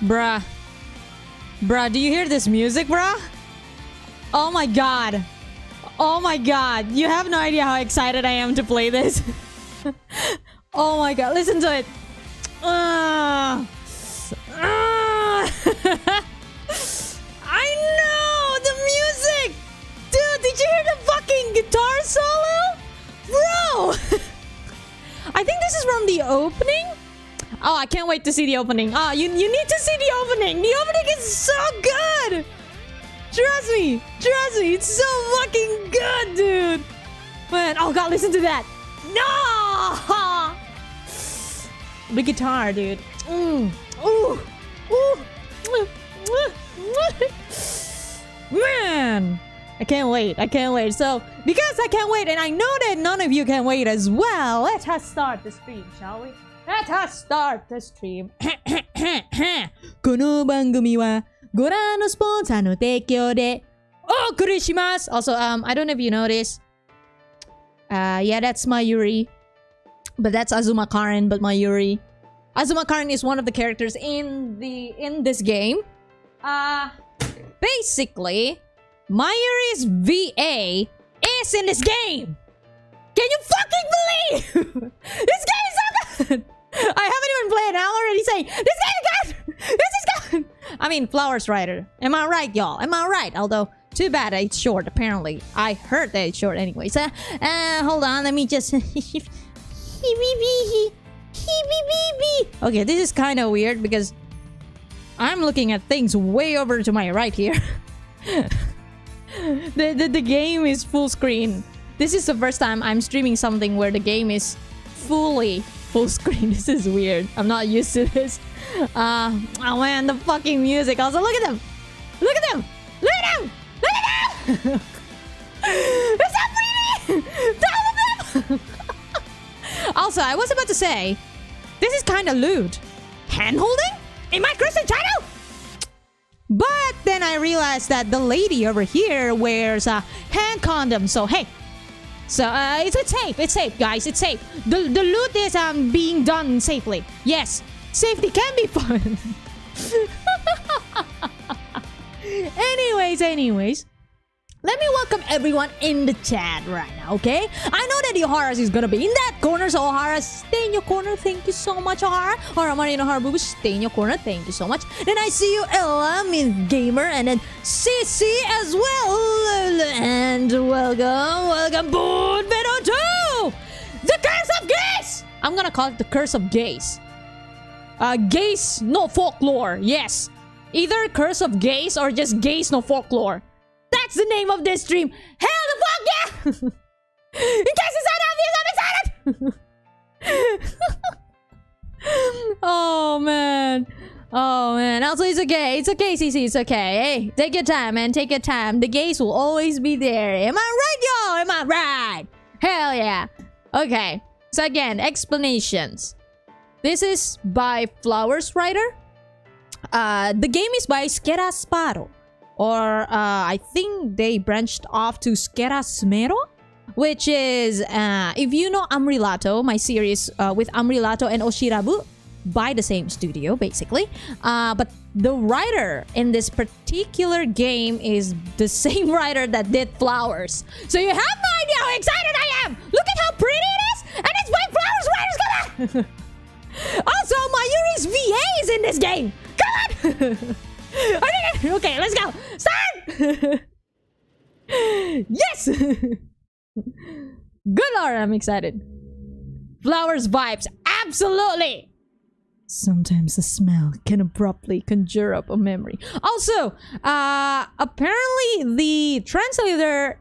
Bruh. Bruh, do you hear this music, bruh? Oh my god. Oh my god. You have no idea how excited I am to play this. Oh my god. Listen to it. I know! The music! Dude, did you hear the fucking guitar solo? Bro! I think this is from the opening? Oh, I can't wait to see the opening. Oh, you need to see the opening. The opening is so good. Trust me. Trust me. It's so fucking good, dude. Man, oh god, listen to that. No! The guitar, dude. Ooh. Ooh. Man, I can't wait. I can't wait. So, because I can't wait, and I know that none of you can wait as well, let us start the stream, shall we? Let us start the stream. この番組はご覧のスポンサーの提供でお送りします。Also, I don't know if you know this. Yeah, that's Mayuri. But that's Azuma Karen, but Mayuri. Azuma Karen is one of the characters in this game. Basically, Mayuri's VA is in this game. Can you fucking believe? This game is so good. I haven't even played and I'm already saying, this game is good. This is good. I mean, Flowers Rider. Am I right, y'all? Am I right? Although, too bad it's short, apparently. I heard that it's short anyways. Hold on, let me just... Okay, this is kind of weird because I'm looking at things way over to my right here. The game is full screen. This is the first time I'm streaming something where the game is fully full screen. This is weird. I'm not used to this. Oh man, the fucking music. Also, look at them. Look at them. Look at them. Look at them. It's so pretty. All of them. Also, I was about to say, this is kind of lewd. Hand-holding in my Christian channel? But then I realized that the lady over here wears a hand condom. So, hey. So, it's safe. It's safe, guys. It's safe. The loot is being done safely. Yes. Safety can be fun. Anyways. Let me welcome everyone in the chat right now, okay? I know that Yohara is gonna be in that corner, so Ohara, stay in your corner. Thank you so much, Ohara. Ohara Marino Harabubu, stay in your corner. Thank you so much. Then I see you, Ella, Miss Gamer, and then Sissy as well. And welcome, Boon Vedo 2! The Curse of Gays! I'm gonna call it the Curse of Gays. Gays, no folklore, yes. Either Curse of Gays or just Gays, no folklore. That's the name of this stream. Hell the fuck yeah! In case it's not obvious, I'm excited! Oh man. Oh man. Also, it's okay. It's okay, CC. It's okay. Hey, take your time, man. Take your time. The gays will always be there. Am I right, y'all? Am I right? Hell yeah. Okay. So again, explanations. This is by Flowers Rider. The game is by Skera Sparo. Or I think they branched off to Skera Smero, which is, if you know Amrilato, my series with Amrilato and Oshirabu, by the same studio, basically. But the writer in this particular game is the same writer that did Flowers. So you have no idea how excited I am! Look at how pretty it is! And it's by Flowers Writers! Come on! Also, Mayuri's VA is in this game! Come on! Okay, let's go! Start! Yes! Good lord, I'm excited. Flowers vibes, absolutely! Sometimes the smell can abruptly conjure up a memory. Also, apparently the translator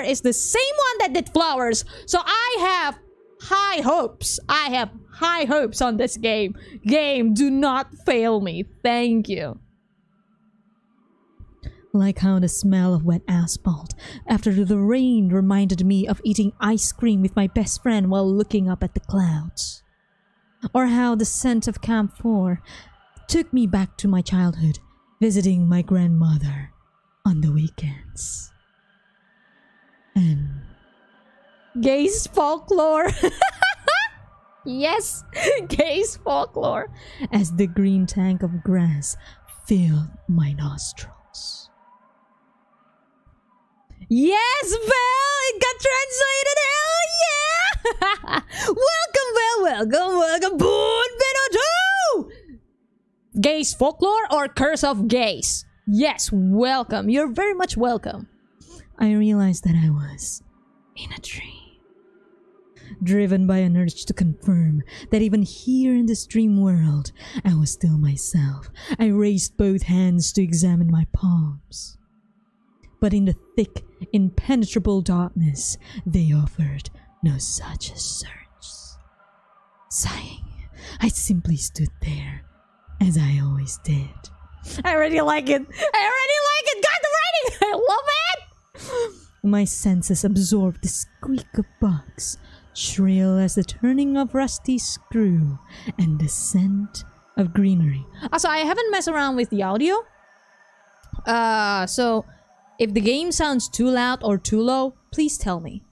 is the same one that did Flowers. So I have high hopes. I have high hopes on this game. Game, do not fail me. Thank you. Like how the smell of wet asphalt after the rain reminded me of eating ice cream with my best friend while looking up at the clouds. Or how the scent of camphor took me back to my childhood, visiting my grandmother on the weekends. And gays folklore. Yes, gaze folklore. As the green tank of grass filled my nostrils. Yes, Belle! It got translated! Hell yeah! Welcome, Belle! Welcome! Bon Benotto! Gaze folklore or curse of gaze? Yes, welcome. You're very much welcome. I realized that I was in a dream. Driven by an urge to confirm that even here in this dream world, I was still myself, I raised both hands to examine my palms. But in the thick, impenetrable darkness, they offered no such assurance. Sighing, I simply stood there, as I always did. I already like it! God, the writing! I love it! My senses absorbed the squeak of bugs, shrill as the turning of rusty screw, and the scent of greenery. Also, I haven't messed around with the audio. So if the game sounds too loud or too low, please tell me.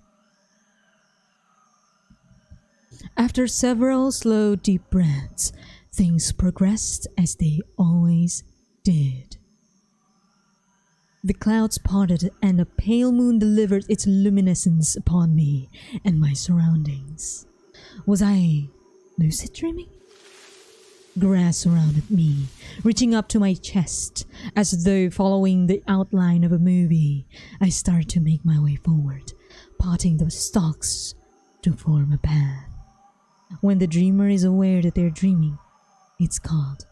After several slow, deep breaths, things progressed as they always did. The clouds parted and a pale moon delivered its luminescence upon me and my surroundings. Was I lucid dreaming? Grass surrounded me, reaching up to my chest, as though following the outline of a movie. I started to make my way forward, parting the stalks to form a path. When the dreamer is aware that they're dreaming, it's called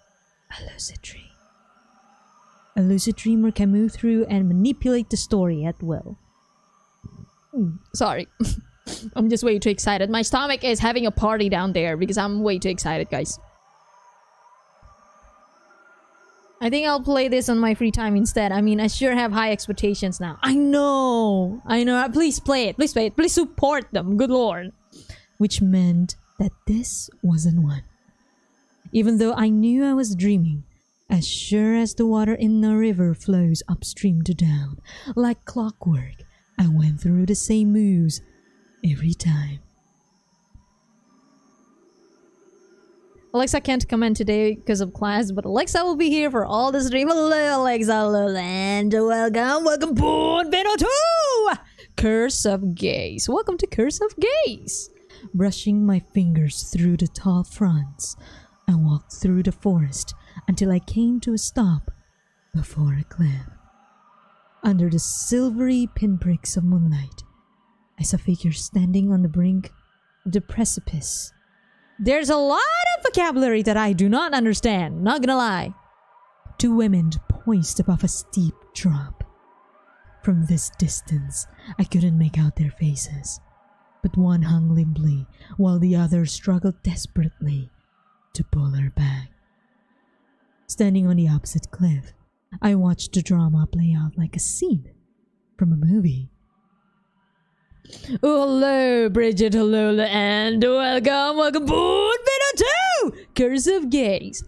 a lucid dream. A lucid dreamer can move through and manipulate the story at will. Sorry. I'm just way too excited. My stomach is having a party down there because I'm way too excited, guys. I think I'll play this on my free time instead. I mean, I sure have high expectations now. I know. Please play it. Please support them. Good lord. Which meant that this wasn't one. Even though I knew I was dreaming, as sure as the water in a river flows upstream to down, like clockwork, I went through the same moves every time. Alexa can't come in today because of class, but Alexa will be here for all the stream. Hello, Alexa, hello, and welcome, Bon Benotto! Curse of Gaze. Welcome to Curse of Gaze. Brushing my fingers through the tall fronds, I walked through the forest until I came to a stop before a cliff. Under the silvery pinpricks of moonlight, I saw figures standing on the brink of the precipice. There's a lot of vocabulary that I do not understand, not gonna lie. Two women poised above a steep drop. From this distance, I couldn't make out their faces, but one hung limply while the other struggled desperately to pull her back. Standing on the opposite cliff, I watched the drama play out like a scene from a movie. Oh, hello, Bridget, hello, and welcome, Bon Benotto! Curse of Gaze.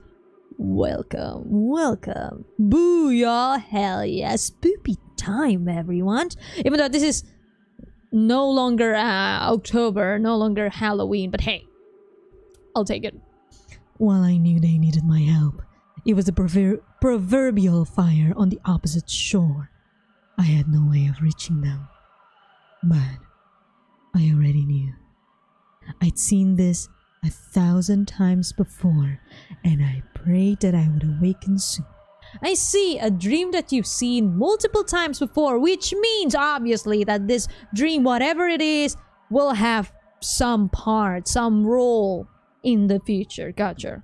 Welcome. Booyah, hell yeah, spoopy time, everyone. Even though this is no longer October, no longer Halloween, but hey, I'll take it. While I knew they needed my help, it was a proverbial fire on the opposite shore. I had no way of reaching them. But I already knew. I'd seen this 1,000 times before, and I prayed that I would awaken soon. I see, a dream that you've seen multiple times before, which means obviously that this dream, whatever it is, will have some part, some role in the future. Gotcha.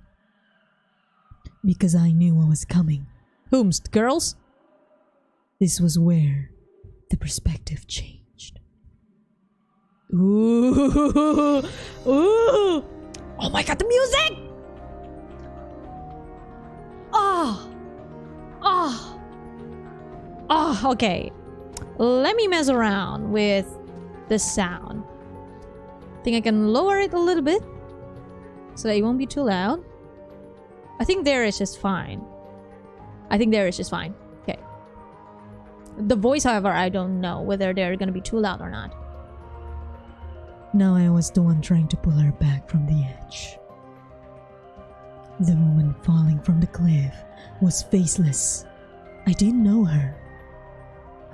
Because I knew what was coming. Whom's, girls? This was where the perspective changed. Ooh! Ooh! Oh my god, the music! Okay. Let me mess around with the sound. Think I can lower it a little bit so that it won't be too loud. I think there is just fine. Okay. The voice, however, I don't know whether they're gonna be too loud or not. Now I was the one trying to pull her back from the edge. The woman falling from the cliff was faceless. I didn't know her.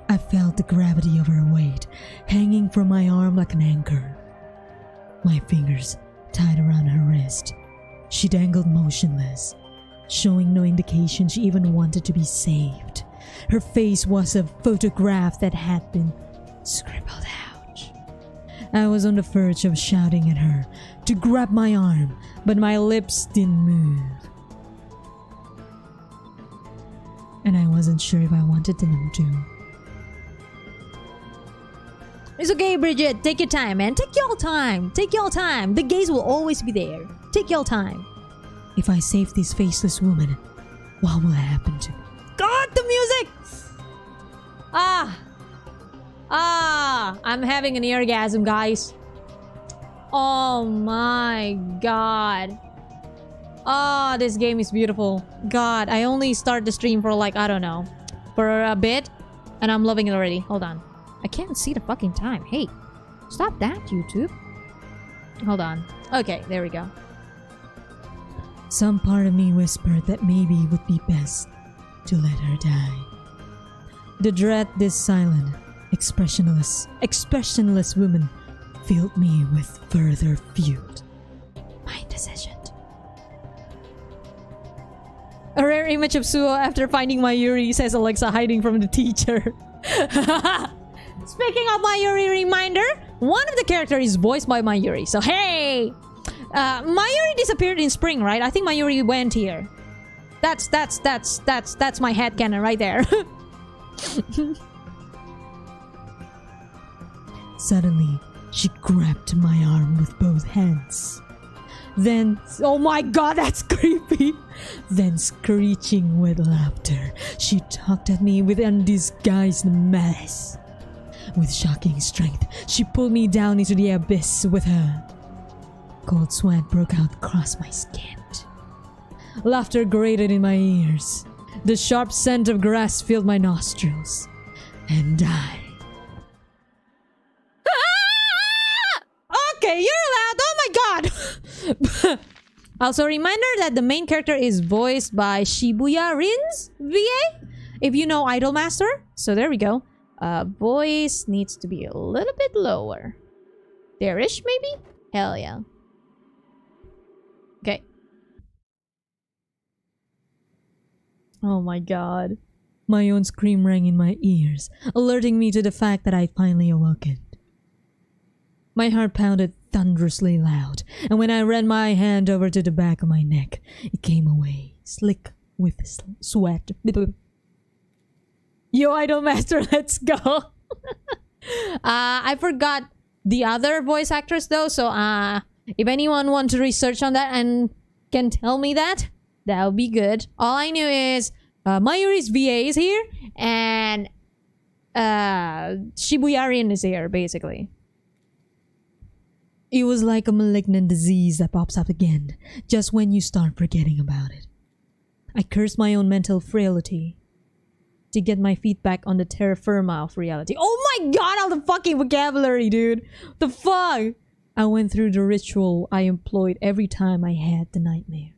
I felt the gravity of her weight hanging from my arm like an anchor. My fingers tied around her wrist. She dangled motionless, showing no indication she even wanted to be saved. Her face was a photograph that had been scribbled out. I was on the verge of shouting at her to grab my arm, but my lips didn't move. And I wasn't sure if I wanted them to. It's okay, Bridget. Take your time, man. Take your time. Take your time. The gays will always be there. Take your time. If I save this faceless woman, what will happen to me? God, the music! I'm having an orgasm, guys. Oh my god. Oh, this game is beautiful. God, I only start the stream for like, I don't know, for a bit, and I'm loving it already. Hold on. I can't see the fucking time. Hey, stop that, YouTube. Hold on. Okay, there we go. Some part of me whispered that maybe it would be best to let her die. The dread this silent, expressionless woman filled me with further feud. My decision. A rare image of Suo after finding Mayuri, says Alexa, hiding from the teacher. Speaking of Mayuri reminder, one of the characters is voiced by Mayuri. So hey! Mayuri disappeared in spring, right? I think Mayuri went here. That's my headcanon right there. Suddenly, she grabbed my arm with both hands. Then, oh my god, that's creepy. Then, screeching with laughter, she talked at me with undisguised malice. With shocking strength, she pulled me down into the abyss with her. Cold sweat broke out across my skin. Laughter grated in my ears. The sharp scent of grass filled my nostrils. And I... Okay, you're allowed! Oh my god! Also, a reminder that the main character is voiced by Shibuya Rin's VA, if you know Idolmaster. So there we go. Voice needs to be a little bit lower. There-ish, maybe? Hell yeah. Okay. Oh my god. My own scream rang in my ears, alerting me to the fact that I'd finally awoken. My heart pounded thunderously loud, and when I ran my hand over to the back of my neck, it came away, slick with sweat. Yo, Idolmaster, let's go! I forgot the other voice actress though, so if anyone wants to research on that and can tell me that, that would be good. All I knew is Mayuri's VA is here, and Shibuya Rin is here, basically. It was like a malignant disease that pops up again, just when you start forgetting about it. I cursed my own mental frailty to get my feet back on the terra firma of reality. Oh my god, all the fucking vocabulary, dude! The fuck? I went through the ritual I employed every time I had the nightmare.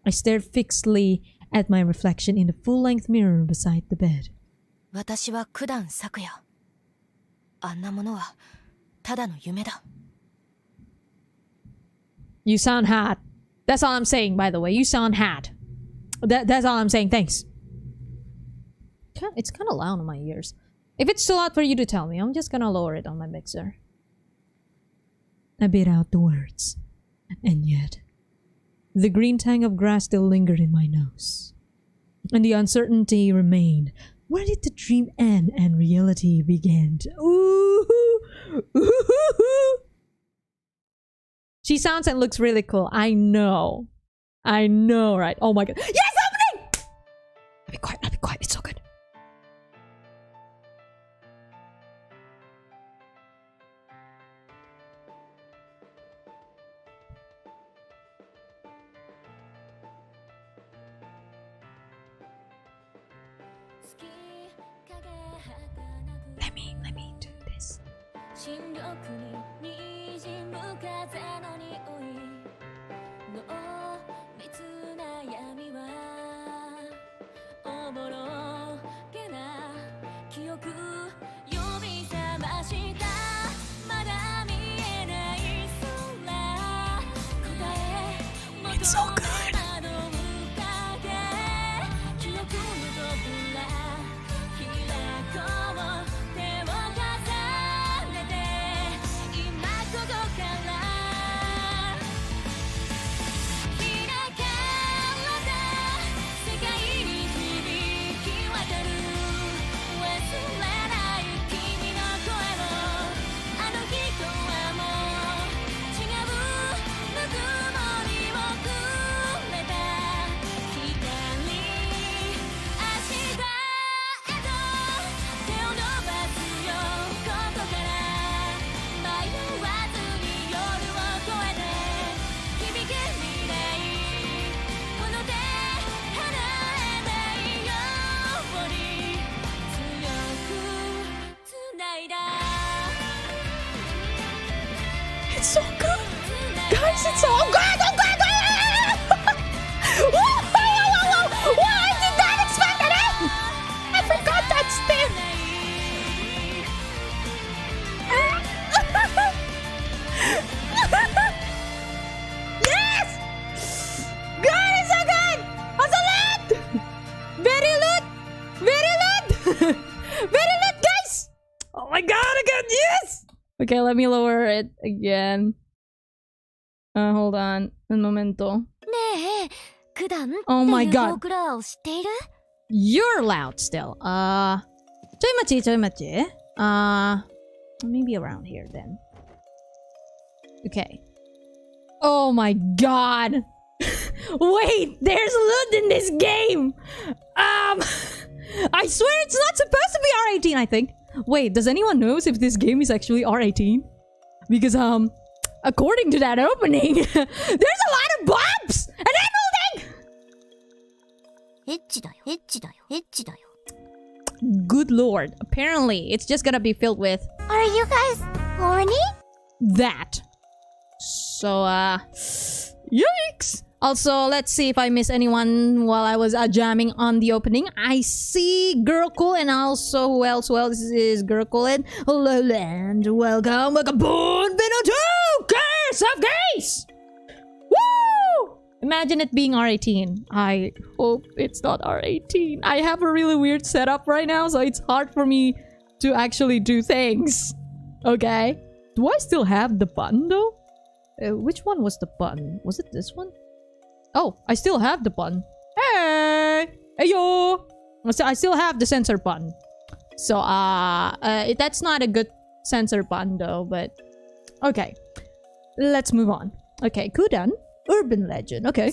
I stared fixedly at my reflection in the full-length mirror beside the bed. 私はKudan Sakuya. あんなものはただの夢だ. You sound hot. That's all I'm saying, by the way. You sound hot. That's all I'm saying. Thanks. It's kind of loud in my ears. If it's too loud for you to tell me, I'm just gonna lower it on my mixer. I bit out the words. And yet, the green tang of grass still lingered in my nose. And the uncertainty remained. Where did the dream end and reality begin? Ooh! Ooh! She sounds and looks really cool. I know. I know, right? Oh my god. Yes, opening! I'll be quiet. I'll be quiet. It's so good. Let me do this. It's so good. It's so good. Guys, it's so good. Oh god. Whoa, I did not expect that. I forgot that's there. Yes! God, it's so good. Also lit. Very lit. Very lit, guys. Oh my god, again, yes. Okay, let me lower it again. Hold on. Un momento. Oh my god. You're loud still.ちょい待ち. Maybe around here then. Okay. Oh my god. Wait, there's loot in this game. I swear it's not supposed to be R18, I think. Wait, does anyone knows if this game is actually R18? Because, according to that opening, there's a lot of bombs and everything! Good lord. Apparently, it's just gonna be filled with... Are you guys horny? That. So, yikes! Also, let's see if I miss anyone while I was jamming on the opening. I see Girl and also who else? Well, this is Girl and Lowland. Welcome, boon, Curse of Gaze! Woo! Imagine it being R18. I hope it's not R18. I have a really weird setup right now, so it's hard for me to actually do things. Okay. Do I still have the button though? Which one was the button? Was it this one? Oh, I still have the button. Hey! Ayo! I still have the sensor button. So, that's not a good sensor button though, but... Okay. Let's move on. Okay, Kudan. Urban legend. Okay.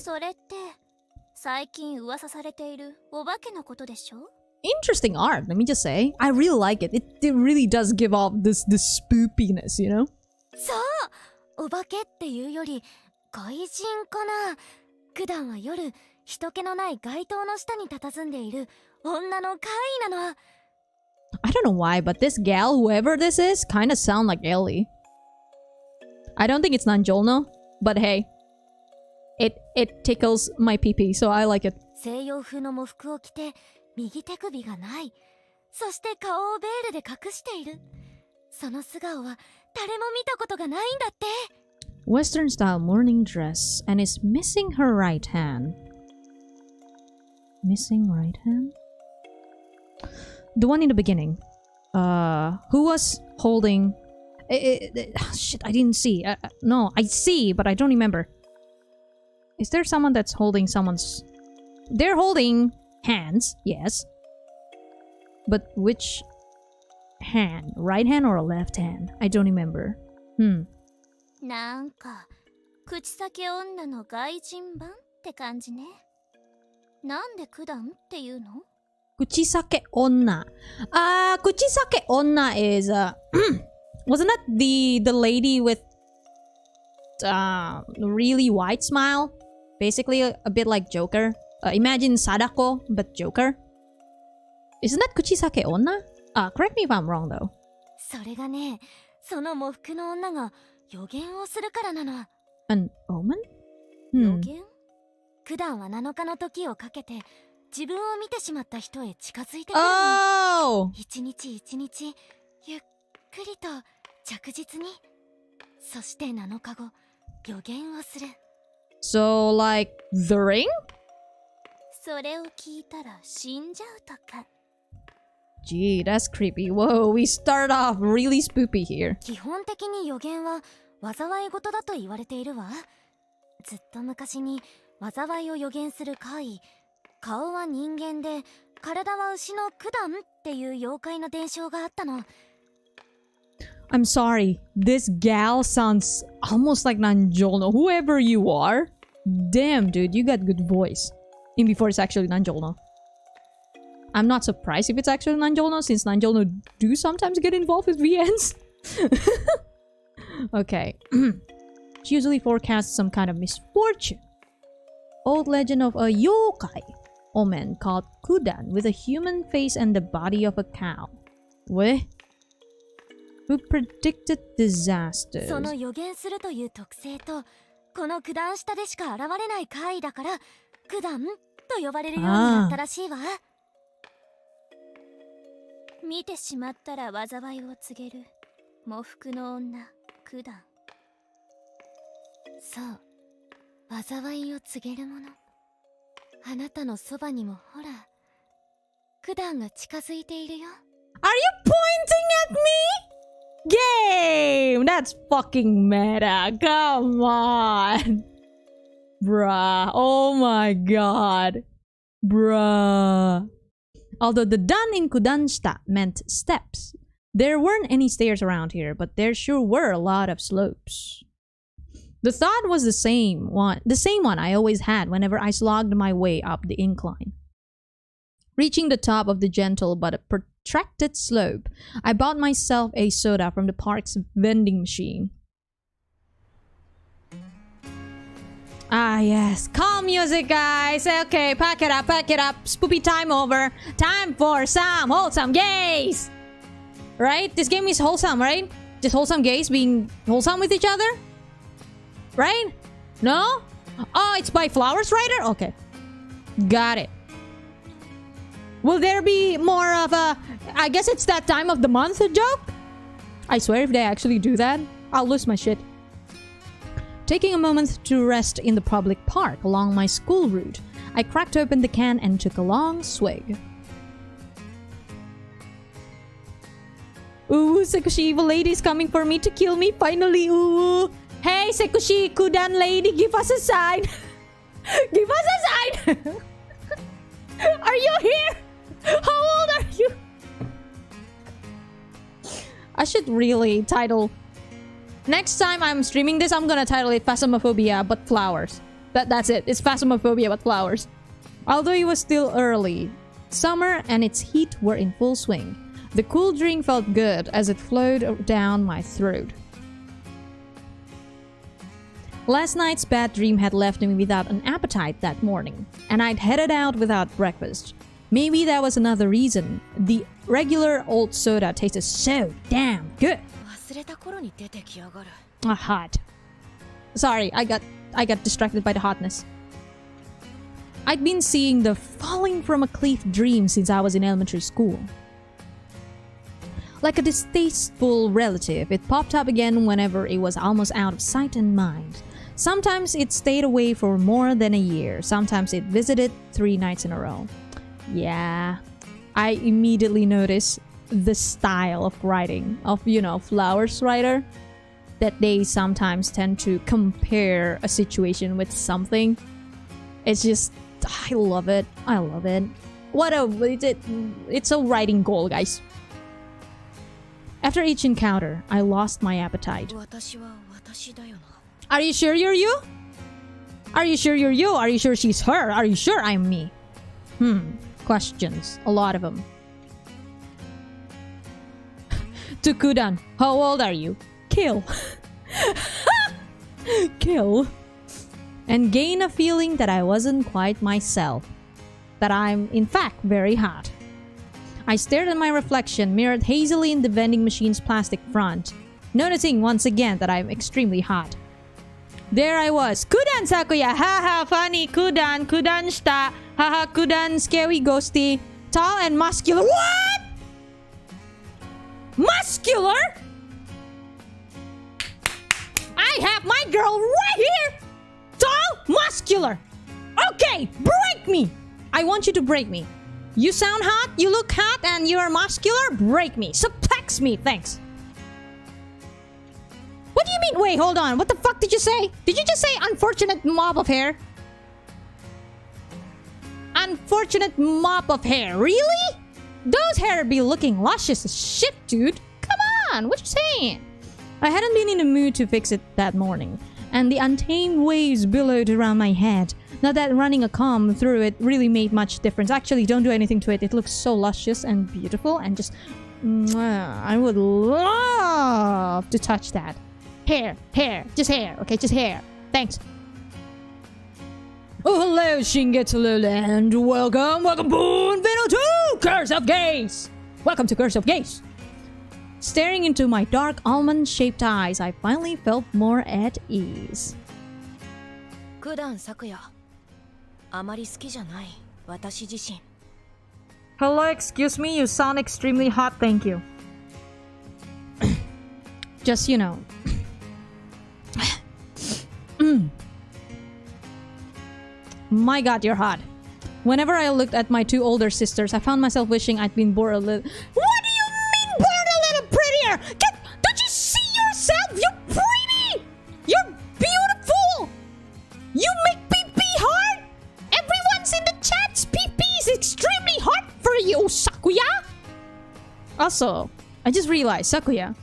Interesting art, let me just say. I really like it. It really does give off this spoopiness, you know? お化けっていうより怪人かな。普段は夜人気のない街灯の下に佇んでいる女の怪異なの。 I don't know why, but this gal, whoever this is, kind of sound like Ellie. I don't think it's Nanjolno, but hey, it tickles my pee-pee, so I like it. 西洋風の喪服を着て右手首がない。そして顔をベールで隠している。その素顔は誰も見たことがないんだって。 Western style morning dress and is missing her right hand. Missing right hand? The one in the beginning. Who was holding... shit, I didn't see. No, I see, but I don't remember. Is there someone that's holding someone's... They're holding hands, yes. But which hand? Right hand or left hand? I don't remember. なんか口先女の外人版って感じね。なんで九段っていうの？ Kuchisake onna. Kuchisake onna is wasn't that the lady with really wide smile? Basically a bit like Joker. Imagine Sadako but Joker. Isn't that Kuchisake onna? Correct me if I'm wrong though. それがね、その喪服の女が予言をするからなの。 An omen? 予言？九段は7日の時をかけて自分を見てしまった人へ近づいてくるの。 Oh! 一日一日ゆっくりと着実に、そして7日後予言をする。 So, like, the ring? それを聞いたら死んじゃうとか。 Gee, that's creepy. Whoa, we start off really spoopy here. 基本的に予言は災い事だと言われているわ。ずっと昔に災いを予言する怪異、顔は人間で体は牛の九段っていう妖怪の伝承があったの。 I'm sorry, this gal sounds almost like Nanjolno. Whoever you are. Damn, dude, you got good voice. And before it's actually Nanjolno. I'm not surprised if it's actually Nanjolno, since Nanjolno do sometimes get involved with VNs. Okay. She usually forecasts some kind of misfortune. Old legend of a yokai, omen called Kudan, with a human face and the body of a cow. What? Who predicted disasters? その予言するという特性と、この九段下でしか現れない怪異だから、九段と呼ばれるようになったらしいわ。見てしまったら災いを告げる喪服の女、九段。そう、災いを告げるもの。あなたのそばにもほら、九段が近づいているよ。 Are you pointing at me? Game! That's fucking meta. Come on. Bruh. Oh my god. Bruh. Although the dan in Kudanshita meant steps, there weren't any stairs around here, but there sure were a lot of slopes. The thought was the same one I always had whenever I slogged my way up the incline. Reaching the top of the gentle but protracted slope, I bought myself a soda from the park's vending machine. Ah yes, calm music guys. Okay, pack it up, spoopy time over. Time for some wholesome gays. Right? This game is wholesome, right? Just wholesome gays being wholesome with each other? Right? No? Oh, it's by Flowers Rider? Okay. Got it. Will there be more of a... I guess it's that time of the month joke? I swear if they actually do that, I'll lose my shit. Taking a moment to rest in the public park along my school route, I cracked open the can and took a long swig. Ooh, Sekushi evil lady's coming for me to kill me finally, ooh. Hey, Sekushi Kudan lady, give us a sign. Give us a sign. Are you here? How old are you? I should really title... Next time I'm streaming this, I'm gonna title it Phasmophobia but flowers. That's it. It's Phasmophobia but flowers. Although it was still early, summer and its heat were in full swing. The cool drink felt good as it flowed down my throat. Last night's bad dream had left me without an appetite that morning, and I'd headed out without breakfast. Maybe that was another reason. The regular old soda tasted so damn good. Hot. Sorry, I got distracted by the hotness. I'd been seeing the falling from a cliff dream since I was in elementary school. Like a distasteful relative, it popped up again whenever it was almost out of sight and mind. Sometimes it stayed away for more than a year. Sometimes it visited 3 nights in a row. Yeah, I immediately noticed the style of writing of, Flowers Writer. That they sometimes tend to compare a situation with something. It's just, I love it. I love it. It's a writing goal, guys. After each encounter, I lost my appetite. Are you sure you're you? Are you sure you're you? Are you sure she's her? Are you sure I'm me? Questions. A lot of them. To Kudan, how old are you? Kill. Kill. And gain a feeling that I wasn't quite myself. That I'm, in fact, very hot. I stared at my reflection, mirrored hazily in the vending machine's plastic front. noticing once again that I'm extremely hot. There I was. Kudan Sakuya. Haha, funny. Kudan. Kudan shita. Haha, Kudan. Scary ghosty. Tall and muscular. What? Muscular? I have my girl right here. Tall, muscular. Okay, break me. I want you to break me. You sound hot, you look hot, and you're muscular. Break me. Subtext me. Thanks. What do you mean? Wait, hold on. What the fuck did you say? Did you just say unfortunate mop of hair? Unfortunate mop of hair. Really? Those hair be looking luscious as shit, dude. Come on. What you saying? I hadn't been in the mood to fix it that morning, and the untamed waves billowed around my head. Not that running a comb through it really made much difference. Actually, don't do anything to it. It looks so luscious and beautiful, and just... I would love to touch that. Hair, just hair, okay, just hair. Thanks. Oh, hello, Shingetsu and welcome boon, Vino to Curse of Gaze. Welcome to Curse of Gaze. Staring into my dark almond-shaped eyes, I finally felt more at ease. Kudan Sakuya. あまり好きじゃない私自身 Hello, excuse me, you sound extremely hot, thank you. Just, you know. My god, you're hot. Whenever I looked at my two older sisters, I found myself wishing I'd been born a little... What do you mean born a little prettier? Don't you see yourself? You're pretty! You're beautiful! You make pee-pee hard! Everyone's in the chats. Pee-pee is extremely hot for you, Sakuya! Also, I just realized, Sakuya,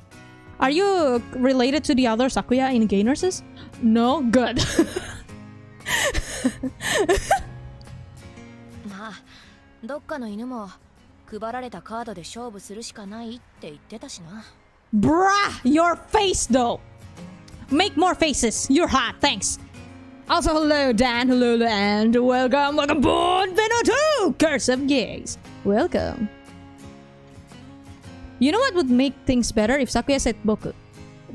are you related to the other Sakuya in Gay Nurses? No? Good. まあどっかの犬も配られたカードで勝負するしかないって言ってたしな Bruh, your face though. Make more faces. You're hot, thanks. Also, hello Dan, hello and welcome boon, Vino to Curse of Gaze. Welcome. You know what would make things better if Sakuya said boku?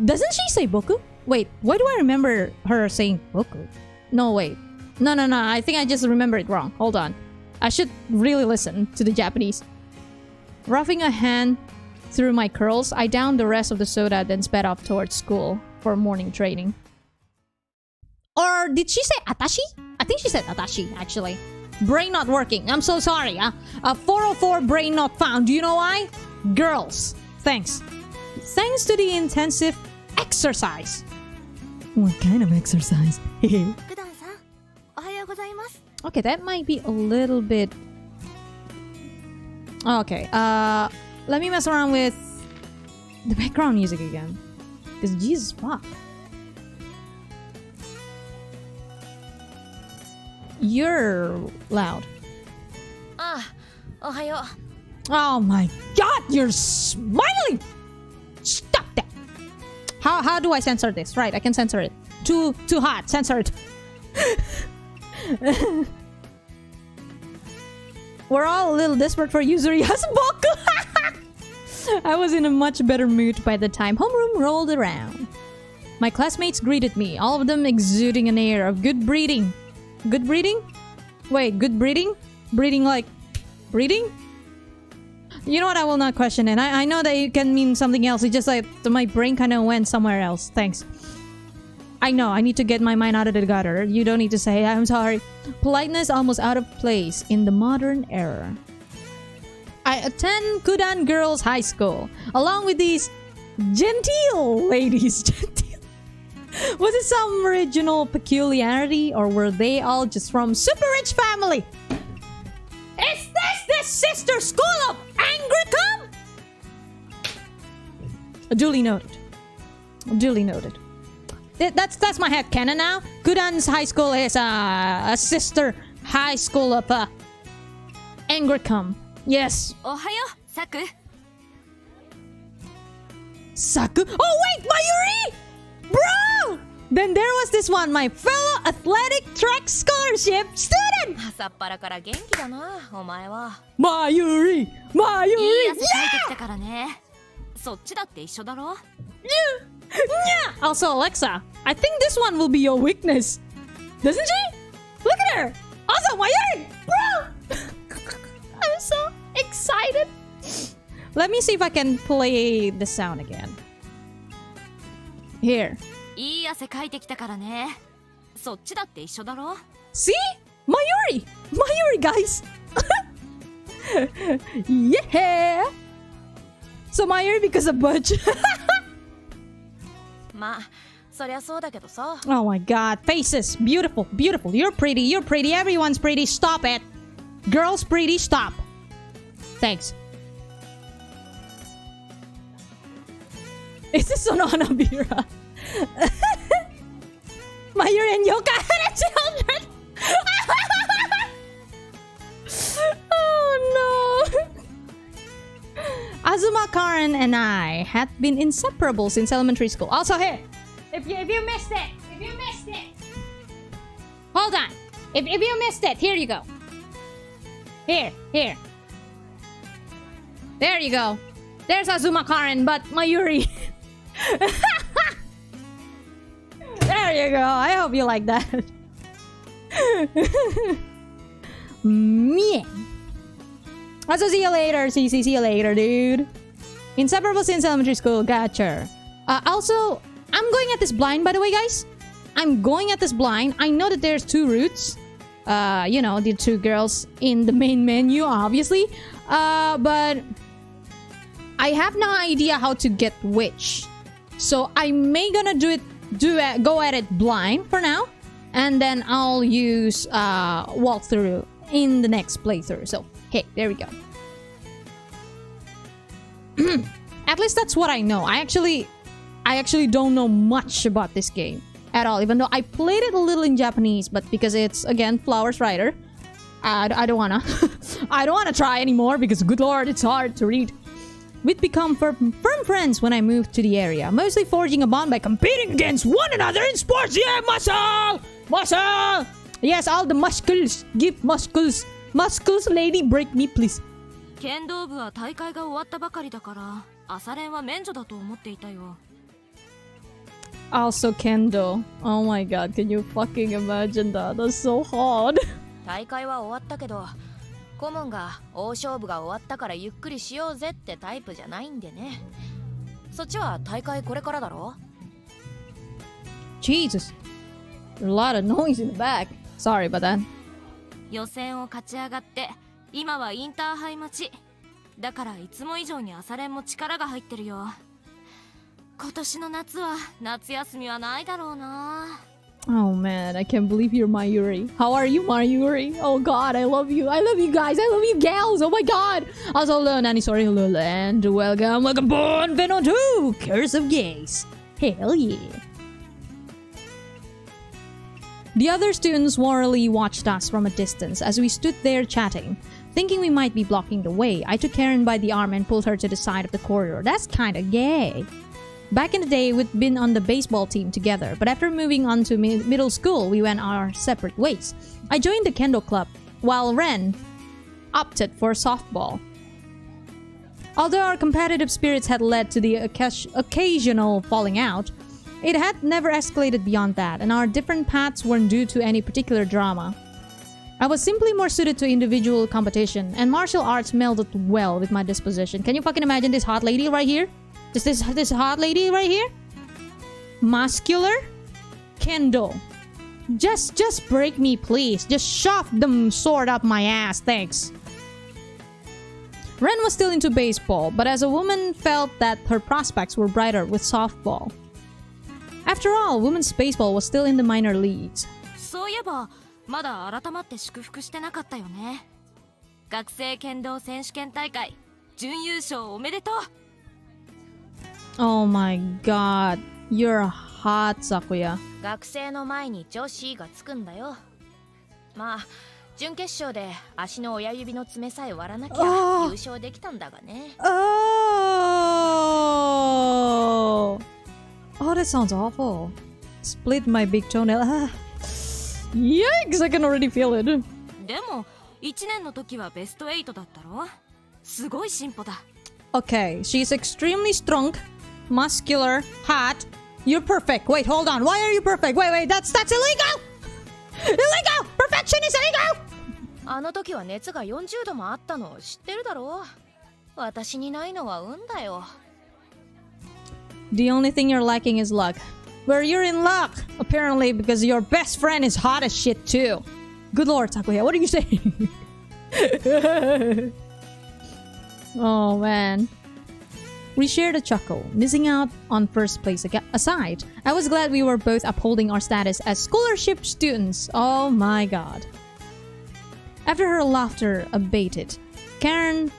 Doesn't she say boku? Wait, why do I remember her saying boku? No, wait. No, I think I just remember it wrong. Hold on. I should really listen to the Japanese. Roughing a hand through my curls, I downed the rest of the soda, then sped off towards school for morning training. Or did she say atashi? I think she said atashi, actually. Brain not working. I'm so sorry. 404 brain not found. Do you know why? Girls. Thanks. Thanks to the intensive exercise. What kind of exercise? Okay, that might be a little bit... Okay, let me mess around with the background music again. Because Jesus fuck. You're loud. Oh my god, you're smiling! Stop that! How do I censor this? Right, I can censor it. Too hot, censor it. We're all a little desperate for Yuzuriya's boku. I was in a much better mood by the time homeroom rolled around. My classmates greeted me, all of them exuding an air of good breeding. Good breeding? Wait, good breeding? Breeding like... breeding? You know what, I will not question it. I know that it can mean something else. It's just like my brain kind of went somewhere else. Thanks. I know, I need to get my mind out of the gutter. You don't need to say, I'm sorry. Politeness almost out of place in the modern era. I attend Kudan Girls High School, along with these genteel ladies. Genteel. Was it some original peculiarity, or were they all just from super rich family? Is this the sister school of Anglicum? Duly noted. Duly noted. That's my headcanon now. Kudan's high school is a sister high school of Anglicum. Yes. Ohayo, Saku. Saku? Oh wait, Mayuri! Bro! Then there was this one, my fellow athletic track scholarship student! 朝っぱらから元気だな、お前は。Mayuri! Mayuri! いい汗かいてきたからね。そっちだって一緒だろ。 Also, Alexa, I think this one will be your weakness. Doesn't she? Look at her! Also, Mayuri! Bro! I'm so excited. Let me see if I can play the sound again. Here. いい汗かいてきたからね。そっちだって一緒だろ。 See? Mayuri! Mayuri, guys! Yeah! So Mayuri because of Butch. まあそりゃそうだけどさ。 Oh my god, faces. Beautiful, beautiful. You're pretty, you're pretty. Everyone's pretty. Stop it. Girls pretty, stop. Thanks. Is this an Hanabira? Mayuri and Yoka had children. Oh no. Azuma, Karen, and I had been inseparable since elementary school. Also, here, if you missed it, hold on. If you missed it, here you go. Here. There you go. There's Azuma, Karen, but Mayuri. There you go. I hope you like that. Man. Also, see you later, CC. See you later, dude. Inseparable since elementary school. Gotcha. Also, I'm going at this blind, by the way, guys. I'm going at this blind. I know that there's two routes. You know, the two girls in the main menu, obviously. But I have no idea how to get which. So I may gonna go at it blind for now. And then I'll use walkthrough in the next playthrough. So, hey, there we go. At least that's what I know. I actually don't know much about this game at all. Even though I played it a little in Japanese, but because it's again Flowers Rider, I don't wanna I don't wanna try anymore because good lord, it's hard to read. We'd become firm friends when I moved to the area, mostly forging a bond by competing against one another in sports. Yeah, muscle! Muscle! Yes, all the muscles. Give muscles. Muscles, lady, break me, please. 剣道部は大会が終わったばかりだから朝練は免除だと思っていたよ。 Also kendo. Oh my god, can you fucking imagine that? That's so hard. 大会は終わったけど顧問が大勝負が終わったからゆっくりしようぜってタイプじゃないんでね。そっちは大会これからだろ。 Jesus. There's a lot of noise in the back. Sorry about that. 予選を勝ち上がって今はインターハイ待ちだからいつも以上に朝練も力が入ってるよ。今年の夏は夏休みはないだろうな。 Oh man, I can't believe you're Mayuri. How are you, Mayuri? Oh god, I love you. I love you guys. I love you gals. Oh my god. Also, hello, Nani, sorry, hello, and welcome born Venom 2, Curse of Gays. Hell yeah. The other students warily watched us from a distance as we stood there chatting. Thinking we might be blocking the way, I took Karen by the arm and pulled her to the side of the corridor. That's kinda gay. Back in the day, we'd been on the baseball team together, but after moving on to middle school, we went our separate ways. I joined the kendo club, while Ren opted for softball. Although our competitive spirits had led to the occasional falling out, it had never escalated beyond that, and our different paths weren't due to any particular drama. I was simply more suited to individual competition, and martial arts melded well with my disposition. Can you fucking imagine this hot lady right here? This hot lady right here? Muscular? Kendo. Just break me, please. Just shove the sword up my ass, thanks. Ren was still into baseball, but as a woman felt that her prospects were brighter with softball. After all, women's baseball was still in the minor leagues. そういえばまだ改まって祝福してなかったよね。学生剣道選手権大会準優勝おめでとう。 Oh my god, you're hot, Sakuya. 学生の前に女子がつくんだよ。まあ準決勝で足の親指の爪さえ割らなきゃ優勝できたんだがね。Oh, that sounds awful. Split my big toenail. Yikes, I can already feel it. でも1年の時はベスト8だったろ。すごい進歩だ。Okay, she's extremely strong, muscular, hot. You're perfect. Wait, hold on. Why are you perfect? Wait, that's illegal! Illegal! Perfection is illegal! あの時は熱が40度もあったの知ってるだろう。私にないのは運だよ。The only thing you're lacking is luck. Where you're in luck, apparently, because your best friend is hot as shit too. Good lord, Takuya, what are you saying? Oh man. We shared a chuckle, missing out on first place aside. I was glad we were both upholding our status as scholarship students. Oh my god. After her laughter abated, Karen...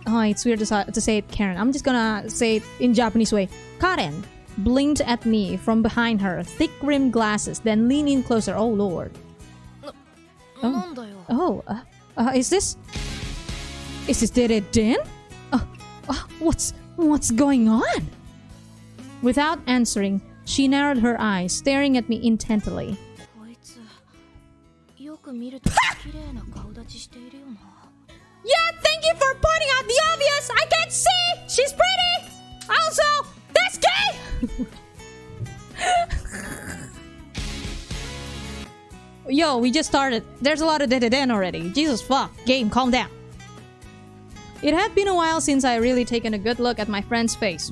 Oh, it's weird to say it Karen. I'm just gonna say it in Japanese way. Karen blinked at me from behind her thick-rimmed glasses, then leaned in closer. Oh lord. Is this Den? What's going on? Without answering, she narrowed her eyes, staring at me intently. Yeah, thank you for pointing out the obvious. I can't see. She's pretty. Also, that's gay. Yo, we just started. There's a lot of den already. Jesus fuck. Game, calm down. It had been a while since I really taken a good look at my friend's face.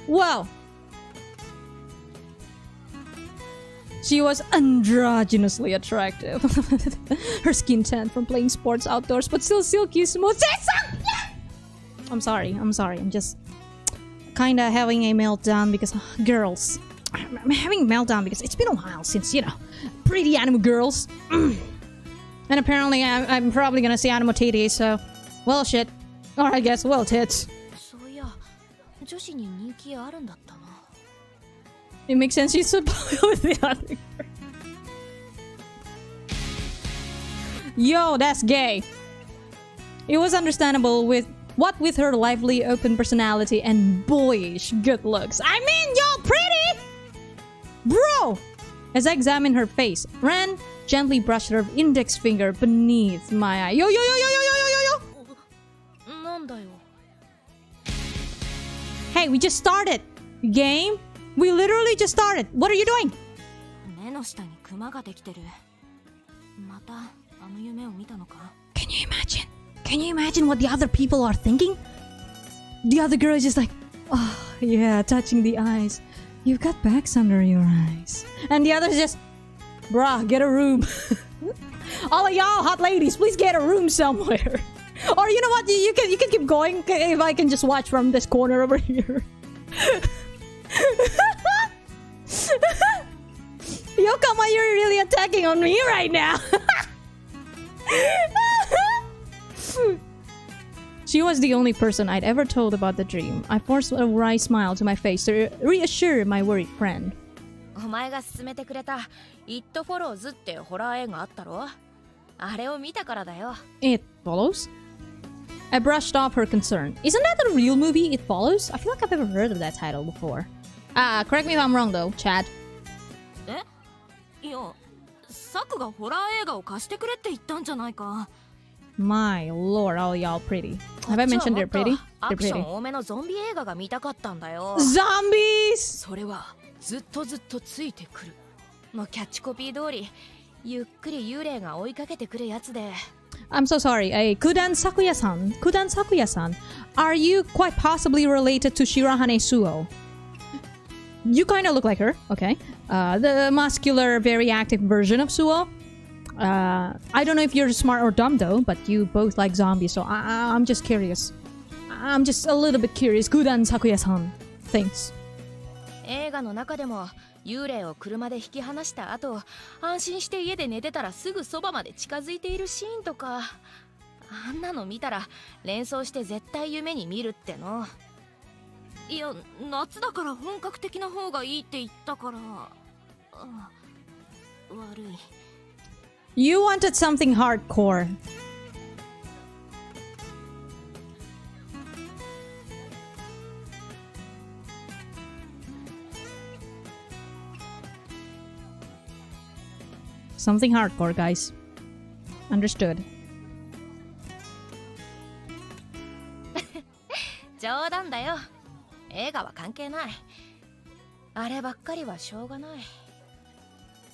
Wow. She was androgynously attractive. Her skin tan from playing sports outdoors, but still silky smooth. I'm sorry. I'm just kinda having a meltdown because girls. I'm having a meltdown because it's been a while since, you know, pretty anime girls. And apparently I'm probably gonna see anime titties, so... Well, shit. Or I guess, well, tits. It makes sense she's supposed with the other girl. Yo, that's gay. It was understandable with her lively, open personality and boyish good looks. I mean, yo, pretty! Bro! As I examined her face, Ren gently brushed her index finger beneath my eye. Yo! Hey, we just started! Game? We literally just started! What are you doing? Can you imagine? Can you imagine what the other people are thinking? The other girl is just like, oh, yeah, touching the eyes. You've got bags under your eyes. And the other's just, bruh, get a room. All of y'all hot ladies, please get a room somewhere. Or you know what, you can keep going if I can just watch from this corner over here. Yo, come on, you're really attacking on me right now. She was the only person I'd ever told about the dream. I forced a wry smile to my face to reassure my worried friend. It Follows? I brushed off her concern. Isn't that the real movie, It Follows? I feel like I've never heard of that title before. Correct me if I'm wrong though, Chad. My lord, all y'all pretty. Have I mentioned they're pretty? They're pretty. Zombies! I'm so sorry. Kudan Sakuya-san. Are you quite possibly related to Shirahane Suo? You kind of look like her, okay. The muscular, very active version of Suo. I don't know if you're smart or dumb though, but you both like zombies, so I'm just curious. I'm just a little bit curious. Kudan Sakuya-san. Thanks. 映画の中でも幽霊を車で引き離した後、安心して家で寝てたらすぐそばまで近づいているシーンとか、あんなの見たら連想して絶対夢に見るっての。いや、夏だから本格的な方がいいって言ったから、悪い。You wanted something hardcore. Something hardcore, guys. Understood. 冗談だよ。映画は関係ない。あればっかりはしょうがない。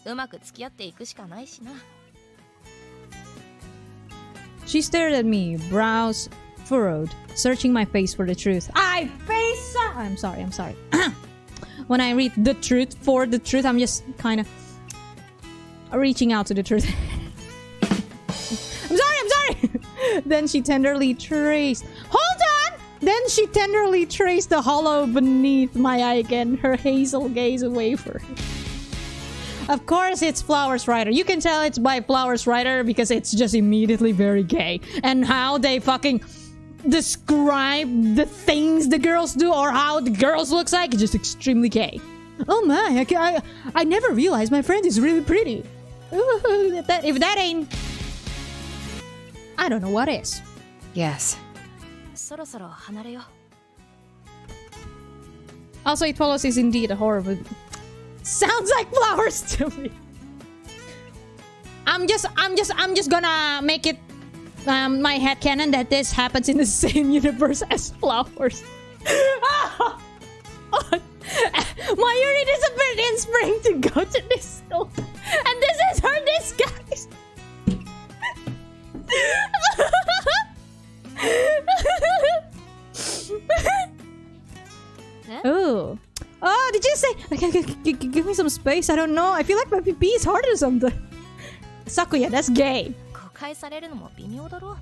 うまく付き合っていくしかないしな。She stared at me, brows furrowed, searching my face for the truth. I'm sorry. When I read the truth for the truth, I'm just kind of reaching out to the truth. I'm sorry. Then she tenderly traced. Hold on! Then she tenderly traced the hollow beneath my eye again, her hazel gaze away for her. Of course, it's Flowers Rider. You can tell it's by Flowers Rider because it's just immediately very gay. And how they fucking describe the things the girls do or how the girls looks like, it's just extremely gay. Oh my, I never realized my friend is really pretty. If that ain't... I don't know what is. Yes. そろそろ離れよう。 Also, It Follows is indeed a horror movie. Sounds like Flowers to me. I'm just gonna make it my headcanon that this happens in the same universe as Flowers. My Yuri disappeared in spring to go to this school. And this is her disguise. Ooh. Oh, did you say... Give me some space? I don't know. I feel like my PP is hard or something. Sakuya, that's gay. 誤解されるのも微妙だろ。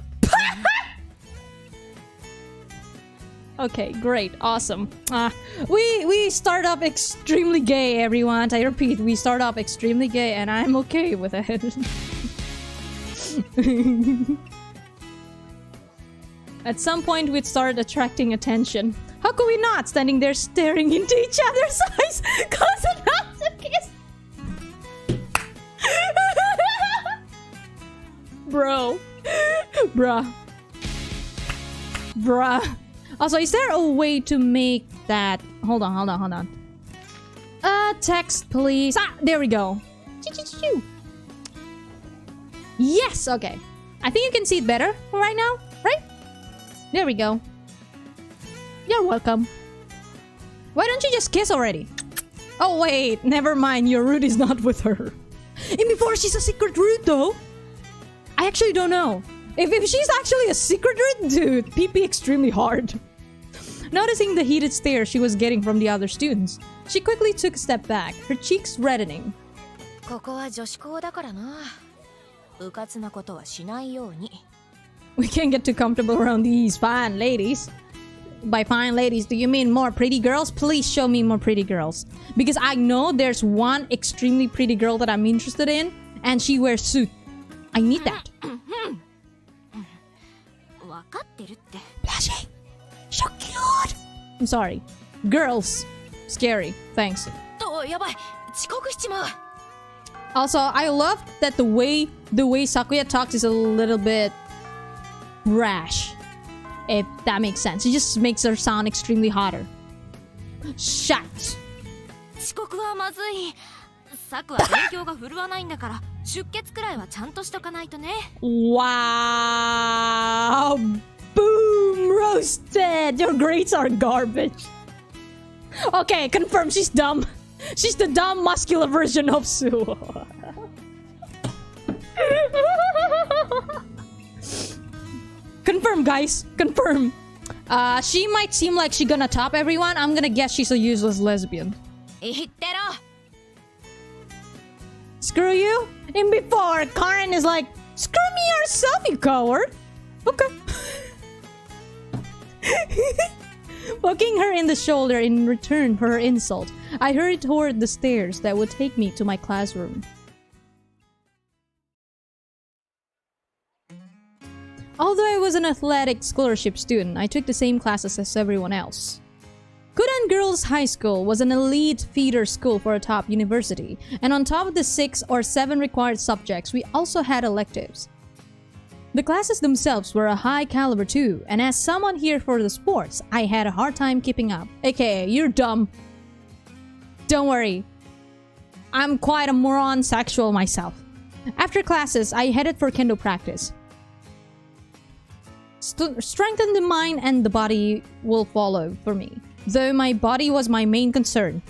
Okay, great. Awesome. We start off extremely gay, everyone. I repeat, we start off extremely gay, and I'm okay with it. At some point, we'd start attracting attention. How could we not? Standing there staring into each other's eyes, close enough to kiss. Bro. Bruh. Also, is there a way to make that... Hold on. Text, please. Ah, there we go. Yes, okay. I think you can see it better right now, right? There we go. You're welcome. Why don't you just kiss already? Oh, wait. Never mind. Your root is not with her. And before she's a secret root, though. I actually don't know. If she's actually a secret root, dude, PP extremely hard. Noticing the heated stare she was getting from the other students, she quickly took a step back, her cheeks reddening. ここは女子校だからな。うかつなことはしないように。 We can't get too comfortable around these fine ladies. By fine ladies, do you mean more pretty girls? Please show me more pretty girls. Because I know there's one extremely pretty girl that I'm interested in, and she wears suit. I need that. わかってるって。 Blushing. So cute. I'm sorry. Girls. Scary. Thanks. お、やばい。遅刻しちまう。 Also, I love that the way Sakuya talks is a little bit rash. If that makes sense. It just makes her sound extremely hotter. Shut. 遅刻はまずい。サクは勉強が振るわないんだから、出血くらいはちゃんとしとかないとね。 Wow. Boom. Roasted. Your grades are garbage. Okay, confirm she's dumb. She's the dumb muscular version of Sue. Confirm, guys. Confirm. She might seem like she's gonna top everyone. I'm gonna guess she's a useless lesbian. 言ってろ。 Screw you? And before, Karen is like, screw me yourself, you coward. Okay. Poking her in the shoulder in return for her insult, I hurried toward the stairs that would take me to my classroom. Although I was an athletic scholarship student, I took the same classes as everyone else. Kudan Girls High School was an elite feeder school for a top university, and on top of the 6 or 7 required subjects, we also had electives. The classes themselves were a high caliber too, and as someone here for the sports, I had a hard time keeping up. AKA, you're dumb. Don't worry. I'm quite a moron sexual myself. After classes, I headed for kendo practice. Strengthen the mind and the body will follow for me, though my body was my main concern.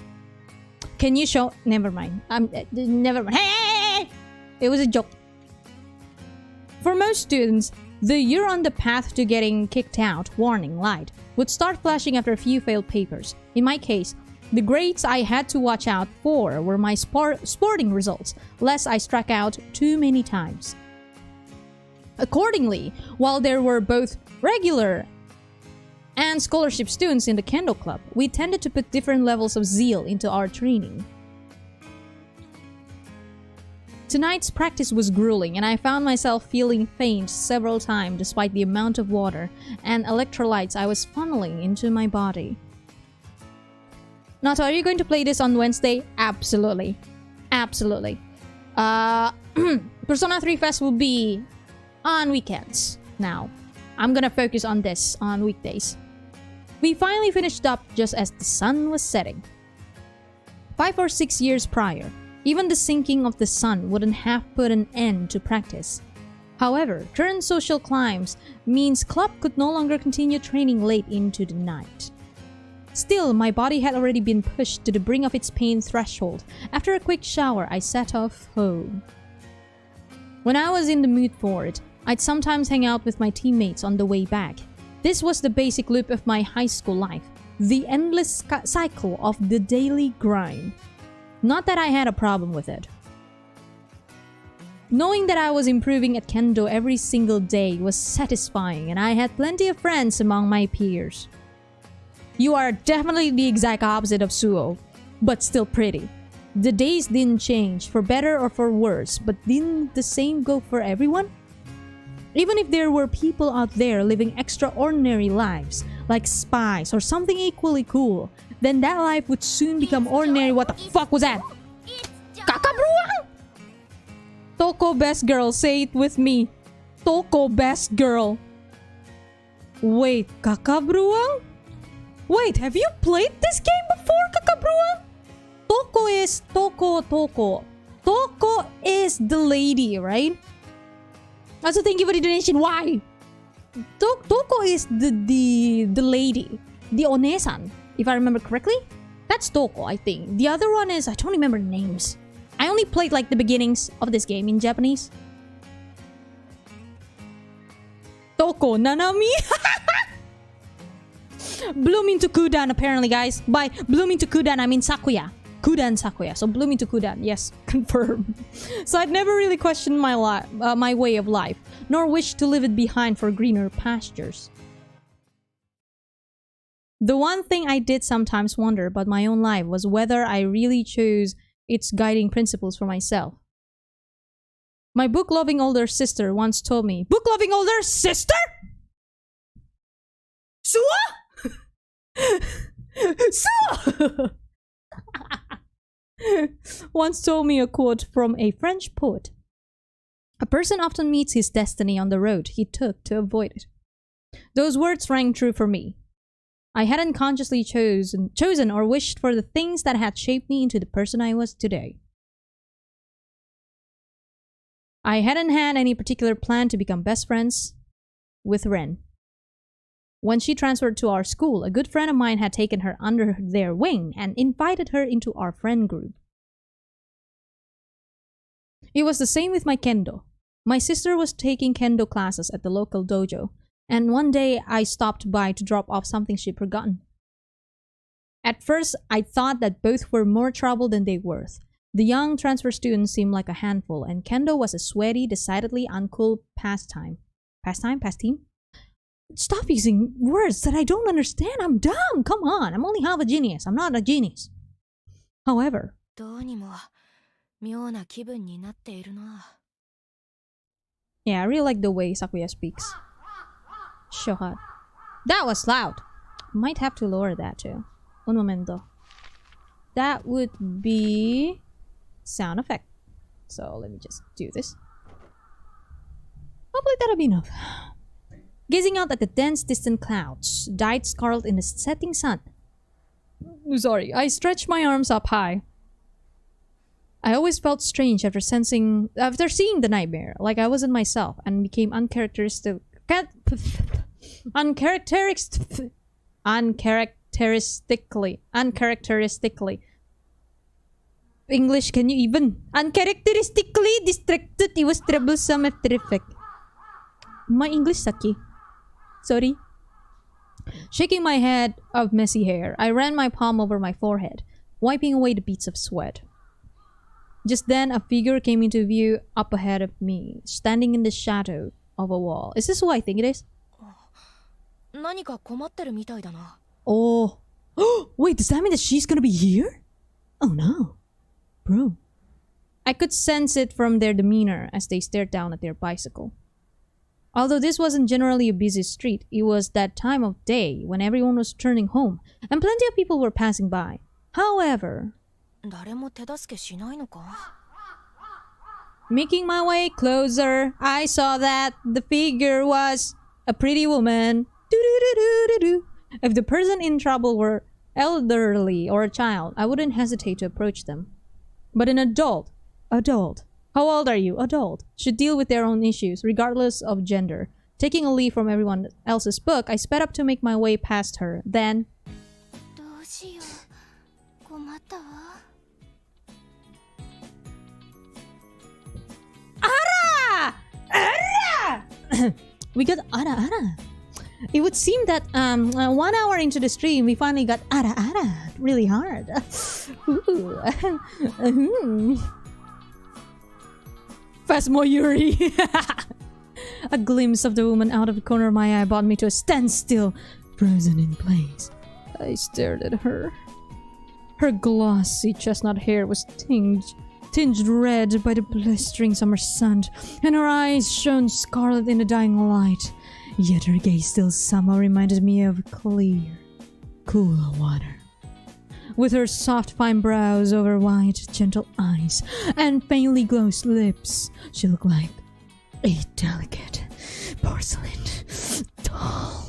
Can you show? Never mind. Never mind. Hey! It was a joke. For most students, the "you're on the path to getting kicked out" warning light would start flashing after a few failed papers. In my case, the grades I had to watch out for were my sporting results, lest I struck out too many times. Accordingly, while there were both regular and scholarship students in the kendo club, we tended to put different levels of zeal into our training. Tonight's practice was grueling, and I found myself feeling faint several times despite the amount of water and electrolytes I was funneling into my body. Nato, are you going to play this on Wednesday? Absolutely. Absolutely. Persona 3 Fest will be on weekends now. I'm gonna focus on this on weekdays. We finally finished up just as the sun was setting. 5 or 6 years prior, even the sinking of the sun wouldn't have put an end to practice. However, current social climes means club could no longer continue training late into the night. Still, my body had already been pushed to the brink of its pain threshold. After a quick shower, I set off home. When I was in the mood for it, I'd sometimes hang out with my teammates on the way back. This was the basic loop of my high school life, the endless cycle of the daily grind. Not that I had a problem with it. Knowing that I was improving at kendo every single day was satisfying, and I had plenty of friends among my peers. You are definitely the exact opposite of Suo, but still pretty. The days didn't change, for better or for worse, but didn't the same go for everyone? Even if there were people out there living extraordinary lives, like spies or something equally cool, then that life would soon become ordinary. What the fuck was that? Kakabruang! Toko best girl, say it with me. Toko best girl. Wait, Kakabruang? Wait, have you played this game before, Kakabruang? Toko is Toko. Toko is the lady, right? Also, thank you for the donation. Why? Toko is the lady. The Onesan, if I remember correctly. That's Toko, I think. The other one is... I don't remember names. I only played like the beginnings of this game in Japanese. Toko Nanami? Bloom into Kudan, apparently, guys. By bloom into Kudan, I mean Sakuya. Kudan Sakuya. So bloom into Kudan. Yes, confirmed. So I'd never really questioned my way of life, nor wished to leave it behind for greener pastures. The one thing I did sometimes wonder about my own life was whether I really chose its guiding principles for myself. My book-loving older sister once told me, book-loving older sister? Suo? Suo! Once told me a quote from a French poet. A person often meets his destiny on the road he took to avoid it. Those words rang true for me. I hadn't consciously chosen or wished for the things that had shaped me into the person I was today. I hadn't had any particular plan to become best friends with Ren. When she transferred to our school, a good friend of mine had taken her under their wing and invited her into our friend group. It was the same with my kendo. My sister was taking kendo classes at the local dojo, and one day I stopped by to drop off something she'd forgotten. At first, I thought that both were more trouble than they were worth. The young transfer student seemed like a handful, and kendo was a sweaty, decidedly uncool pastime. Pastime? Stop using words that I don't understand. I'm dumb. Come on. I'm only half a genius. I'm not a genius. However, yeah, I really like the way Sakuya speaks. So hot. That was loud. Might have to lower that too. Un momento. That would be sound effect. So let me just do this. Hopefully that'll be enough. Gazing out at the dense, distant clouds, dyed scarlet in the setting sun. Sorry, I stretched my arms up high. I always felt strange after seeing the nightmare, like I wasn't myself, and became uncharacteristically English, can you even? Uncharacteristically distracted. It was troublesome and terrific. My English sucky. Sorry. Shaking my head of messy hair, I ran my palm over my forehead, wiping away the beads of sweat. Just then, a figure came into view up ahead of me, standing in the shadow of a wall. Is this who I think it is? Oh. Wait, does that mean that she's gonna be here? Oh no. Bro. I could sense it from their demeanor as they stared down at their bicycle. Although this wasn't generally a busy street, it was that time of day when everyone was turning home, and plenty of people were passing by. However, making my way closer, I saw that the figure was a pretty woman. If the person in trouble were elderly or a child, I wouldn't hesitate to approach them. But an adult, how old are you? Adult, should deal with their own issues, regardless of gender. Taking a leaf from everyone else's book, I sped up to make my way past her. Then... Ara! Ara! We got Ara. It would seem that 1 hour into the stream, we finally got Ara really hard. Ooh. Phasmoyuri. A glimpse of the woman out of the corner of my eye brought me to a standstill, frozen in place. I stared at her. Her glossy chestnut hair was tinged red by the blistering summer sun, and her eyes shone scarlet in the dying light. Yet her gaze still somehow reminded me of clear, cool water. With her soft, fine brows over wide, gentle eyes and faintly glowed lips, she looked like a delicate porcelain doll.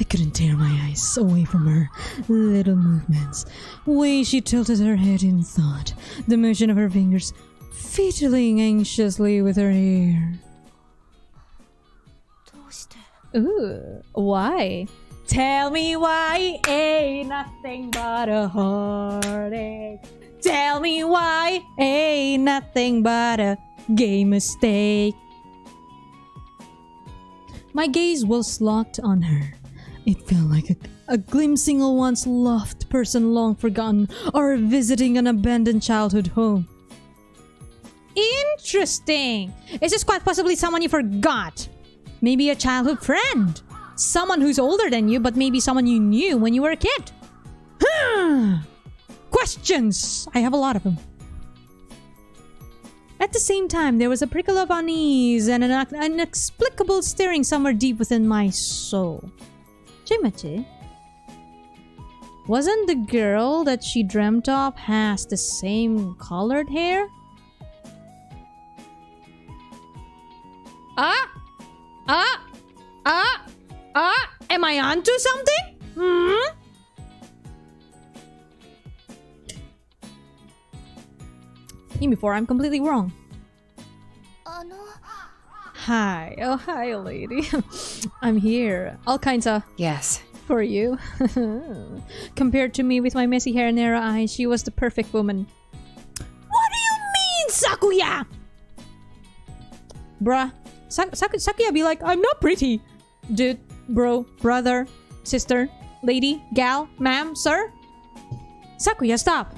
I couldn't tear my eyes away from her little movements, way she tilted her head in thought, the motion of her fingers fiddling anxiously with her hair. Ooh, why? Tell me why ain't nothing but a heartache. Tell me why ain't nothing but a gay mistake. My gaze was locked on her. It felt like a glimpsing a once loved person long forgotten, or visiting an abandoned childhood home. Interesting! Is this quite possibly someone you forgot? Maybe a childhood friend? Someone who's older than you, but maybe someone you knew when you were a kid? Questions! I have a lot of them. At the same time, there was a prickle of unease and an inexplicable stirring somewhere deep within my soul. Jimachi? Wasn't the girl that she dreamt of has the same colored hair? Am I onto something? Even before I'm completely wrong. Hi. Oh, hi, lady. I'm here. All kinds of... Yes. For you. Compared to me with my messy hair and narrow eyes, she was the perfect woman. What do you mean, Sakuya? Bruh. Sakuya be like, I'm not pretty. Dude, bro, brother, sister, lady, gal, ma'am, sir? Sakuya, stop.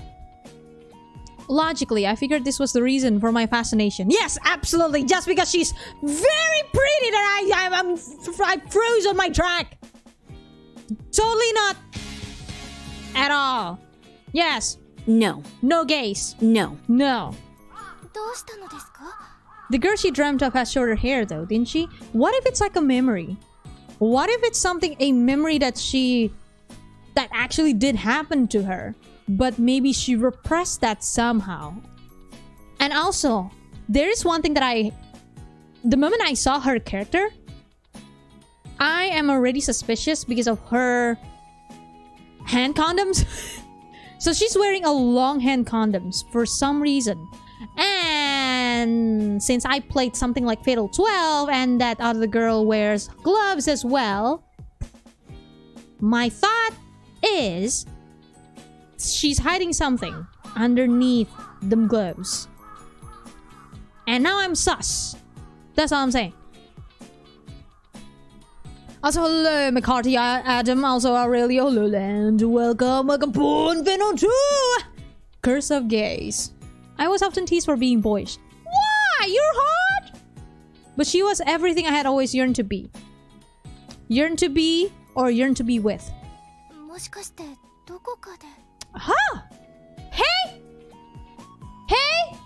Logically, I figured this was the reason for my fascination. Yes, absolutely. Just because she's very pretty that I froze on my track. Totally not. At all. Yes. No. No gays. No. No. The girl she dreamt of has shorter hair though, didn't she? What if it's like a memory? What if it's a memory that actually did happen to her, but maybe she repressed that somehow? And also, there is one thing that the moment I saw her character, I am already suspicious because of her hand condoms. So she's wearing a long hand condoms for some reason. And since I played something like Fatal 12 and that other girl wears gloves as well, my thought is she's hiding something underneath them gloves. And now I'm sus. That's all I'm saying. Also, hello, McCarthy, Adam, also Aurelio, Luland. Welcome, Bon Vino 2! Curse of Gays. I was often teased for being boyish. Why? You're hot! But she was everything I had always yearned to be. Yearn to be or yearn to be with. Huh? Hey! Hey!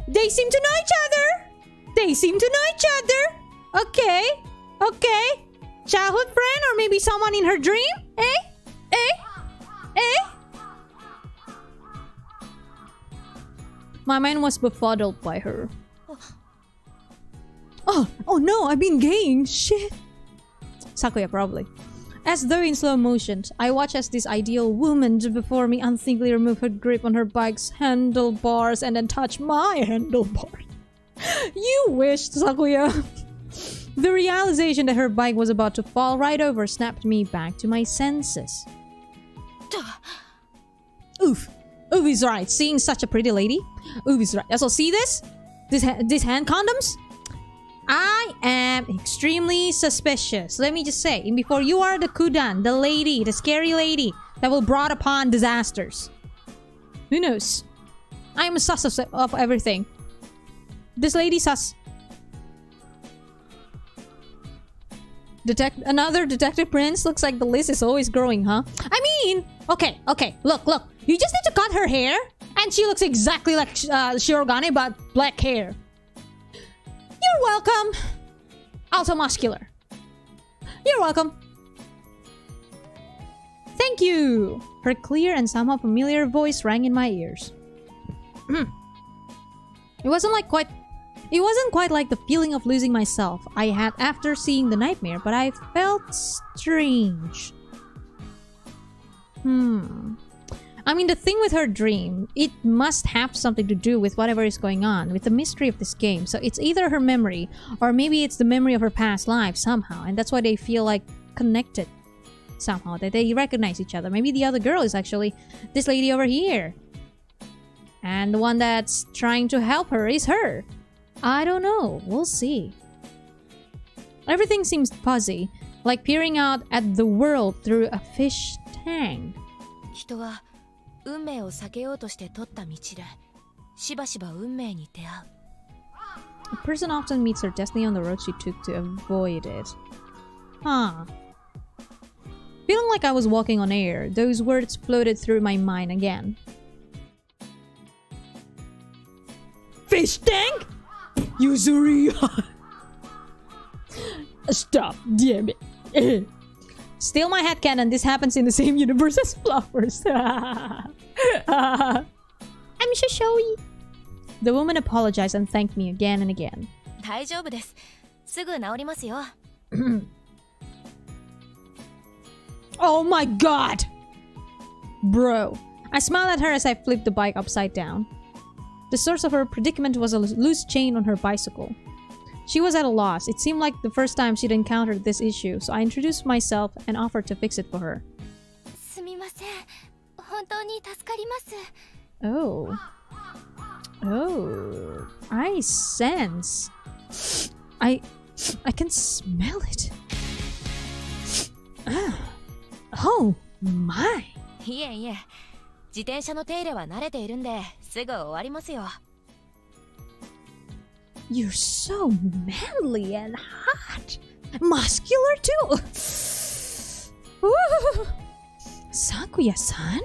They seem to know each other! They seem to know each other! Okay. Okay. Childhood friend or maybe someone in her dream? Eh? Eh? Eh? My mind was befuddled by her. Oh no, I've been gaying. Shit. Sakuya, probably. As though in slow motion, I watched as this ideal woman before me unthinkingly remove her grip on her bike's handlebars and then touch my handlebars. You wished, Sakuya. The realization that her bike was about to fall right over snapped me back to my senses. Oof. Oof is right. Seeing such a pretty lady. Oof is right. Also, see this? These hand condoms? I am extremely suspicious. Let me just say, before you are the Kudan, the lady, the scary lady that will brought upon disasters. Who knows? I am a sus of everything. This lady sus. Another detective prince? Looks like the list is always growing, huh? I mean, okay, look. You just need to cut her hair, and she looks exactly like Shirogane, but black hair. You're welcome. Also muscular. You're welcome. Thank you. Her clear and somehow familiar voice rang in my ears. It wasn't quite like the feeling of losing myself I had after seeing the nightmare, but I felt strange. I mean, the thing with her dream, it must have something to do with whatever is going on, with the mystery of this game. So it's either her memory, or maybe it's the memory of her past life somehow, and that's why they feel like connected somehow, that they recognize each other. Maybe the other girl is actually this lady over here. And the one that's trying to help her is her. I don't know. We'll see. Everything seems fuzzy, like peering out at the world through a fish tank. A person often meets her destiny on the road she took to avoid it. Huh. Feeling like I was walking on air, those words floated through my mind again. Fish tank? Yuzuri! Stop, damn it. Still my headcanon, this happens in the same universe as flowers. I'm so sorry. The woman apologized and thanked me again and again. Oh my god! Bro. I smiled at her as I flipped the bike upside down. The source of her predicament was a loose chain on her bicycle. She was at a loss. It seemed like the first time she'd encountered this issue, so I introduced myself and offered to fix it for her. Oh. Oh. I sense. I can smell it. Oh my. You're so manly and hot. Muscular too. Sakuya-san?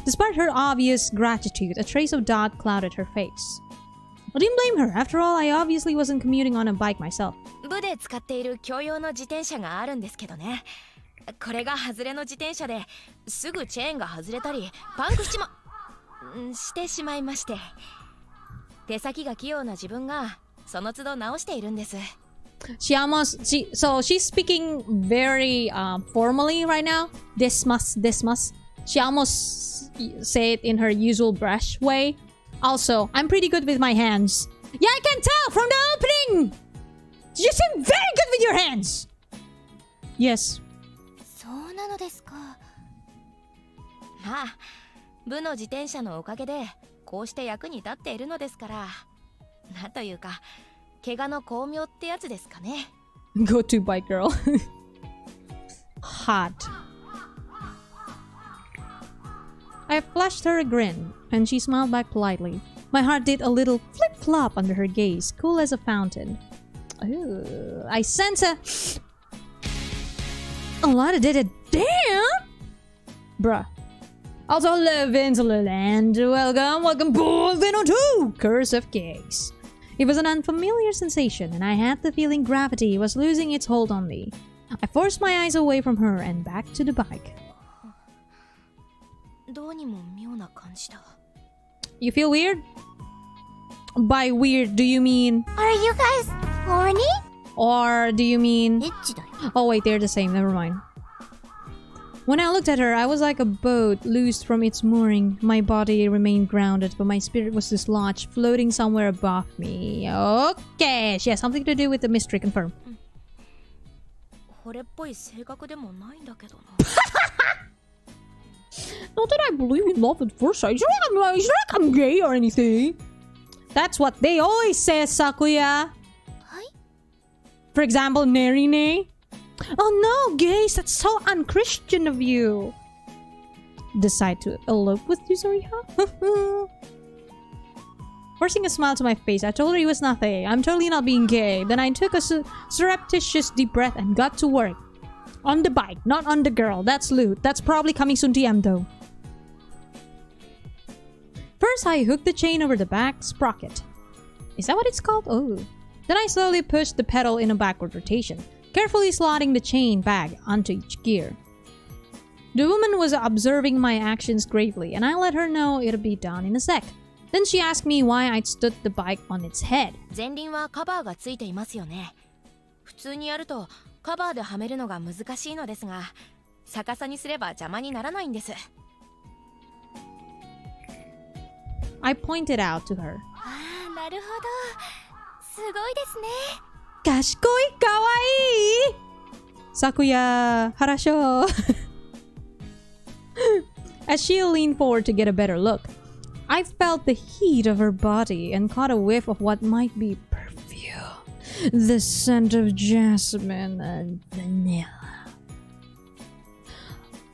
Despite her obvious gratitude, a trace of doubt clouded her face. I didn't blame her. After all, I obviously wasn't commuting on a bike myself. So she's speaking very formally right now. Desmas. She almost say it in her usual brash way. Also, I'm pretty good with my hands. Yeah, I can tell from the opening! You seem very good with your hands! Yes. そうなのですか。まあ、部の自転車のおかげでこうして役に立っているのですから、なんというか怪我の巧妙ってやつですかね。Go to bike girl. Hot. I flashed her a grin, and she smiled back politely. My heart did a little flip-flop under her gaze, cool as a fountain. Ooh, I sense a lot of did. Damn! Bruh. Also, hello, Vince, and welcome both to Curse of Gaze. It was an unfamiliar sensation, and I had the feeling gravity was losing its hold on me. I forced my eyes away from her and back to the bike. どうにも妙な感じだ。You feel weird? By weird, do you mean... Are you guys horny? Or do you mean... エッチだよ。 Oh wait, they're the same, never mind. When I looked at her, I was like a boat loosed from its mooring. My body remained grounded, but my spirit was dislodged, floating somewhere above me. Okay, she has something to do with the mystery, confirm. 惚れっぽい性格でもないんだけどな。Not that I believe in love at first sight. It's not like I'm gay or anything. That's what they always say, Sakuya. はい。 For example, Nerine. Oh no, gays, that's so unchristian of you. Decide to elope with Yuzuriha? Forcing a smile to my face, I told her it was nothing. I'm totally not being gay. Then I took a surreptitious deep breath and got to work. On the bike, not on the girl. That's lewd. That's probably coming soon to TM though. First, I hooked the chain over the back sprocket. Is that what it's called? Oh. Then I slowly pushed the pedal in a backward rotation, carefully slotting the chain back onto each gear. The woman was observing my actions gravely, and I let her know it'd be done in a sec. Then she asked me why I'd stood the bike on its head. 前輪はカバーがついていますよね。普通にやるとカバーではめるのが難しいのですが、逆さにすれば邪魔にならないんです。I pointed out to her. ああ、なるほど。すごいですね。賢い、かわいい。Sakuya, harasho. As she leaned forward to get a better look, I felt the heat of her body and caught a whiff of what might be perfume. The scent of jasmine and vanilla.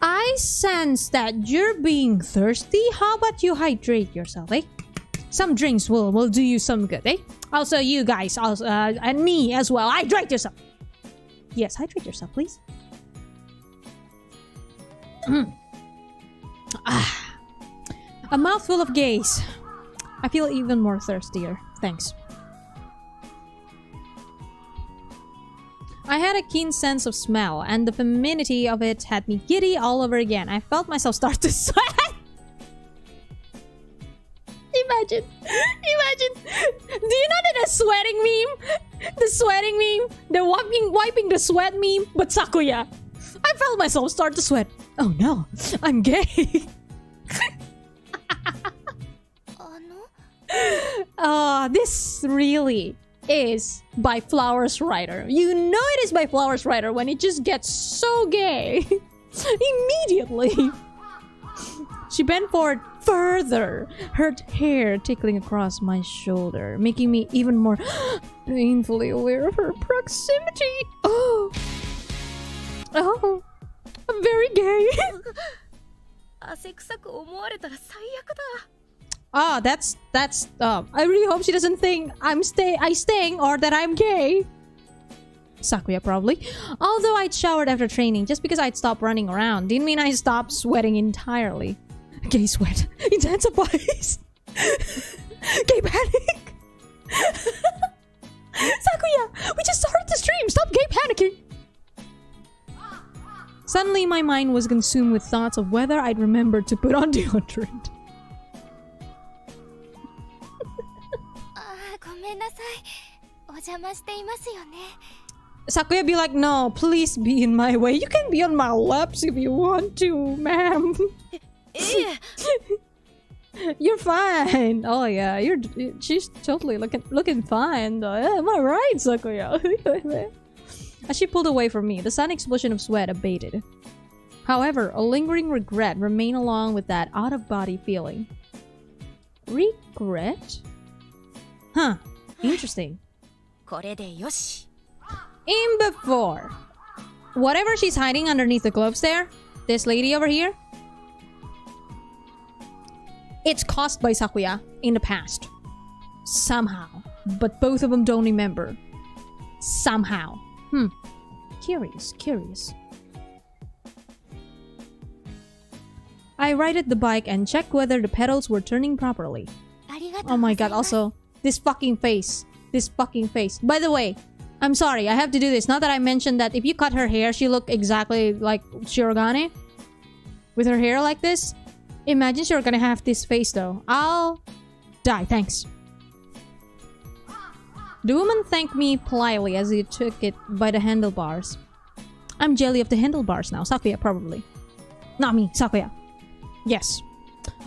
I sense that you're being thirsty. How about you hydrate yourself, eh? Some drinks will do you some good, eh? Also, you guys, also, and me as well. Hydrate yourself. Yes, hydrate yourself, please. A mouthful of gaze. I feel even more thirstier. Thanks. I had a keen sense of smell, and the femininity of it had me giddy all over again. I felt myself start to sweat. Imagine. Do you know that the sweating meme? The sweating meme? The wiping the sweat meme? But Sakuya. I felt myself start to sweat. Oh no, I'm gay. This really is by Flowers Rider. You know it is by Flowers Rider when it just gets so gay. Immediately. She bent forward further, her hair tickling across my shoulder, making me even more painfully aware of her proximity. Oh, I'm very gay. I really hope she doesn't think I'm staying or that I'm gay. Sakuya probably. Although I'd showered after training, just because I'd stopped running around didn't mean I stopped sweating entirely. Gay sweat intensifies. Gay panic. Sakuya, we just started the stream. Stop gay panicking. Suddenly, my mind was consumed with thoughts of whether I'd remembered to put on deodorant. Sakuya be like, no, please be in my way. You can be on my laps if you want to, ma'am. You're fine. Oh yeah, she's totally looking fine. Yeah, am I right, Sakuya? As she pulled away from me, the sudden explosion of sweat abated. However, a lingering regret remained along with that out-of-body feeling. Regret? Huh. Interesting. In before. Whatever she's hiding underneath the gloves there, this lady over here, it's caused by Sakuya in the past. Somehow. But both of them don't remember. Somehow. Curious. I righted the bike and checked whether the pedals were turning properly. Oh my god, also, this fucking face. By the way, I'm sorry, I have to do this. Not that I mentioned that if you cut her hair, she looked exactly like Shirogane. With her hair like this. Imagine Shirogane have this face though. I'll die, thanks. The woman thanked me politely as he took it by the handlebars. I'm jelly of the handlebars now. Sakuya, probably. Not me, Sakuya. Yes.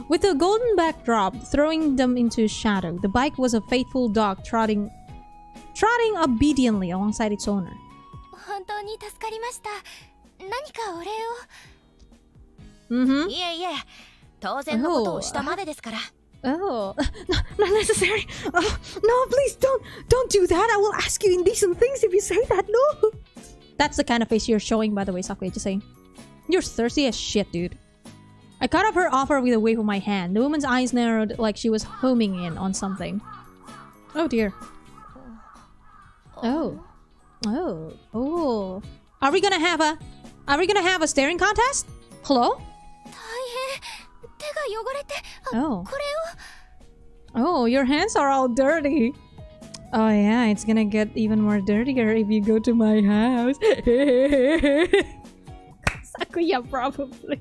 With the golden backdrop throwing them into shadow, the bike was a faithful dog trotting obediently alongside its owner. Oh, not necessary. Oh, no, please don't do that. I will ask you indecent things if you say that. No. That's the kind of face you're showing, by the way, Sakuya. Just saying. You're thirsty as shit, dude. I cut off her offer with a wave of my hand. The woman's eyes narrowed like she was homing in on something. Oh dear. Oh. Are we gonna have a staring contest? Hello? Oh, your hands are all dirty. Oh yeah, it's gonna get even more dirtier if you go to my house. Sakuya, probably.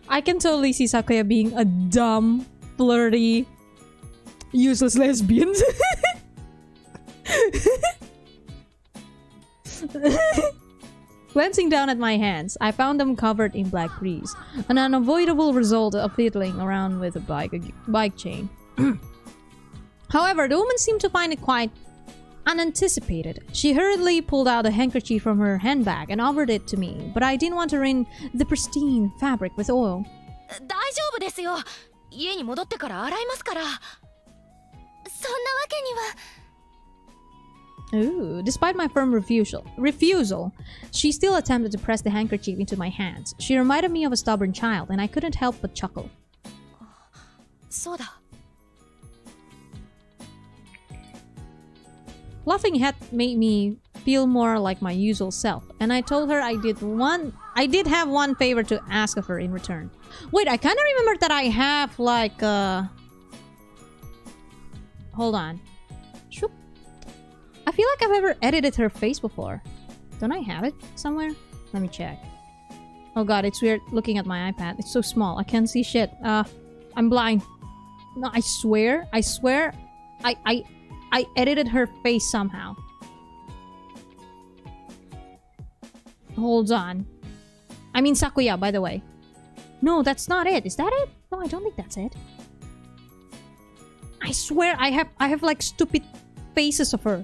I can totally see Sakuya being a dumb, flirty, useless lesbian. Glancing down at my hands, I found them covered in black grease, an unavoidable result of fiddling around with a bike chain. However, the woman seemed to find it quite unanticipated. She hurriedly pulled out a handkerchief from her handbag and offered it to me, but I didn't want to ruin the pristine fabric with oil. Ooh, despite my firm refusal, she still attempted to press the handkerchief into my hands. She reminded me of a stubborn child, and I couldn't help but chuckle. Laughing had made me feel more like my usual self, and I told her I did have one favor to ask of her in return. Wait, I kind of remembered that I have like hold on. Shoop. I feel like I've ever edited her face before. Don't I have it somewhere? Let me check. Oh god, it's weird looking at my iPad. It's so small. I can't see shit. I'm blind. No, I swear. I edited her face somehow. Hold on. I mean Sakuya, by the way. No, that's not it. Is that it? No, I don't think that's it. I swear I have like stupid faces of her.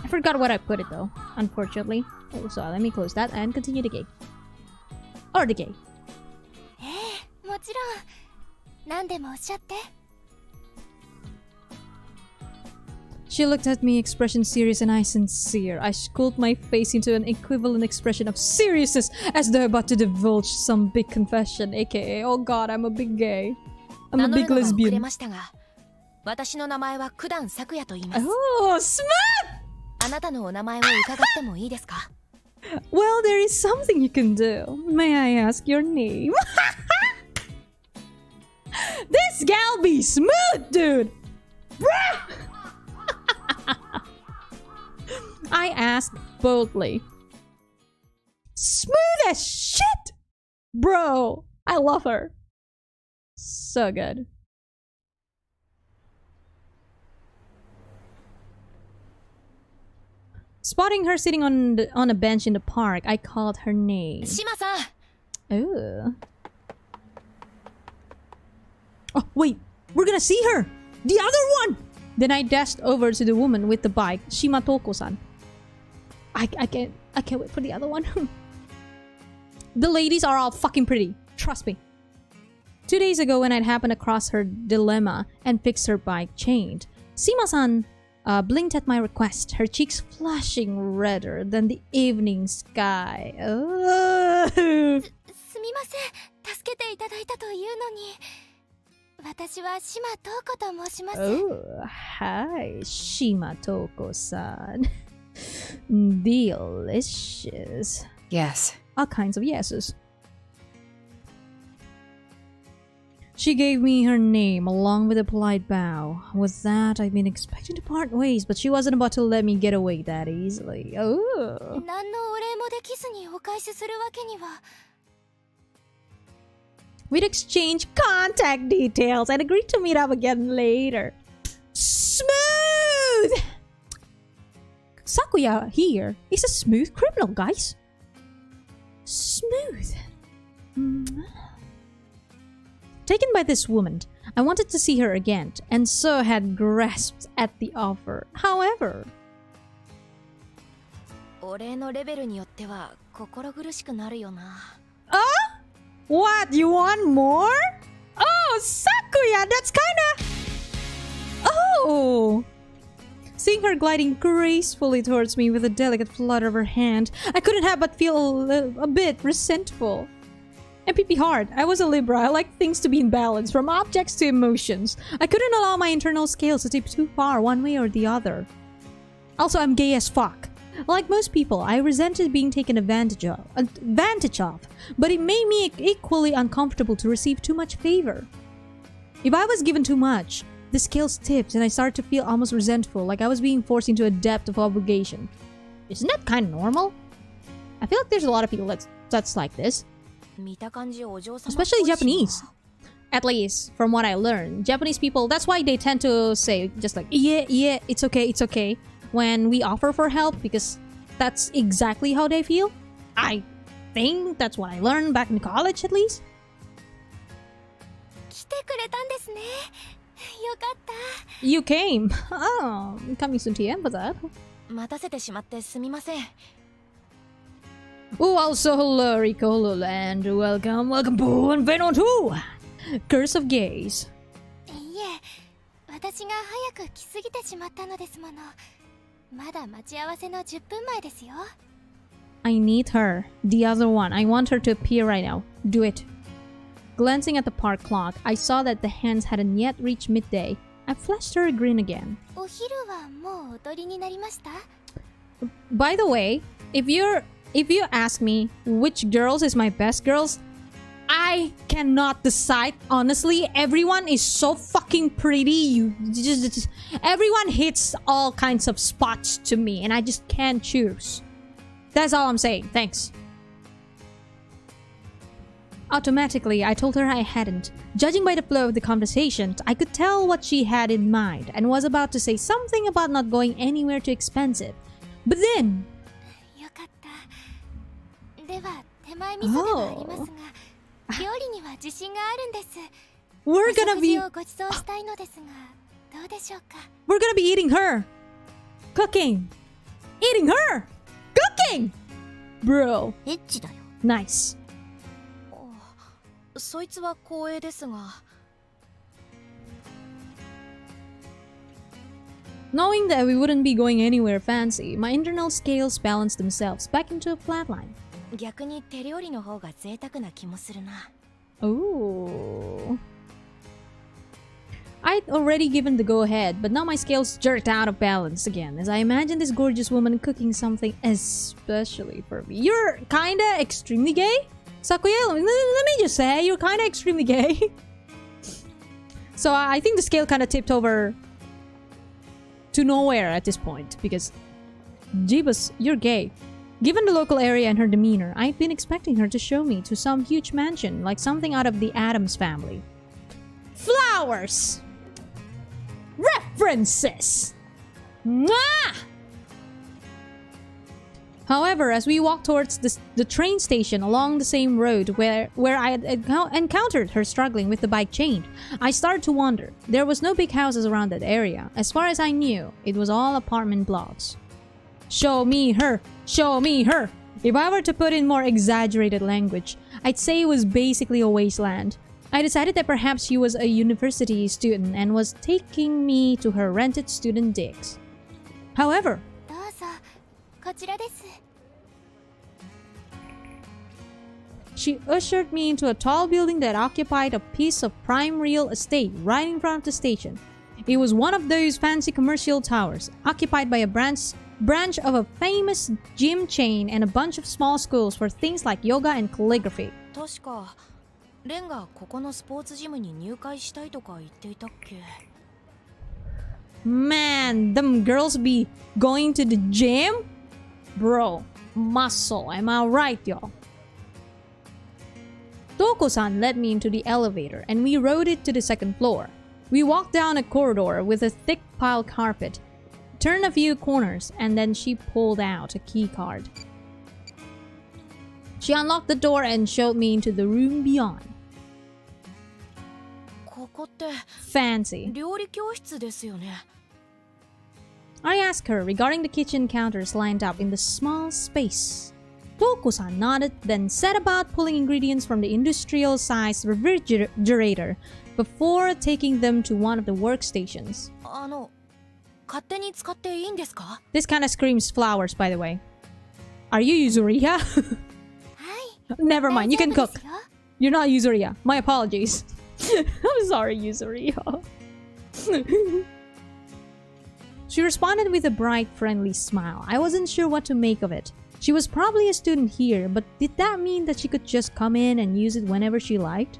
I forgot what I put it though, unfortunately. Oh, so let me close that and continue the game. Or the game. She looked at me, expression serious and I sincere. I schooled my face into an equivalent expression of seriousness as though about to divulge some big confession, aka, oh god, I'm a big gay. I'm a big lesbian. Oh, smart! Well, there is something you can do. May I ask your name? This gal be smooth, dude! I asked boldly. Smooth as shit! Bro, I love her. So good. Spotting her sitting on a bench in the park, I called her name. Oh. Oh, wait. We're gonna see her! The other one! Then I dashed over to the woman with the bike, Shimatoko-san. I can't wait for the other one. The ladies are all fucking pretty. Trust me. 2 days ago when I'd happened across her dilemma and fixed her bike chained, Sima-san blinked at my request, her cheeks flushing redder than the evening sky. Oh. すみません、助けていただいたというのに。私は島東子と申します。Oh, hi, Shimatoko-san. Delicious. Yes. All kinds of yeses. She gave me her name along with a polite bow. With that, I'd been expecting to part ways, but she wasn't about to let me get away that easily. Oh. 何のお礼もできずにお返しするわけには。We'd exchange contact details and agreed to meet up again later. Smooth! Sakuya here is a smooth criminal, guys. Smooth. Taken by this woman, I wanted to see her again, and so had grasped at the offer. However... お礼のレベルによっては心苦しくなるよな。What? You want more? Oh, Sakuya, that's kinda... Oh! Seeing her gliding gracefully towards me with a delicate flutter of her hand, I couldn't help but feel a bit resentful. And pee hard. I was a Libra. I like things to be in balance, from objects to emotions. I couldn't allow my internal scales to tip too far one way or the other. Also, I'm gay as fuck. Like most people, I resented being taken advantage of, but it made me equally uncomfortable to receive too much favor. If I was given too much, the scales tipped and I started to feel almost resentful, like I was being forced into a debt of obligation. Isn't that kind of normal? I feel like there's a lot of people that's like this. Especially Japanese. At least, from what I learned, Japanese people, that's why they tend to say just like, yeah, it's okay, when we offer for help, because that's exactly how they feel. I think that's what I learned back in college, at least. 来てくれたんですね。よかった。You came. Oh, coming soon to the end for that. 待たせてしまってすみません。 Oh, also hello, Rico, hello, and welcome, boo, and benvenuto. Curse of Gays. いえ、私が早く来すぎてしまったのですもの。まだ待ち合わせの10分前ですよ。I need her. The other one. I want her to appear right now. Do it. Glancing at the park clock, I saw that the hands hadn't yet reached midday. I flashed her a grin again. お昼はもう踊りになりました？ By the way, if you ask me which girls is my best girls, I cannot decide. Honestly, everyone is so fucking pretty. You just everyone hits all kinds of spots to me, and I just can't choose. That's all I'm saying. Thanks. Automatically, I told her I hadn't. Judging by the flow of the conversation, I could tell what she had in mind and was about to say something about not going anywhere too expensive. But then... よかった。では、手前味噌ではありますが、料理には自信があるんです。We're gonna be... お食事をご馳走したいのですが、どうでしょうか? We're gonna be eating her! Cooking! Eating her! Cooking! Bro. エッチだよ。Nice. そいつは光栄ですが。Knowing that we wouldn't be going anywhere fancy, my internal scales balanced themselves back into a flat line. 逆に手料理の方が贅沢な気もするな。Ooh. I'd already given the go-ahead, but now my scales jerked out of balance again as I imagined this gorgeous woman cooking something especially for me. You're kinda extremely gay? Sakuya, let me just say, you're kinda extremely gay. So I think the scale kinda tipped over to nowhere at this point, because Jeebus, you're gay. Given the local area and her demeanor, I'd been expecting her to show me to some huge mansion, like something out of the Addams Family. Flowers! References! Mwah! However, as we walked towards the train station along the same road where I had encountered her struggling with the bike chain, I started to wonder. There was no big houses around that area. As far as I knew, it was all apartment blocks. Show me her! Show me her! If I were to put in more exaggerated language, I'd say it was basically a wasteland. I decided that perhaps she was a university student and was taking me to her rented student digs. However, どうぞこちらです she ushered me into a tall building that occupied a piece of prime real estate right in front of the station. It was one of those fancy commercial towers, occupied by a branch of a famous gym chain and a bunch of small schools for things like yoga and calligraphy. 確かレンがここのスポーツジムに入会したいとか言っていたっけ Man, them girls be going to the gym? Bro, muscle, am I right, y'all? Toko-san led me into the elevator and we rode it to the second floor. We walked down a corridor with a thick pile carpet, turned a few corners, and then she pulled out a key card. She unlocked the door and showed me into the room beyond. ここって Fancy. 料理教室ですよね I asked her regarding the kitchen counters lined up in the small space. Toko-san nodded, then set about pulling ingredients from the industrial-sized refrigerator before taking them to one of the workstations. 勝手に使っていいんですか This kind of screams flowers, by the way. Are you Yuzuriya? はい Never mind, you can 大丈夫 cook. ですよ You're not Yuzuriya. My apologies. I'm sorry, Yuzuriya. She responded with a bright, friendly smile. I wasn't sure what to make of it. She was probably a student here, but did that mean that she could just come in and use it whenever she liked?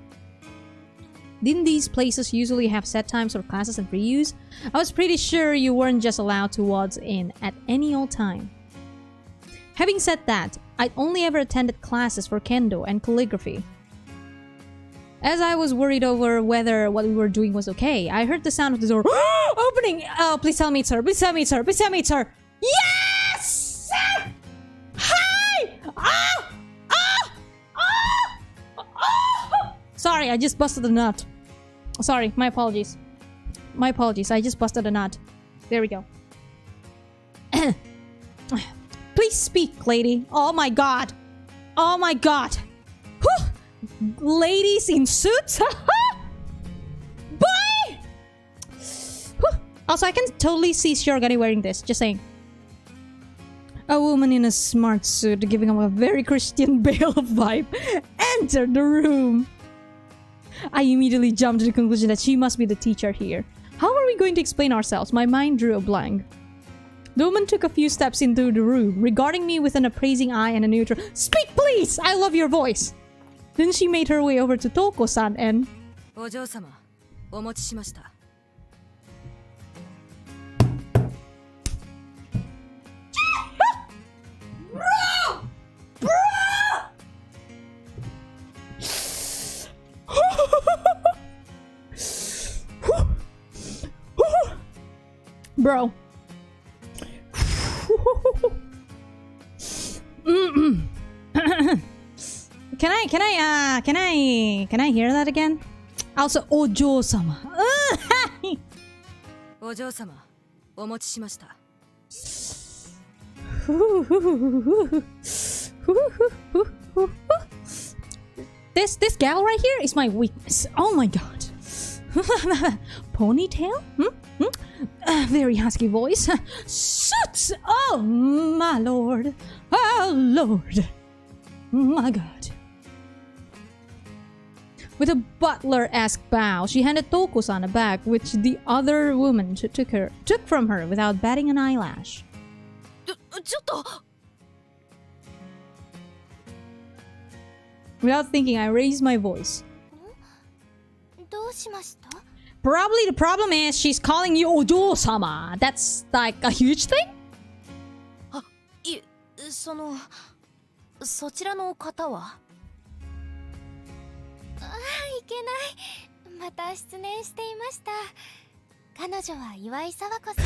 Didn't these places usually have set times for classes and free use? I was pretty sure you weren't just allowed to waltz in at any old time. Having said that, I'd only ever attended classes for kendo and calligraphy. As I was worried over whether what we were doing was okay, I heard the sound of the door opening. Oh, please tell me it's her. Please tell me it's her. Please tell me it's her. Yes! Hi! Ah! Ah! Ah! Ah! Sorry, I just busted a nut. Sorry, my apologies. My apologies, I just busted a nut. There we go. Please speak, lady. Oh my god. Oh my god. Whew. Ladies in suits? Boy! Whew. Also, I can totally see Shirogane wearing this. Just saying. A woman in a smart suit, giving him a very Christian Bale vibe, entered the room. I immediately jumped to the conclusion that she must be the teacher here. How are we going to explain ourselves? My mind drew a blank. The woman took a few steps into the room, regarding me with an appraising eye and a neutral "Speak, please! I love your voice!" Then she made her way over to Toko-san and... お嬢様、お持ちしました Bro. Can I hear that again? Also, Ojo-sama. お嬢様、お持ちしました This gal right here is my weakness. Oh my god. Ponytail? Very husky voice. Suits! Oh my lord. Oh lord. My god. With a butler-esque bow, she handed Toko-san a bag, which the other woman took from her without batting an eyelash. ちょっと Without thinking, I raised my voice. どうしました Probably the problem is she's calling you Ojo-sama. That's like a huge thing? あ、いえ、そちらの方はいけないまた失念していました彼女は岩井沢子さん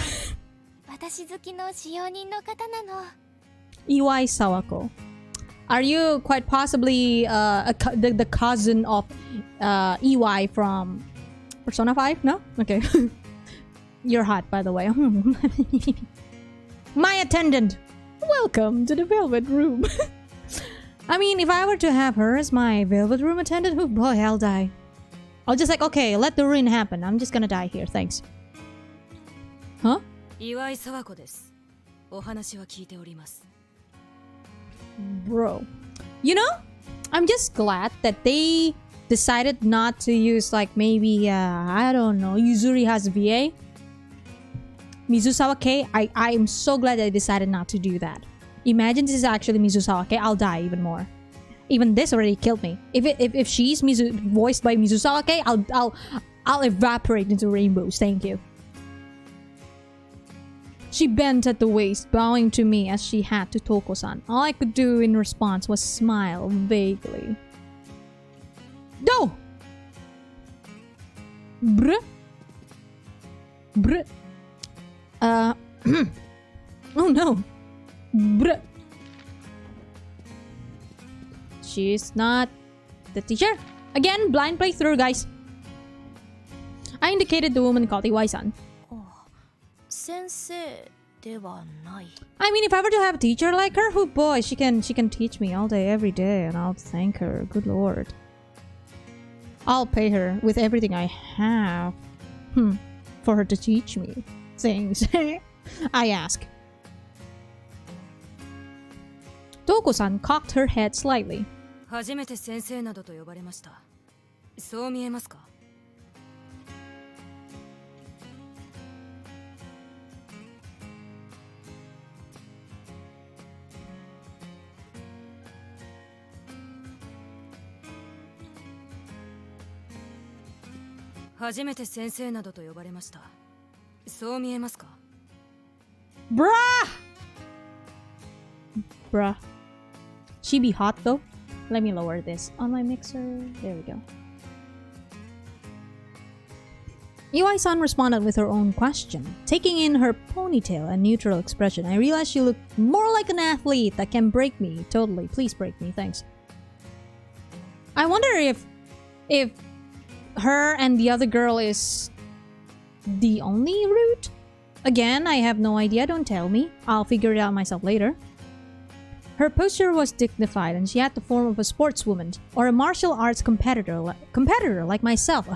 私好きの使用人の方なの EY Sawako. Are you quite possibly the cousin of EY from Persona 5? No? Okay. You're hot, by the way. My attendant. Welcome to the Velvet Room. I mean, if I were to have her as my Velvet Room attendant, oh boy, I'll die. I'll just like, okay, let the ruin happen. I'm just gonna die here, thanks. Huh? Bro. You know, I'm just glad that they decided not to use like maybe, I don't know, Yuzuri has VA. Mizusawa Kei, I am so glad they decided not to do that. Imagine this is actually Mizusawa Kei, I'll die even more. Even this already killed me. If she's voiced by Mizusawa Kei, I'll evaporate into rainbows. Thank you. She bent at the waist, bowing to me as she had to Toko-san. All I could do in response was smile vaguely. No! Bruh. Bruh. Oh no. Bruh. She's not the teacher. Again, blind playthrough, guys. I indicated the woman called Iwai-san. I mean, if I were to have a teacher like her, oh boy, she can teach me all day, every day, and I'll thank her. Good lord. I'll pay her with everything I have. For her to teach me things. I ask. Toko-san cocked her head slightly. 初めて先生などと呼ばれました。そう見えますか? Bruh. She be hot though? Let me lower this on my mixer. There we go. Iwai-san responded with her own question. Taking in her ponytail and neutral expression, I realized she looked more like an athlete that can break me. Totally. Please break me. Thanks. I wonder if her and the other girl is the only route? Again, I have no idea. Don't tell me. I'll figure it out myself later. Her posture was dignified, and she had the form of a sportswoman or a martial arts competitor like myself.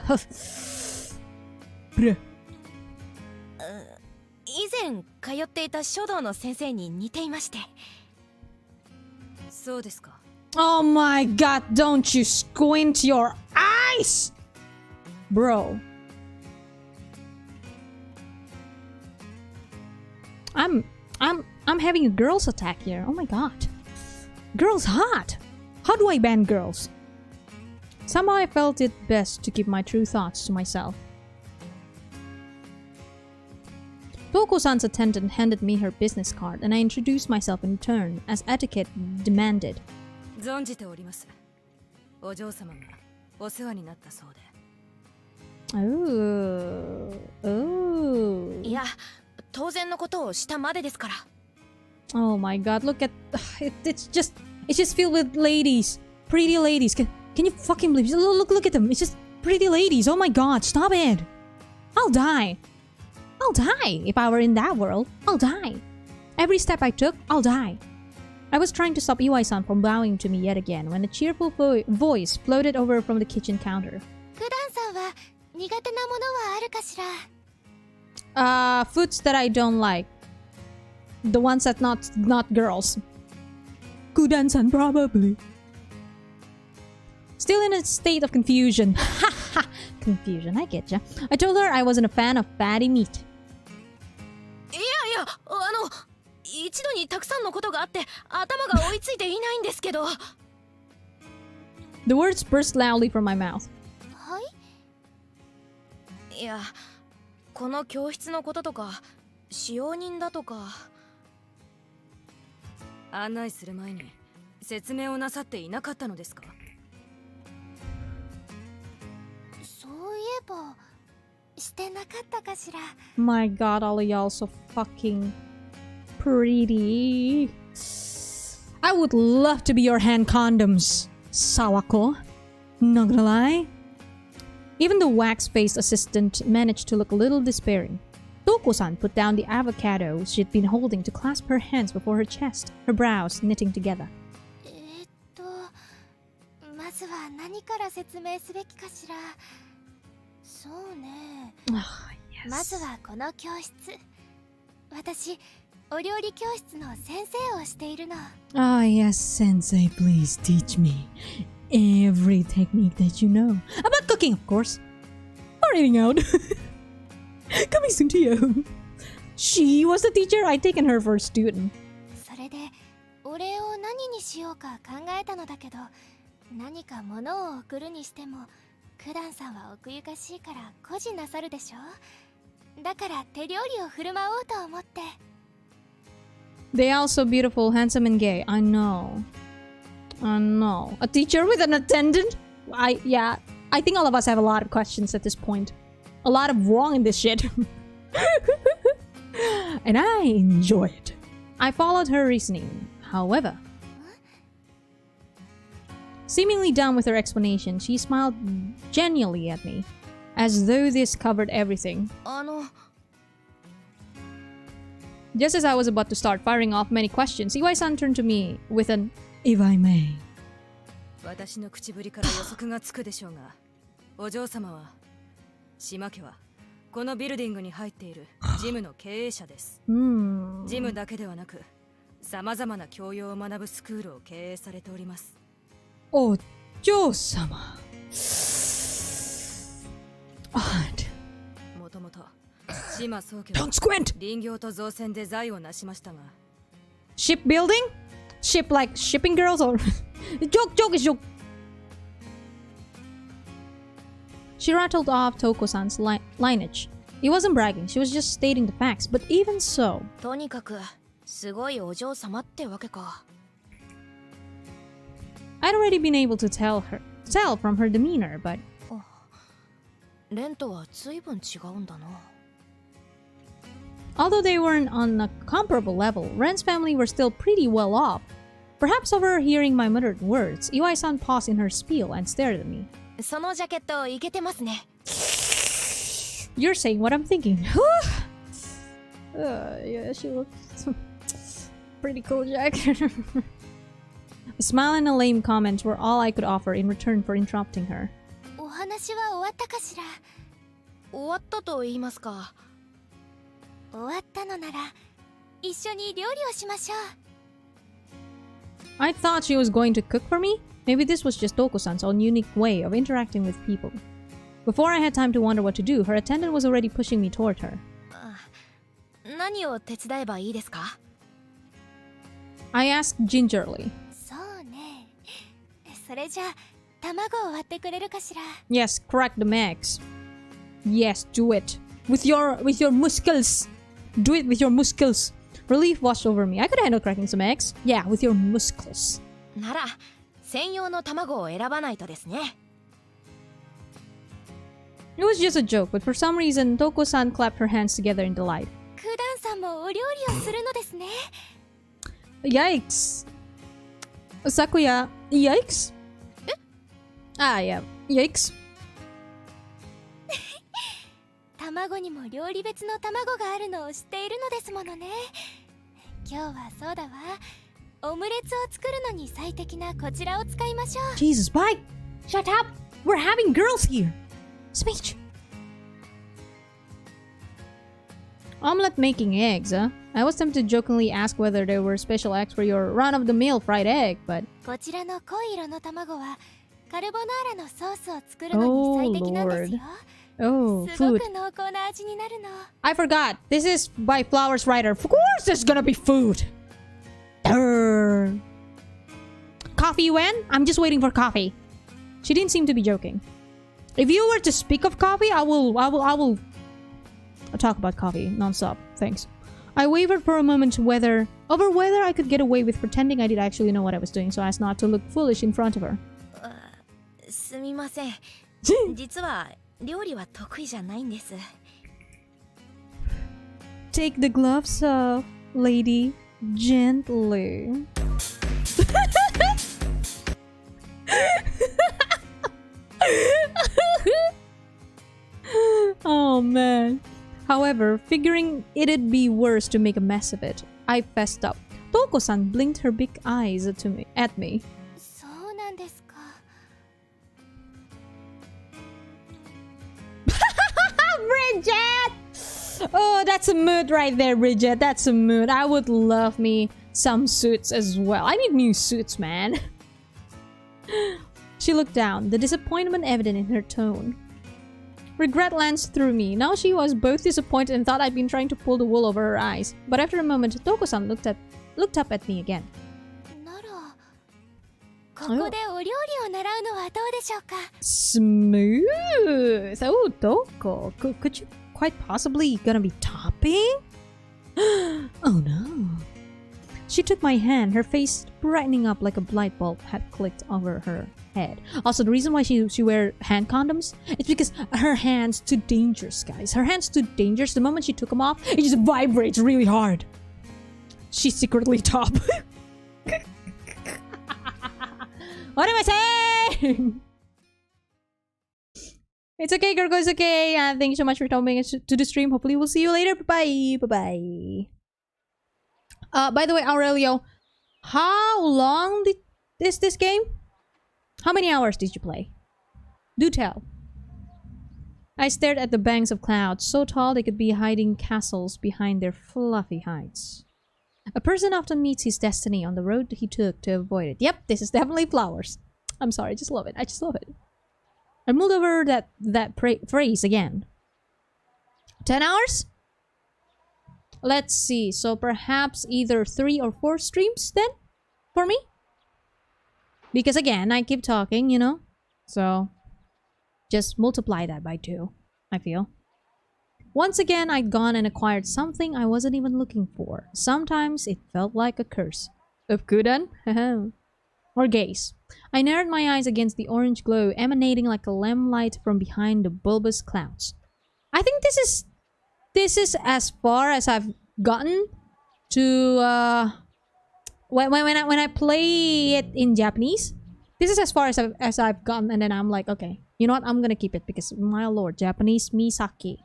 以前通っていた書道の先生に似ていまして。そうですか。Oh my god, don't you squint your eyes! Bro. I'm having a girls attack here. Oh my god. Girls hot. How do I ban girls? Somehow I felt it best to keep my true thoughts to myself. Toko-san's attendant handed me her business card and I introduced myself in turn as etiquette demanded. 存じております。お嬢様がお世話になったそうで。Oh. いや、当然のことをしたまでですから。Oh my god, look at it's just filled with ladies. Pretty ladies. Can you fucking believe? Look at them. It's just pretty ladies. Oh my god, stop it. I'll die. I'll die. If I were in that world, I'll die. Every step I took, I'll die. I was trying to stop Iwai-san from bowing to me yet again when a cheerful voice floated over from the kitchen counter. 普段さんは苦手なものはあるかしら? Foods that I don't like. The ones that not girls. Kudan-san, probably. Still in a state of confusion. Haha, confusion, I getcha. I told her I wasn't a fan of fatty meat. いや、一度にたくさんのことがあって頭が追いついていないんですけど。The words burst loudly from my mouth. はい？いや、この教室のこととか、使用人だとか。案内する前に説明をなさっていなかったのですか？そういえばしてなかったかしら。My god, all of y'all so fucking pretty. I would love to be your hand condoms, Sawako. Not gonna lie. Even the wax-faced assistant managed to look a little despairing. Toko-san put down the avocado she'd been holding to clasp her hands before her chest, her brows knitting together. まずは何から説明すべきかしら。そうね。まずはこの教室。私、お料理教室の先生をしているの。Ah, yes, sensei, please teach me every technique that you know. About cooking, of course. Or eating out. Coming soon to you. She was the teacher. I'd taken her for a student. それで、お礼を何にしようか考えたのだけど、何か物を送るにしても、クダンさんは奥ゆかしいから孤児なさるでしょ。だから手料理を振る舞おうと思って。They are so beautiful, handsome, and gay. I know. I know. A teacher with an attendant? I think all of us have a lot of questions at this point. A lot of wrong in this shit. And I enjoy it. I followed her reasoning. However, seemingly done with her explanation, she smiled genially at me, as though this covered everything. Just as I was about to start firing off many questions, Iwai-san turned to me with an, if I may. 私の口ぶりから予測がつくでしょうが、お嬢様は島家はこのビルディングに入っているジムの経営者です。ジムだけではなく、さまざまな教養を学ぶスクールを経営されております。お嬢様。もともと島宗家は林業と造船で財を成しましたが。Shipbuilding? Ship like shipping girls or joke is joke. She rattled off Toko-san's lineage. It wasn't bragging, she was just stating the facts, but even so. とにかくすごいお嬢様ってわけか。I'd already been able to tell from her demeanor, but レンとは随分違うんだな。although they weren't on a comparable level, Ren's family were still pretty well off. Perhaps overhearing my muttered words, Iwai-san paused in her spiel and stared at me. そのジャケットイケてますね。You're saying what I'm thinking. Yeah, she looks pretty cool, Jack. A smile and a lame comment were all I could offer in return for interrupting her. お話は終わったかしら。終わったと言いますか。終わったのなら一緒に料理をしましょう。I thought she was going to cook for me. Maybe this was just Toko-san's own unique way of interacting with people. Before I had time to wonder what to do, her attendant was already pushing me toward her. 何を手伝えばいいですか？ I asked gingerly. そうね。それじゃあ卵を割ってくれるかしら。 Yes, crack the eggs. Yes, do it. With your muscles. Do it with your muscles. Relief washed over me. I could handle cracking some eggs. Yeah, with your muscles. なら専用の卵を選ばないとですね。It was just a joke, but for some reason, Toko-san clapped her hands together in delight. クダンさんもお料理をするのですね。Yikes. Sakuya, yikes? Ah, yeah. Yikes. 卵にも料理別の卵があるのを知っているのですものね。今日はそうだわ。オムレツを作るのに最適なこちらを使いましょう。Jesus, bye! Shut up! We're having girls here! Speech! Omelette making eggs, huh? I was tempted to jokingly ask whether there were special eggs for your run-of-the-mill fried egg, but... こちらの濃い色の卵はカルボナーラのソースを作るのに最適なんですよ。Oh, すご food. く濃厚な味になるの。I forgot. This is by Flowers Writer. Of course there's gonna be food! Durr. Coffee, Wen? I'm just waiting for coffee. She didn't seem to be joking. If you were to speak of coffee, I will talk about coffee non-stop. Thanks. I wavered for a moment whether I could get away with pretending I did actually know what I was doing so as not to look foolish in front of her. すみません。実は料理は得意じゃないんです。Take the gloves off, lady. Gently. Oh man. However, figuring it'd be worse to make a mess of it, I fessed up. Toko-san blinked her big eyes at me. そうなんですか。Bridget! Oh, that's a mood right there, Bridget. That's a mood. I would love me some suits as well. I need new suits, man. She looked down, the disappointment evident in her tone. Regret lanced through me. Now she was both disappointed and thought I'd been trying to pull the wool over her eyes. But after a moment, Toko-san looked up at me again. なら、ここでお料理を習うのはどうでしょうか。 Smooth! Oh, Toko. Could you quite possibly gonna be topping? Oh no. She took my hand, her face brightening up like a light bulb had clicked over her head. Also, the reason why she wear hand condoms is because her hand's too dangerous, guys. Her hand's too dangerous. The moment she took them off, it just vibrates really hard. She's secretly top. What am I saying? It's okay, Gurgo. It's okay. Thank you so much for coming to the stream. Hopefully, we'll see you later. Bye-bye. Bye-bye. By the way, Aurelio, how long is this game? How many hours did you play? Do tell. I stared at the banks of clouds, so tall they could be hiding castles behind their fluffy heights. A person often meets his destiny on the road he took to avoid it. Yep, this is definitely flowers. I'm sorry, I just love it. I just love it. I mulled over that phrase again. 10 hours? Let's see. So perhaps either 3 or 4 streams then? For me? Because again, I keep talking, you know? So just multiply that by 2, I feel. Once again, I'd gone and acquired something I wasn't even looking for. Sometimes it felt like a curse. Of Kudan? Or gaze. I narrowed my eyes against the orange glow emanating like a lamplight from behind the bulbous clouds. I think this is as far as I've gotten to when I play it in Japanese. This is as far as I've gotten, and then I'm like, okay, you know what? I'm gonna keep it because my lord, Japanese misaki.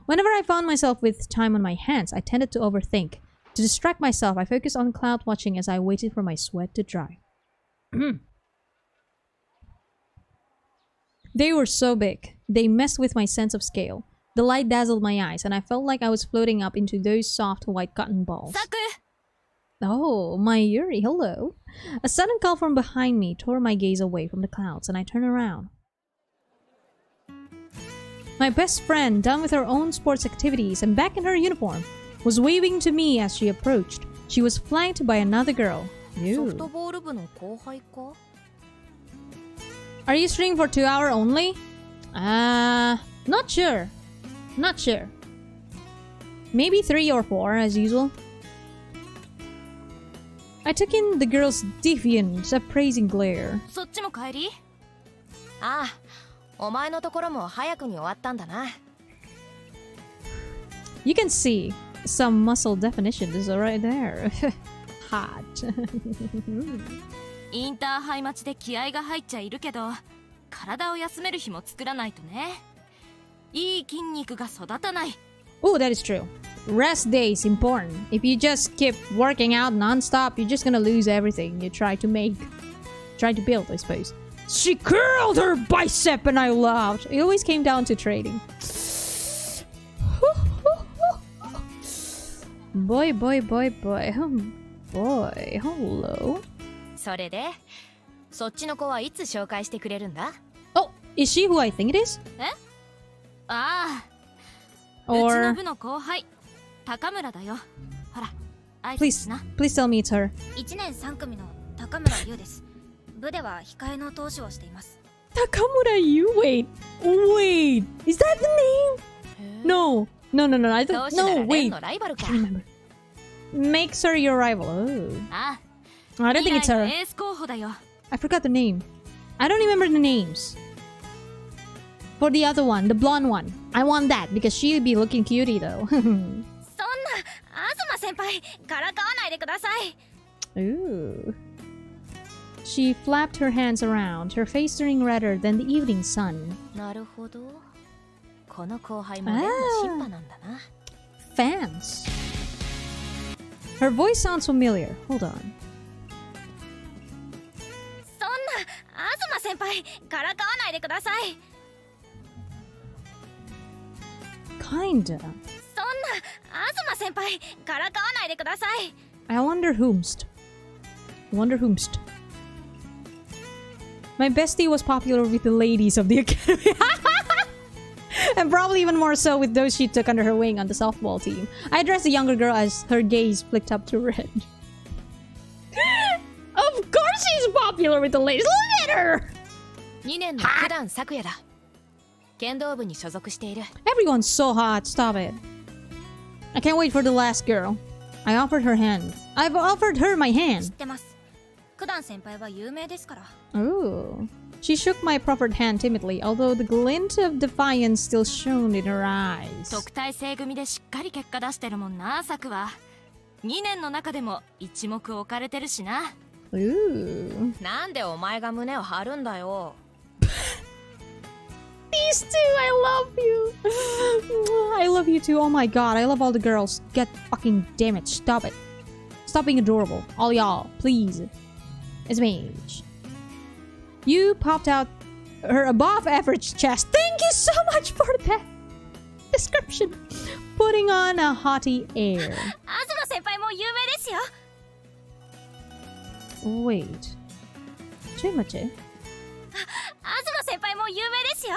Whenever I found myself with time on my hands, I tended to overthink. To distract myself, I focused on cloud watching as I waited for my sweat to dry. They were so big. They messed with my sense of scale. The light dazzled my eyes, and I felt like I was floating up into those soft white cotton balls. Saku! Oh, my Yuri, hello. A sudden call from behind me tore my gaze away from the clouds, and I turned around. My best friend, done with her own sports activities and back in her uniform, was waving to me as she approached. She was flanked by another girl. Ew. Are you streaming for 2 hours only? Not sure. Not sure. Maybe 3 or 4 as usual. I took in the girl's defiant, appraising glare. そっちも帰り？ああ、お前のところも早くに終わったんだな。You can see some muscle definition is right there. Hot. インターハイ待ちで気合が入っちゃいるけど、体を休める日も作らないとね。いい筋肉が育たない。Oh, that is true. Rest day is important. If you just keep working out non-stop, you're just gonna lose everything you try to build, I suppose. She curled her bicep and I laughed. It always came down to trading. Boy. Boy, hello. それで、そっちの子はいつ紹介してくれるんだ？ Oh, is she who I think it is? え？ああ。 Or うちの部の後輩、高村だよ。ほら、挨拶しな。please tell me it's her. 1年3組の高村優です。部では控えの投手をしています。 Takamura Yu? Wait, is that the name? No, I don't. No, wait. I can't remember. Makes her your rival. Oh. ああ。 I don't think it's her. エース候補だよ。 I forgot the name. I don't remember the names. For the other one, the blonde one. I want that because she'll be looking cutie though. そんな、東先輩、からかわないでください。 Ooh. She flapped her hands around, her face turning redder than the evening sun. なるほど。この後輩も例のシッパなんだな。 Fans. Her voice sounds familiar. Hold on. そんな東先輩からかわないでください。 Kinda. そんな東先輩からかわないでください。 I wonder whomst. My bestie was popular with the ladies of the academy. And probably even more so with those she took under her wing on the softball team. I addressed the younger girl as her gaze flicked up to red. Of course she's popular with the ladies. Look at her! 2年の九段咲也だ。剣道部に所属している。 Everyone's so hot. Stop it. I can't wait for the last girl. I offered her hand. I've offered her my 知っ hand. てます。九段先輩は有名ですから。 Ooh. She shook my proffered hand timidly, although the glint of defiance still shone in her eyes. 特待生組でしっかり結果出してるもんな、サクは。2年の中でも一目置かれてるしな。 Ooh. なんでお前が胸を張るんだよ。 These two, I love you. I love you too. Oh my god, I love all the girls. Get fucking damn it. Stop it. Stop being adorable. All y'all, please. It's Mage. You popped out her above average chest. Thank you so much for that description. Putting on a haughty air. 東先輩も有名ですよ。 Wait. Chimache? 東先輩も有名ですよ。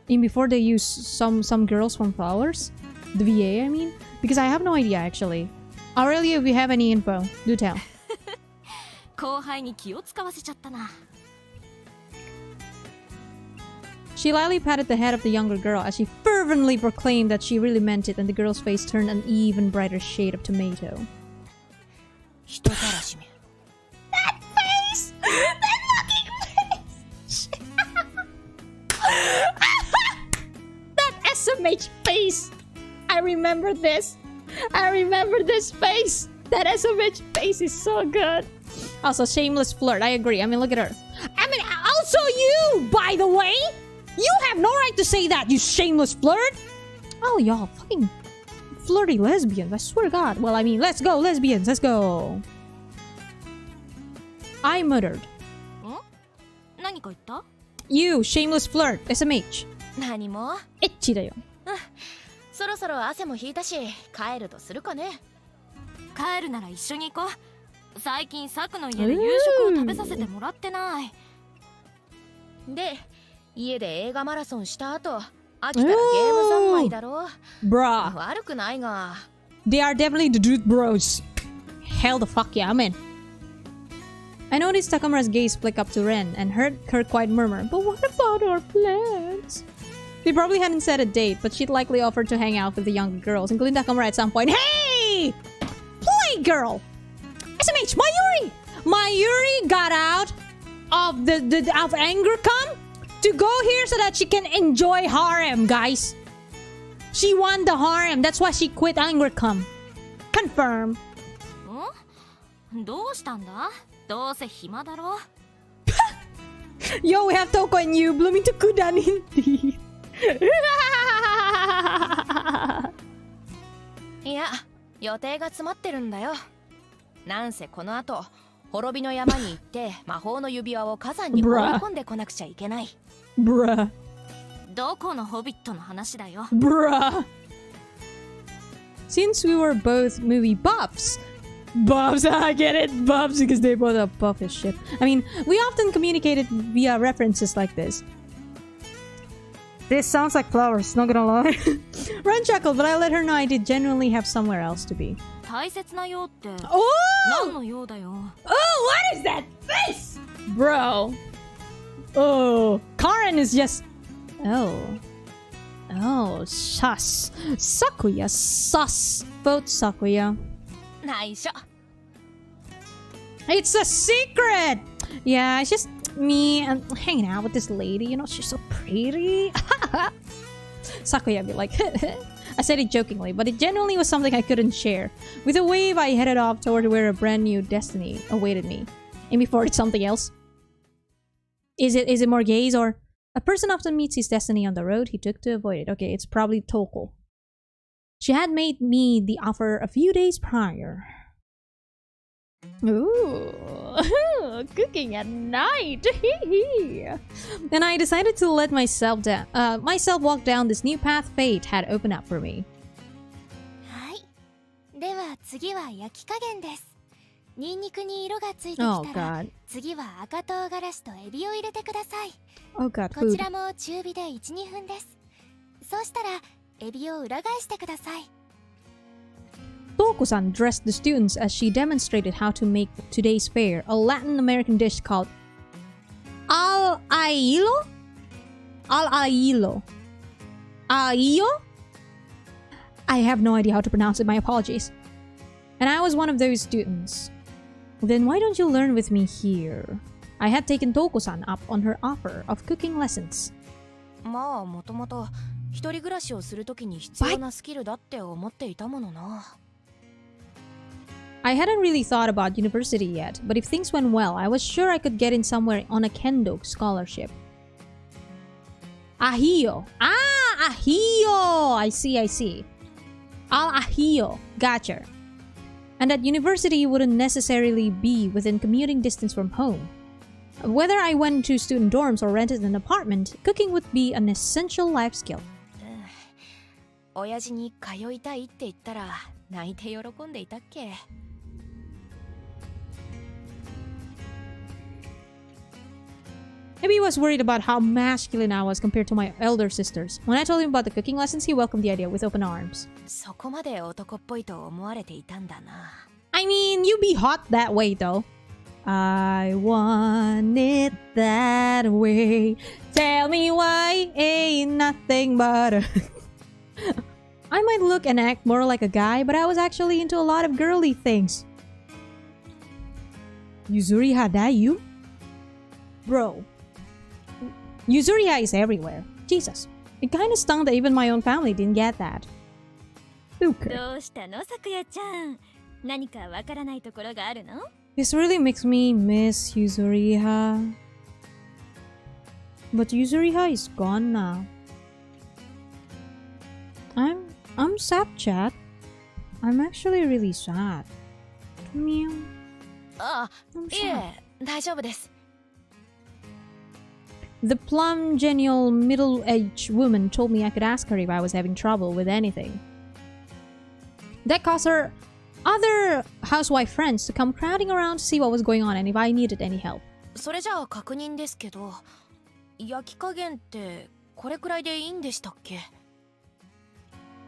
In before they use some girls from Flowers? The VA, I mean? Because I have no idea, actually. Aurelia, if you have any info, do tell. 後輩に気を使わせちゃったな。 She lightly patted the head of the younger girl as she fervently proclaimed that she really meant it, and the girl's face turned an even brighter shade of tomato. 人たらしめ。 That face! That fucking face! That SMH face! I remember this! I remember this face! That SMH face is so good! Also, shameless flirt, I agree. I mean, look at her. I mean, also you, by the way! You have no right to say that, you shameless flirt! Oh, y'all, fucking flirty lesbians, I swear to God. Well, I mean, let's go, lesbians, let's go. I muttered. 何か言った？ You, shameless flirt, SMH. 何も？エッチだよ。そろそろ汗も引いたし、帰るとするかね。帰るなら一緒に行こう。最近サクの家で夕食を食べさせてもらってない。で、家で映画マラソンした後、飽きたらゲーム三昧だろ。Bruh. 悪くないが。They are definitely the dude bros. Hell the fuck yeah, I'm in. I noticed Takamura's gaze flick up to Ren and heard her quiet murmur, but what about our plans? They probably hadn't set a date, but she'd likely offered to hang out with the younger girls, including Takamura at some point. Hey! Play girl! SMH, Mayuri! Mayuri got out of of anger come to go here so that she can enjoy harem, guys. She won the harem, that's why she quit anger come. Confirm. どうしたんだ？どうせ暇だろ。Yo, we have Toko and you blooming to Kudan indeed. いや、予定が詰まってるんだよ。なんせこの後、滅びの山に行って魔法の指輪を火山に放り込んでこなくちゃいけない。Bruh. どこのホビットの話だよ。Bruh. Since we were both movie buffs, I get it, buffs, because they both are buff as shit. I mean, we often communicated via references like this. This sounds like Flowers, not gonna lie. Ren chuckled, but I let her know I did genuinely have somewhere else to be. 大切なようって Oh! 何のようだよ。 Oh, what is that face? Bro. Oh, Karen is just... Oh, sus. Sakuya, sus. Vote Sakuya. 内緒。 It's a secret! Yeah, it's just me and hanging out with this lady. You know, she's so pretty. Sakuya be like... I said it jokingly, but it genuinely was something I couldn't share. With a wave, I headed off toward where a brand new destiny awaited me. And before it's something else. Is it more gays or... A person often meets his destiny on the road he took to avoid it. Okay, it's probably Toko. She had made me the offer a few days prior. Ooh, cooking at night. And I decided to let myself walk down this new path fate had opened up for me. はい。では次は焼き加減です。ニンニクに色がついてきたら、 God. 次は赤唐辛子とエビを入れてください。 Oh God, こ food. ちらも中火で 1,2 分です。そうしたらエビを裏返してください。 Toko-san dressed the students as she demonstrated how to make today's fare, a Latin American dish called al-ailo? Al-ailo. Aio? I have no idea how to pronounce it, my apologies. And I was one of those students. Then why don't you learn with me here? I had taken Toko-san up on her offer of cooking lessons. まあもともと一人暮らしをするときに必要なスキルだって思っていたものな。 I hadn't really thought about university yet, but if things went well, I was sure I could get in somewhere on a kendo scholarship. Ahio. Ah, ahio. I see. Al-ahio. Gotcha. And that university wouldn't necessarily be within commuting distance from home. Whether I went to student dorms or rented an apartment, cooking would be an essential life skill. 親父に通いたいって言ったら泣いて喜んでいたっけ? Maybe he was worried about how masculine I was compared to my elder sisters. When I told him about the cooking lessons, he welcomed the idea with open arms. そこまで男っぽいと思われていたんだな。 I mean, you be hot that way though. I want it that way. Tell me why ain't nothing but a... I might look and act more like a guy, but I was actually into a lot of girly things. Yuzuriha da you? Bro. Yuzuriha is everywhere. Jesus. It kinda stung that even my own family didn't get that. Okay. どうしたの、さくやちゃん。何かわからないところがあるの? This really makes me miss Yuzuriha. But Yuzuriha is gone now. I'm sad, chat. I'm actually really sad. Meow. あ、 I'm い sad. え、大丈夫です。 The plump, genial, middle-aged woman told me I could ask her if I was having trouble with anything. That caused her other housewife friends to come crowding around to see what was going on and if I needed any help. それじゃあ確認ですけど、焼き加減ってこれくらいでいいんでしたっけ?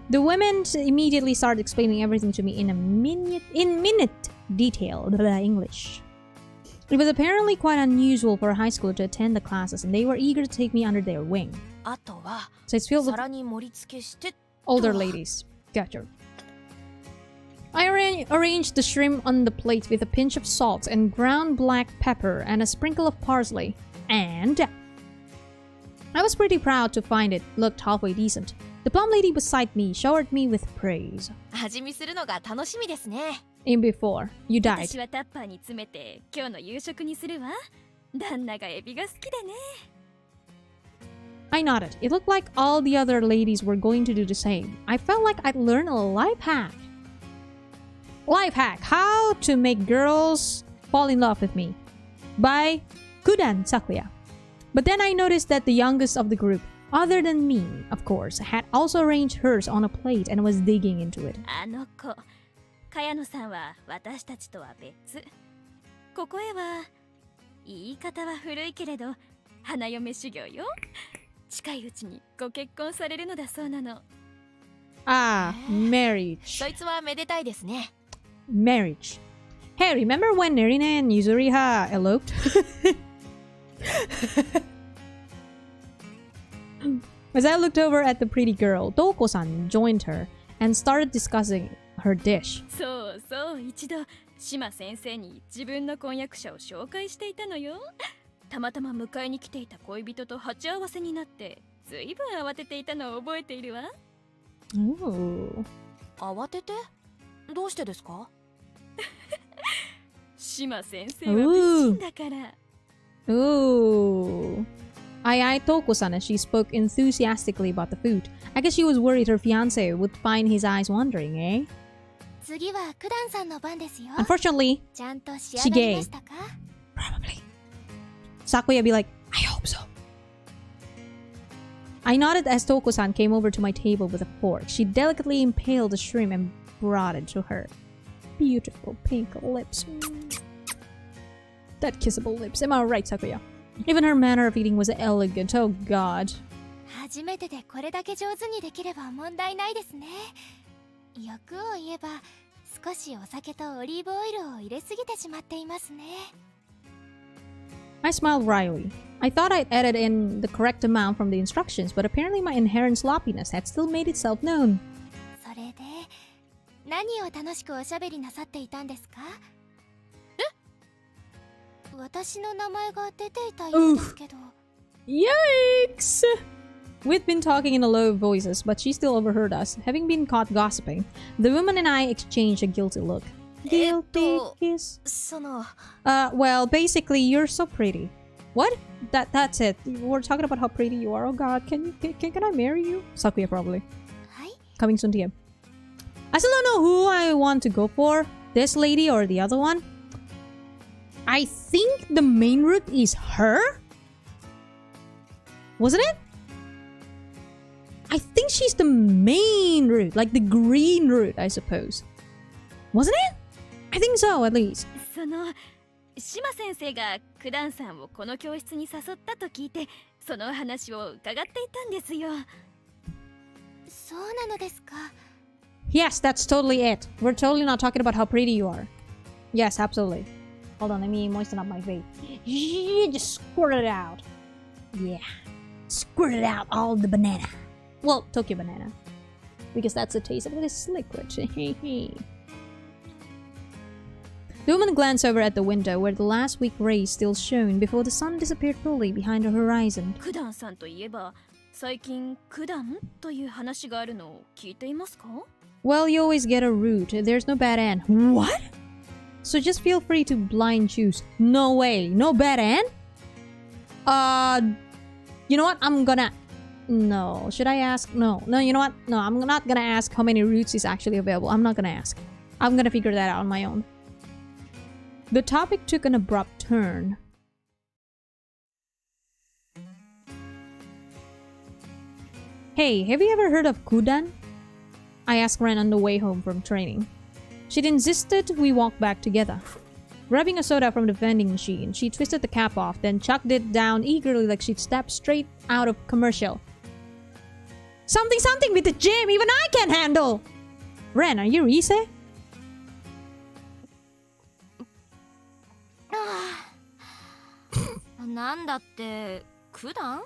The women immediately started explaining everything to me in minute detail. English. It was apparently quite unusual for a high schooler to attend the classes, and they were eager to take me under their wing. あとは So it's filled with 皿に盛り付けして older ladies. Gotcha. I arranged the shrimp on the plate with a pinch of salt and ground black pepper and a sprinkle of parsley. And I was pretty proud to find it looked halfway decent. The plump lady beside me showered me with praise. 味見するのが楽しみですね。 In before, you died. 私はタッパーに詰めて今日の夕食にするわ。旦那がエビが好きでね。 I nodded. It looked like all the other ladies were going to do the same. I felt like I'd learned a life hack. Life hack: how to make girls fall in love with me. By Kudan Sakuya. But then I noticed that the youngest of the group, other than me, of course, had also arranged hers on a plate and was digging into it. あの子、茅野さんは私たちとは別。ここへは言い方は古いけれど花嫁修行よ。近いうちにご結婚されるのだそうなの。Ah, marriage. そいつはめでたいですね。 Marriage. Hey, remember when Nerine and Yuzuriha eloped? As I looked over at the pretty girl, Toko-san joined her and started discussing her dish. そうそう、一度島先生に自分の婚約者を紹介していたのよ。たまたま迎えに来ていた恋人と鉢合わせになってずいぶん慌てていたのを覚えているわ。 Ooh. 慌てて？どうしてですか？島先生は美人だから。 Ooh. I eyed Toko-san as she spoke enthusiastically about the food. I guess she was worried her fiancé would find his eyes wandering, eh? 次はクダンさんの番ですよ。 Unfortunately, ちゃんと仕上がりましたか？ probably. Sakuya be like, I hope so. I nodded as Toko-san came over to my table with a fork. She delicately impaled the shrimp and brought it to her. Beautiful pink lips. That kissable lips. Am I right, Sakuya? Even her manner of eating was elegant. Oh god. 初めてでこれだけ上手にできれば問題ないですね。欲を言えば少しお酒とオリーブオイルを入れすぎてしまっていますね。I smiled wryly. I thought I'd added in the correct amount from the instructions, but apparently my inherent sloppiness had still made itself known. それで何を楽しくおしゃべりなさっていたんですか？え？私の名前が出ていたようですけど。Yikes! We'd been talking in a low voices, but she still overheard us. Having been caught gossiping, the woman and I exchanged a guilty look. Guilty kiss? Well, basically, you're so pretty. What? That's it. We're talking about how pretty you are. Oh god, can I marry you? Sakuya probably. Hi? Coming soon to you. I still don't know who I want to go for. This lady or the other one. I think the main route is her? Wasn't it? I think she's the main route, like the green route, I suppose. Wasn't it? I think so, at least. その島先生がクダンさんをこの教室に誘ったと聞いて、その話を伺っていたんですよ。そうなのですか。Yes, that's totally it. We're totally not talking about how pretty you are. Yes, absolutely. Hold on, let me moisten up my face. Just squirt it out. Yeah. Squirt it out, all the banana. Well, Tokyo banana. Because that's the taste of this liquid. The woman glanced over at the window where the last weak rays still shone before the sun disappeared fully behind the horizon. クダンさんといえば、最近クダンという話があるのを聞いていますか？ Well, you always get a root. There's no bad end. What? So just feel free to blind choose. No way. No bad end? You know what? I'm gonna... No. Should I ask? No. No, you know what? No, I'm not gonna ask how many routes is actually available. I'm not gonna ask. I'm gonna figure that out on my own. The topic took an abrupt turn. Hey, have you ever heard of Kudan? I asked Ren on the way home from training. She'd insisted we walk back together. Grabbing a soda from the vending machine, she twisted the cap off, then chucked it down eagerly like she'd stepped straight out of commercial. Something with the gym, even I can't handle! Ren, are you Rise? なんだってクダン？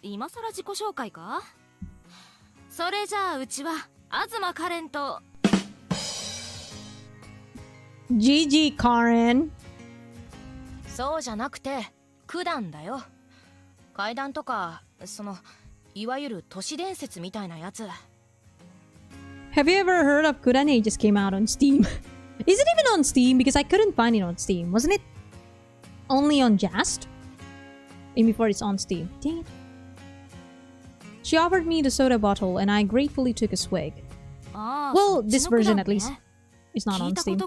今さら自己紹介か？それじゃあうちは東カレンと GG, Karen. そうじゃなくてクダンだよ。階段とかいわゆる都市伝説みたいなやつ。 Have you ever heard of Kudan? It just came out on Steam. Is it even on Steam? Because I couldn't find it on Steam. Wasn't it only on Just? And before it's on Steam. Dang it. She offered me the soda bottle and I gratefully took a swig. Well, this version at least is not on Steam.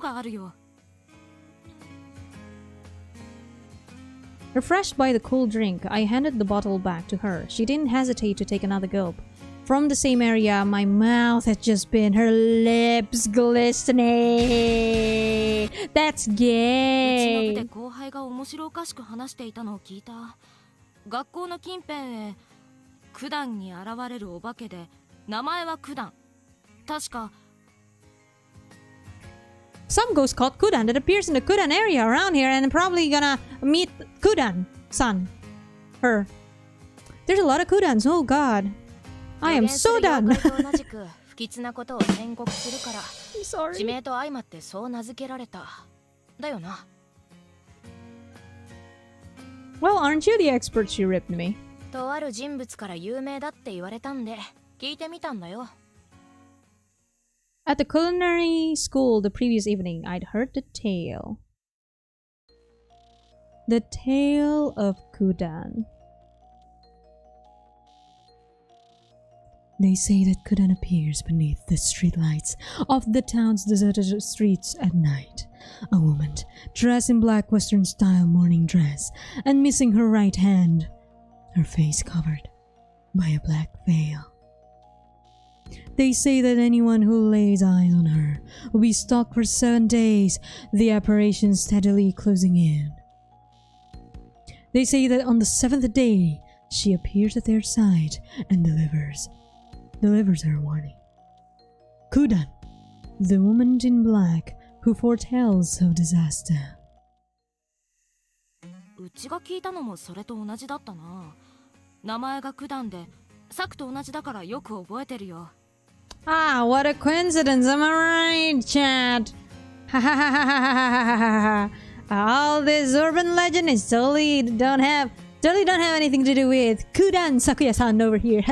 Refreshed by the cool drink, I handed the bottle back to her. She didn't hesitate to take another gulp. From the same area, my mouth had just been her lips glistening. That's gay. うちの部で後輩が面白おかしく話していたのを聞いた。学校の近辺へクダンに現れるお化けで名前はクダン。確か Some ghost called Kudan that appears in the Kudan area around here and probably gonna meet Kudan-san. Her. There's a lot of Kudans, oh god. I am so done. I'm sorry. 地名と相まってそう名付けられた。だよな。 Well, aren't you the expert? She ripped me. とある人物から有名だって言われたんで聞いてみたんだよ。 At the culinary school the previous evening, I'd heard the tale. The tale of Kudan. They say that Kudan appears beneath the streetlights of the town's deserted streets at night. A woman dressed in black Western-style morning dress and missing her right hand, her face covered by a black veil. They say that anyone who lays eyes on her will be stalked for 7 days, the apparition steadily closing in. They say that on the 7th day, she appears at their side and delivers her warning. Kudan, the woman in black who foretells of disaster. うちが聞いたのもそれと同じだったな。名前が九段で、サクと同じだからよく覚えてるよ。Ah, what a coincidence, am I right, chat? All this urban legend is totally don't have anything to do with Kudan Sakuya-san over here.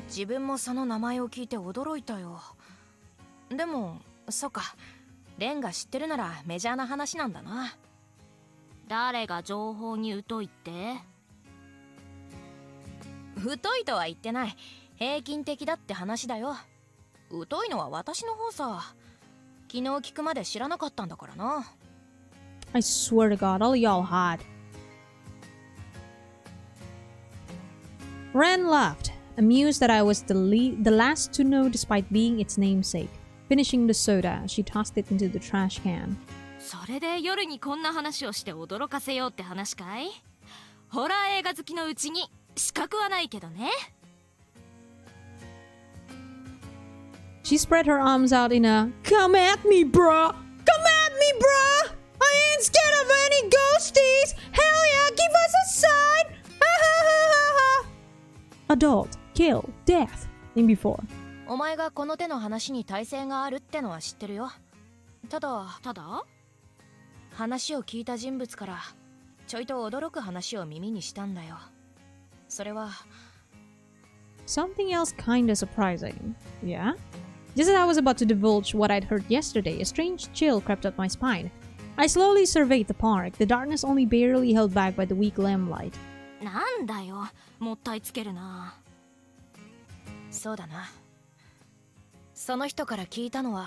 自分もその名前を聞いて驚いたよ。でも、そっか。レンが知ってるならメジャーな話なんだな。誰が情報に疎いって？疎いとは言ってない。平均的だって話だよ。疎いのは私の方さ。昨日聞くまで知らなかったんだからな。I swear to God, all y'all hot. Ren laughed, amused that I was the last to know despite being its namesake. Finishing the soda, she tossed it into the trash can. それで夜にこんな話をして驚かせようって話かい？ホラー映画好きのうちに資格はないけどね。She spread her arms out in a "Come at me, bruh! Come at me, bruh! I ain't scared of any ghosties! Hell yeah, give us a sign! Ha ha ha ha ha!" Adult, kill, death, in before. お前がこの手の話に耐性があるってのは知ってるよ。ただ話を聞いた人物からちょいと驚く話を耳にしたんだよ。それは Something else kinda surprising. Yeah? Just as I was about to divulge what I'd heard yesterday, a strange chill crept up my spine. I slowly surveyed the park, the darkness only barely held back by the weak lamplight. なんだよ、もったいつけるな。そうだな。その人から聞いたのは、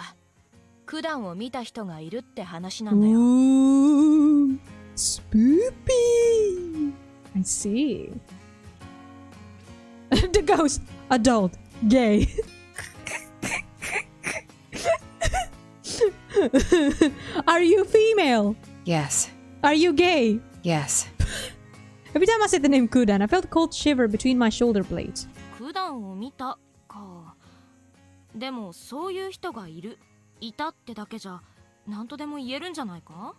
九段を見た人がいるって話なんだよ。Ooh, spoopy. I see. The ghost, adult, gay. Are you female? Yes. Are you gay? Yes. Every time I said the name Kudan, I felt a cold shiver between my shoulder blades. 九段を見たか。でもそういう人がいたってだけじゃ何とでも言えるんじゃないか？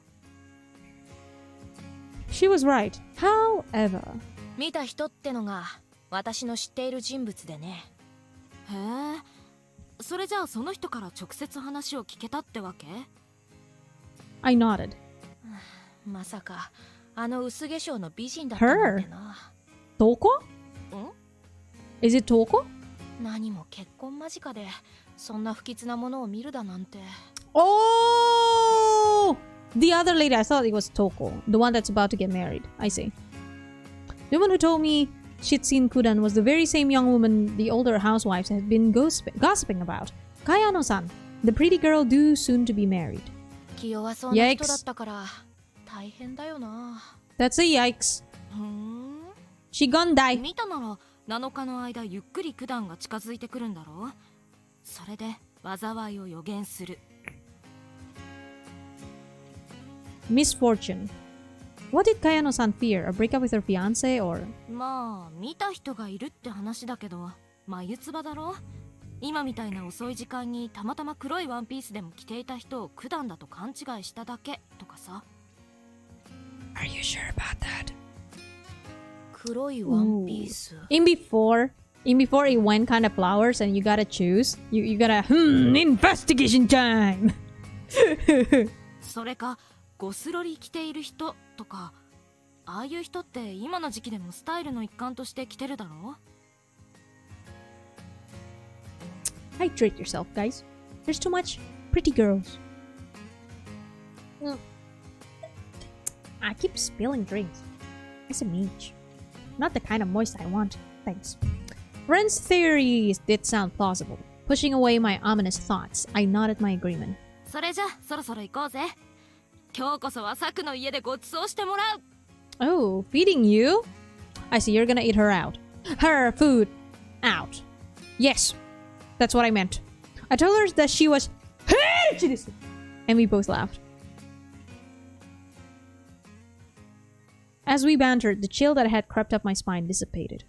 She was right. However, 見た人ってのが私の知っている人物でね。へえ。それじゃあその人から直接話を聞けたってわけ？ I nodded. まさかあの薄化粧の美人だったなんてな。Toko? ん？ Is it Toko? 何も結婚間近でそんな不吉なものを見るだなんて。Oh! The other lady, I thought it was Toko, the one that's about to get married. I see. The one who told me she'd seen Kudan was the very same young woman the older housewives had been gossiping about. Kayano-san, the pretty girl due soon to be married. 気弱そうな人だったから大変だよな。That's a yikes. She gonna die. 見たなら7日の間ゆっくり九段が近づいてくるんだろう。それで災いを予言する。Misfortune. What did Kayano-san fear? A breakup with her fiancé or? まあ見た人がいるって話だけど眉唾だろ。今みたいな遅い時間にたまたま黒いワンピースでも着ていた人を九段だと勘違いしただけとかさ。 Are you sure about that? 黒いワンピース。In before it went kind of flowers and you gotta choose. You gotta investigation time. それかゴスロリ着ている人とか、ああいう人って今の時期でもスタイルの一環として着てるだろ。 Hydrate yourself, guys. There's too much pretty girls. I keep spilling drinks. It's a meat. Not the kind of moist I want. Thanks. Ren's theories did sound plausible. Pushing away my ominous thoughts, I nodded my agreement. それじゃそろそろ行こうぜ。今日こそはサクの家でご馳走してもらう。Oh, feeding you? I see you're gonna eat her out. Her food out. Yes, that's what I meant. I told her that she was... And we both laughed. As we bantered, the chill that had crept up my spine dissipated.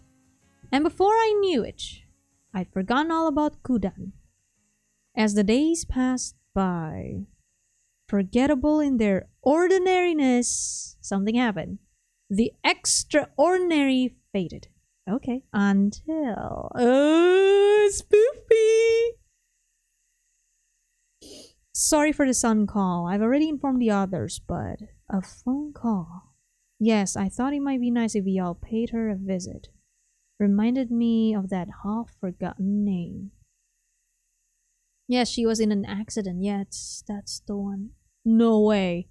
And before I knew it, I'd forgotten all about Kudan. As the days passed by, forgettable in their ordinariness, something happened. The extraordinary faded. Okay. Until... Oh, spoopy! Sorry for the sun call. I've already informed the others, but... A phone call. Yes, I thought it might be nice if we all paid her a visit. Reminded me of that half-forgotten name. Yes, she was in an accident. Yes, that's the one. No way.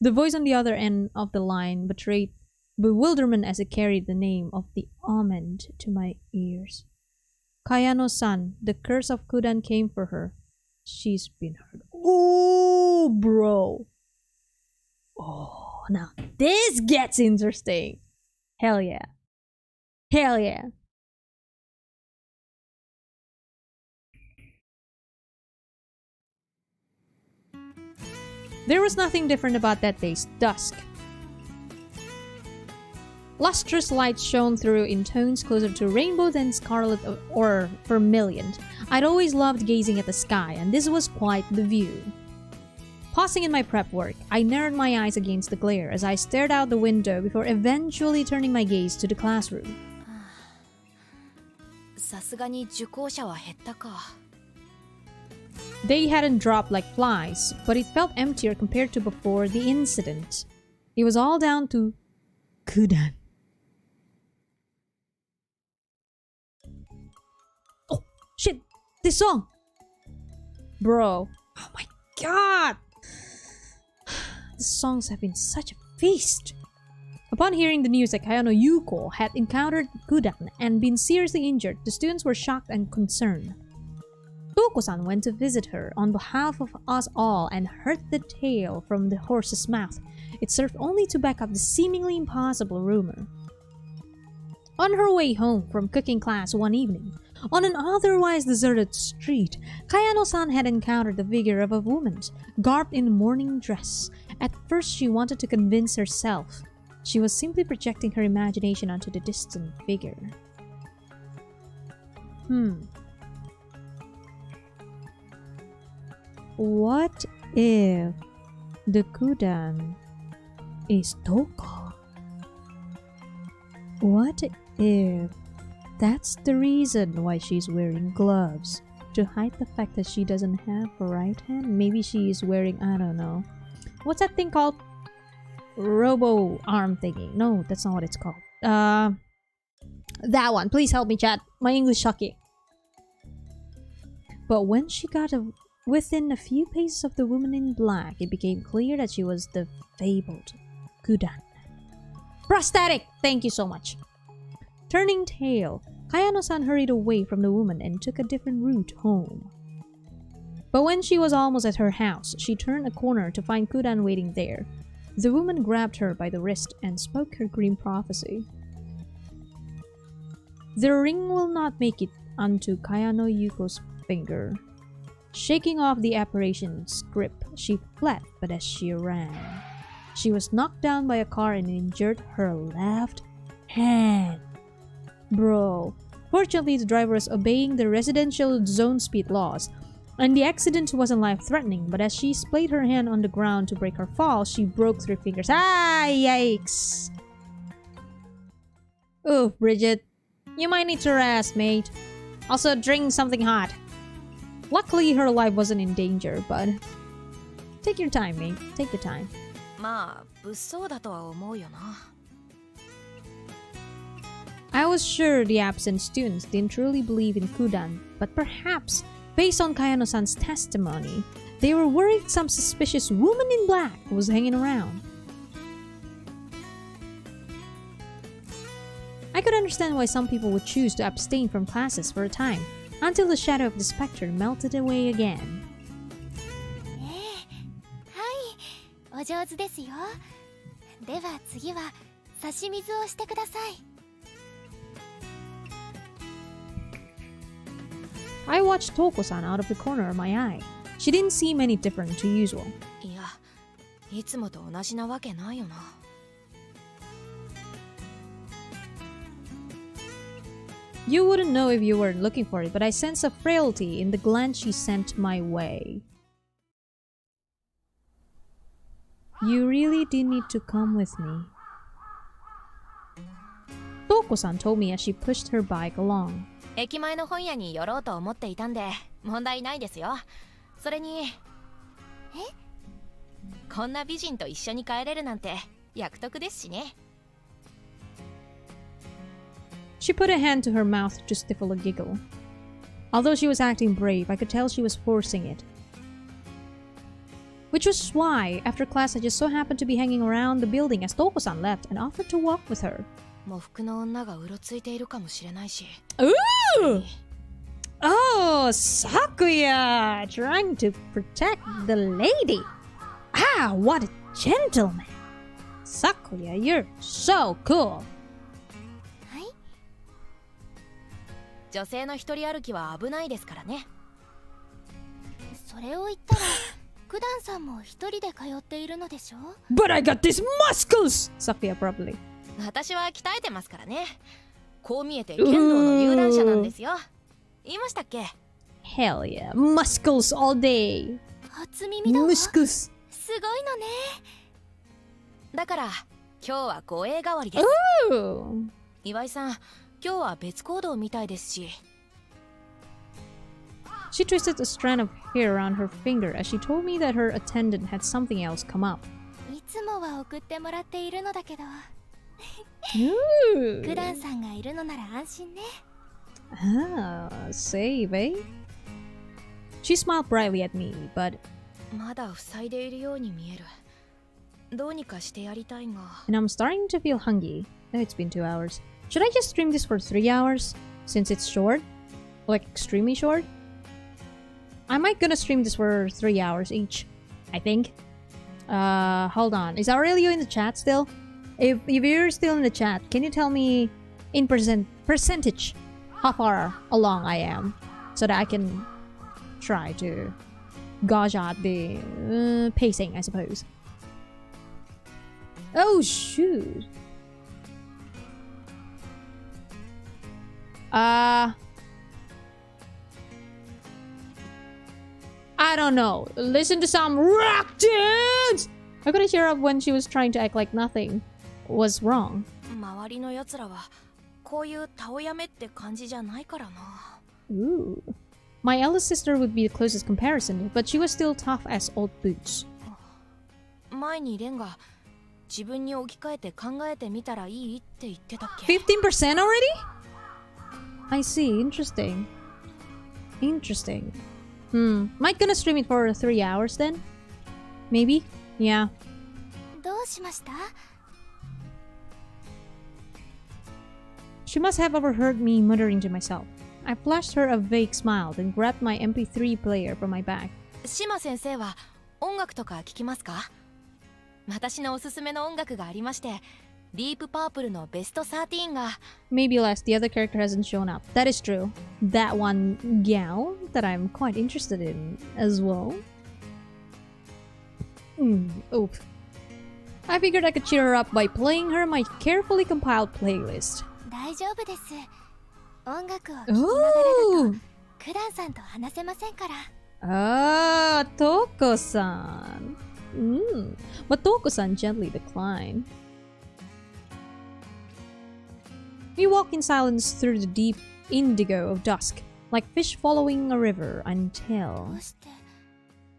The voice on the other end of the line betrayed bewilderment as it carried the name of the omen to my ears. Kayano-san, the curse of Kudan came for her. She's been hurt. Oh, bro. Oh, now this gets interesting. Hell yeah. Hell yeah. There was nothing different about that day's dusk. Lustrous light shone through in tones closer to rainbow than scarlet or vermilion. I'd always loved gazing at the sky, and this was quite the view. Pausing in my prep work, I narrowed my eyes against the glare as I stared out the window before eventually turning my gaze to the classroom. さすがに受講者は減ったか。They hadn't dropped like flies, but it felt emptier compared to before the incident. It was all down to Kudan. Oh, shit! This song! Bro. Oh my god! The songs have been such a feast. Upon hearing the news that Kayano Yuko had encountered Kudan and been seriously injured, the students were shocked and concerned. Toko-san went to visit her on behalf of us all and heard the tale from the horse's mouth. It served only to back up the seemingly impossible rumor. On her way home from cooking class one evening, on an otherwise deserted street, Kayano-san had encountered the figure of a woman, garbed in a morning dress. At first she wanted to convince herself she was simply projecting her imagination onto the distant figure. What if the Kudan is Toko? What if that's the reason why she's wearing gloves? To hide the fact that she doesn't have a right hand? Maybe she is wearing, I don't know. What's that thing called? Robo arm thingy. No, that's not what it's called. That one. Please help me, chat. My English sucky. But when she got within a few paces of the woman in black, it became clear that she was the fabled Kudan. Prosthetic! Thank you so much. Turning tail, Kayano-san hurried away from the woman and took a different route home. But when she was almost at her house, she turned a corner to find Kudan waiting there. The woman grabbed her by the wrist and spoke her grim prophecy. The ring will not make it onto Kayano Yuko's finger. Shaking off the apparition's grip, she fled, but as she ran, she was knocked down by a car and injured her left hand. Bro. Fortunately, the driver was obeying the residential zone speed laws, and the accident wasn't life-threatening, but as she splayed her hand on the ground to break her fall, she broke 3 fingers. Ah, yikes! Oof, Bridget. You might need to rest, mate. Also, drink something hot. Luckily, her life wasn't in danger, but... Take your time, mate. Take your time. まあ、物騒だとは思うよな。I was sure the absent students didn't truly believe in Kudan, but perhaps, based on Kayano-san's testimony, they were worried some suspicious woman in black was hanging around. I could understand why some people would choose to abstain from classes for a time, until the shadow of the specter melted away again. はい、お上手ですよ。では次は差し水をしてください。I watched Toko-san out of the corner of my eye. She didn't seem any different to usual. いや、いつもと同じなわけないよな。You wouldn't know if you weren't looking for it, but I sense a frailty in the glance she sent my way. You really did need to come with me. Toko-san told me as she pushed her bike along. 駅前の本屋に寄ろうと思っていたんで問題ないですよ。それにこんな美人と一緒に帰れるなんて約束ですしね。She put a hand to her mouth to stifle a giggle. Although she was acting brave, I could tell she was forcing it. Which was why, after class, I just so happened to be hanging around the building as Toko-san left and offered to walk with her. 喪服の女がうろついているかもしれないし。Ooh! Oh, Sakuya! Trying to protect the lady. Ah, what a gentleman! Sakuya, you're so cool. 女性の一人歩きは危ないですからね。それを言ったらクダンさんも一人で通っているのでしょ。 But I got these muscles! Sakuya probably. 私は鍛えてますからね。こう見えて剣道の有段者なんですよ。言いましたっけ？ Hell yeah, muscles all day. 初耳だわ。Muscles. すごいのね。だから今日は護衛代わりです。Ooh. 岩井さん、今日は別行動みたいですし。She twisted a strand of hair around her finger as she told me that her attendant had something else come up. いつもは送ってもらっているのだけど。Ooh. クダンさんがいるのなら安心ね。Ah, save, eh? She smiled brightly at me, but... まだ塞いでいるように見える。どうにかしてやりたいが。 And I'm starting to feel hungry. Oh, it's been 2 hours. Should I just stream this for 3 hours? Since it's short? Like, extremely short? I might gonna stream this for 3 hours each. I think. Hold on. Is Aurelio in the chat still? If you're still in the chat, can you tell me in percentage how far along I am? So that I can try to gauge out the pacing, I suppose. Oh, shoot. I don't know. Listen to some rock tunes! I couldn't cheer up when she was trying to act like nothing was wrong. 周りのやつらはこういうたおやめって感じじゃないからな。 Ooh. My eldest sister would be the closest comparison, but she was still tough as old boots. 前にレンが自分に置き換えて考えてみたらいいって言ってたっけ？ 15% already? I see. Interesting. Interesting. Might gonna stream it for 3 hours then? Maybe? Yeah. どうしました？ She must have overheard me muttering to myself. I flashed her a vague smile, then grabbed my MP3 player from my bag. 島先生は音楽とか聞きますか？私のおすすめの音楽がありまして、ディープパープルのベスト13が。 Maybe less, the other character hasn't shown up. That is true. That one gal that I'm quite interested in as well. Oof. I figured I could cheer her up by playing her my carefully compiled playlist. 大丈夫です。音楽を聴きながらだとクダンさんと話せませんから。Ah, Toko-san. But Toko-san gently declined. We walk in silence through the deep indigo of dusk, like fish following a river until... どうして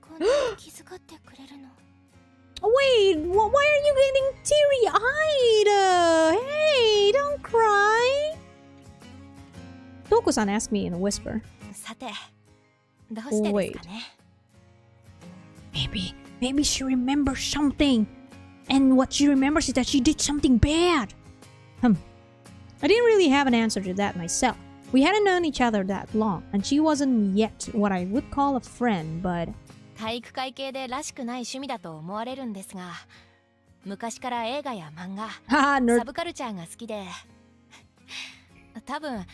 こんなに気遣ってくれるの？ Wait, why are you getting teary-eyed? Hey, don't cry. Toko-san asked me in a whisper. さて、どうしてですかね？ Maybe she remembers something. And what she remembers is that she did something bad. I didn't really have an answer to that myself. We hadn't known each other that long, and she wasn't yet what I would call a friend, but... 体育会系でらしくない趣味だと思われるんですが、昔から映画や漫画、サブカルチャーが好きで、多分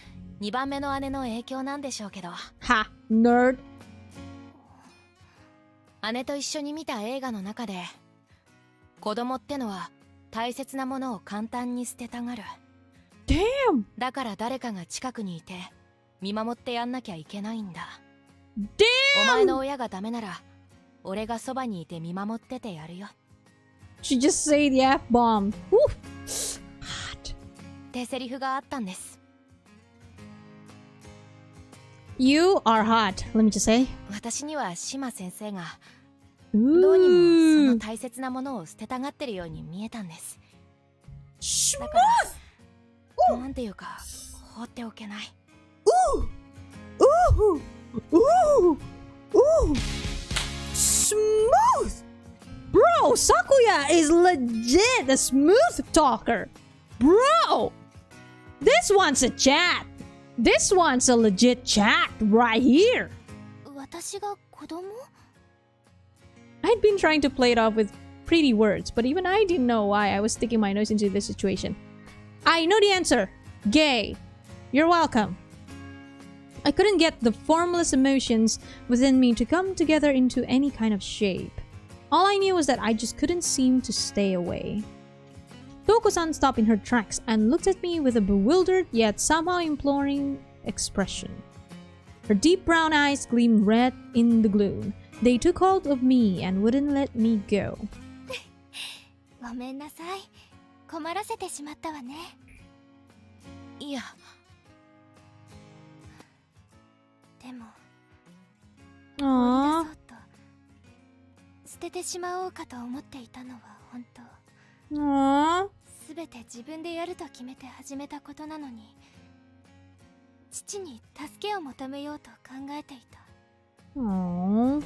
2番目の姉の影響なんでしょうけど。は、nerd。姉と一緒に見た映画の中で、子供ってのは大切なものを簡単に捨てたがる。Damn! だから誰かが近くにいて見守ってやんなきゃいけないんだ。Damn! お前の親がダメなら俺がそばにいて見守っててやるよ。She just say the F-bomb. Hot. ってセリフがあったんです。You are hot, let me just say. 私には島先生が Ooh. どうにもその大切なものを捨てたがってるように見えたんです。だからなんていうか放っておけない。Ooh! Ooh! Ooh! Smooth! Bro, Sakuya is legit a smooth talker. Bro! This one's a chat. This one's a legit chat right here. 私が子供？ I'd been trying to play it off with pretty words, but even I didn't know why I was sticking my nose into this situation. I know the answer. Gay. You're welcome. I couldn't get the formless emotions within me to come together into any kind of shape. All I knew was that I just couldn't seem to stay away. Toko-san stopped in her tracks and looked at me with a bewildered yet somehow imploring expression. Her deep brown eyes gleamed red in the gloom. They took hold of me and wouldn't let me go. ごめんなさい。困らせてしまったわね。いや。でも。Aww. 捨ててしまおうかと思っていたのは本当。Aww. すべて自分でやると決めて始めたことなのに、父に助けを求めようと考えていた。Aww.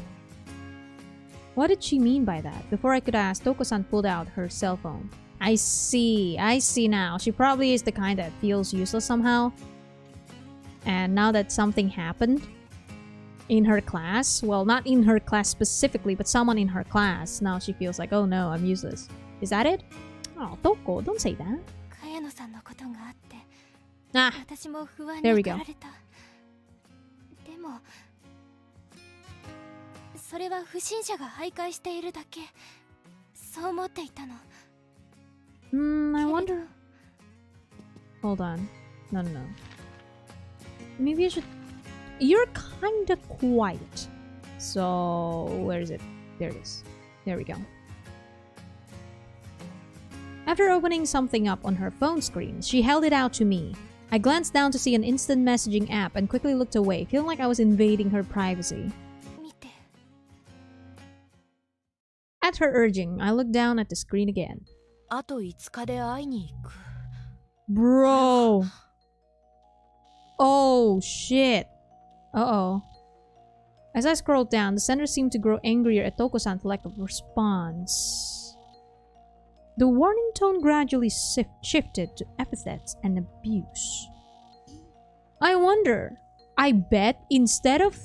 What did she mean by that? Before I could ask, Toko-san pulled out her cell phone. I see now. She probably is the kind that feels useless somehow. And now that something happened in her class, well, not in her class specifically, but someone in her class, now she feels like, oh no, I'm useless. Is that it? Oh, Toko, don't say that. 茅野さんのことがあって、 Ah, 私も不安 there we に go. 駆られた。でも、それは不審者が徘徊しているだけ。そう思っていたの。I wonder. Hold on. No. Maybe I should. You're kinda quiet. So, where is it? There it is. There we go. After opening something up on her phone screen, she held it out to me. I glanced down to see an instant messaging app and quickly looked away, feeling like I was invading her privacy. 見て。 At her urging, I looked down at the screen again. あと5日で会いに行く。 Bro! Oh, shit. Uh-oh. As I scrolled down, the sender seemed to grow angrier at Toko-san's lack of response. The warning tone gradually shifted to epithets and abuse. I wonder, I bet instead of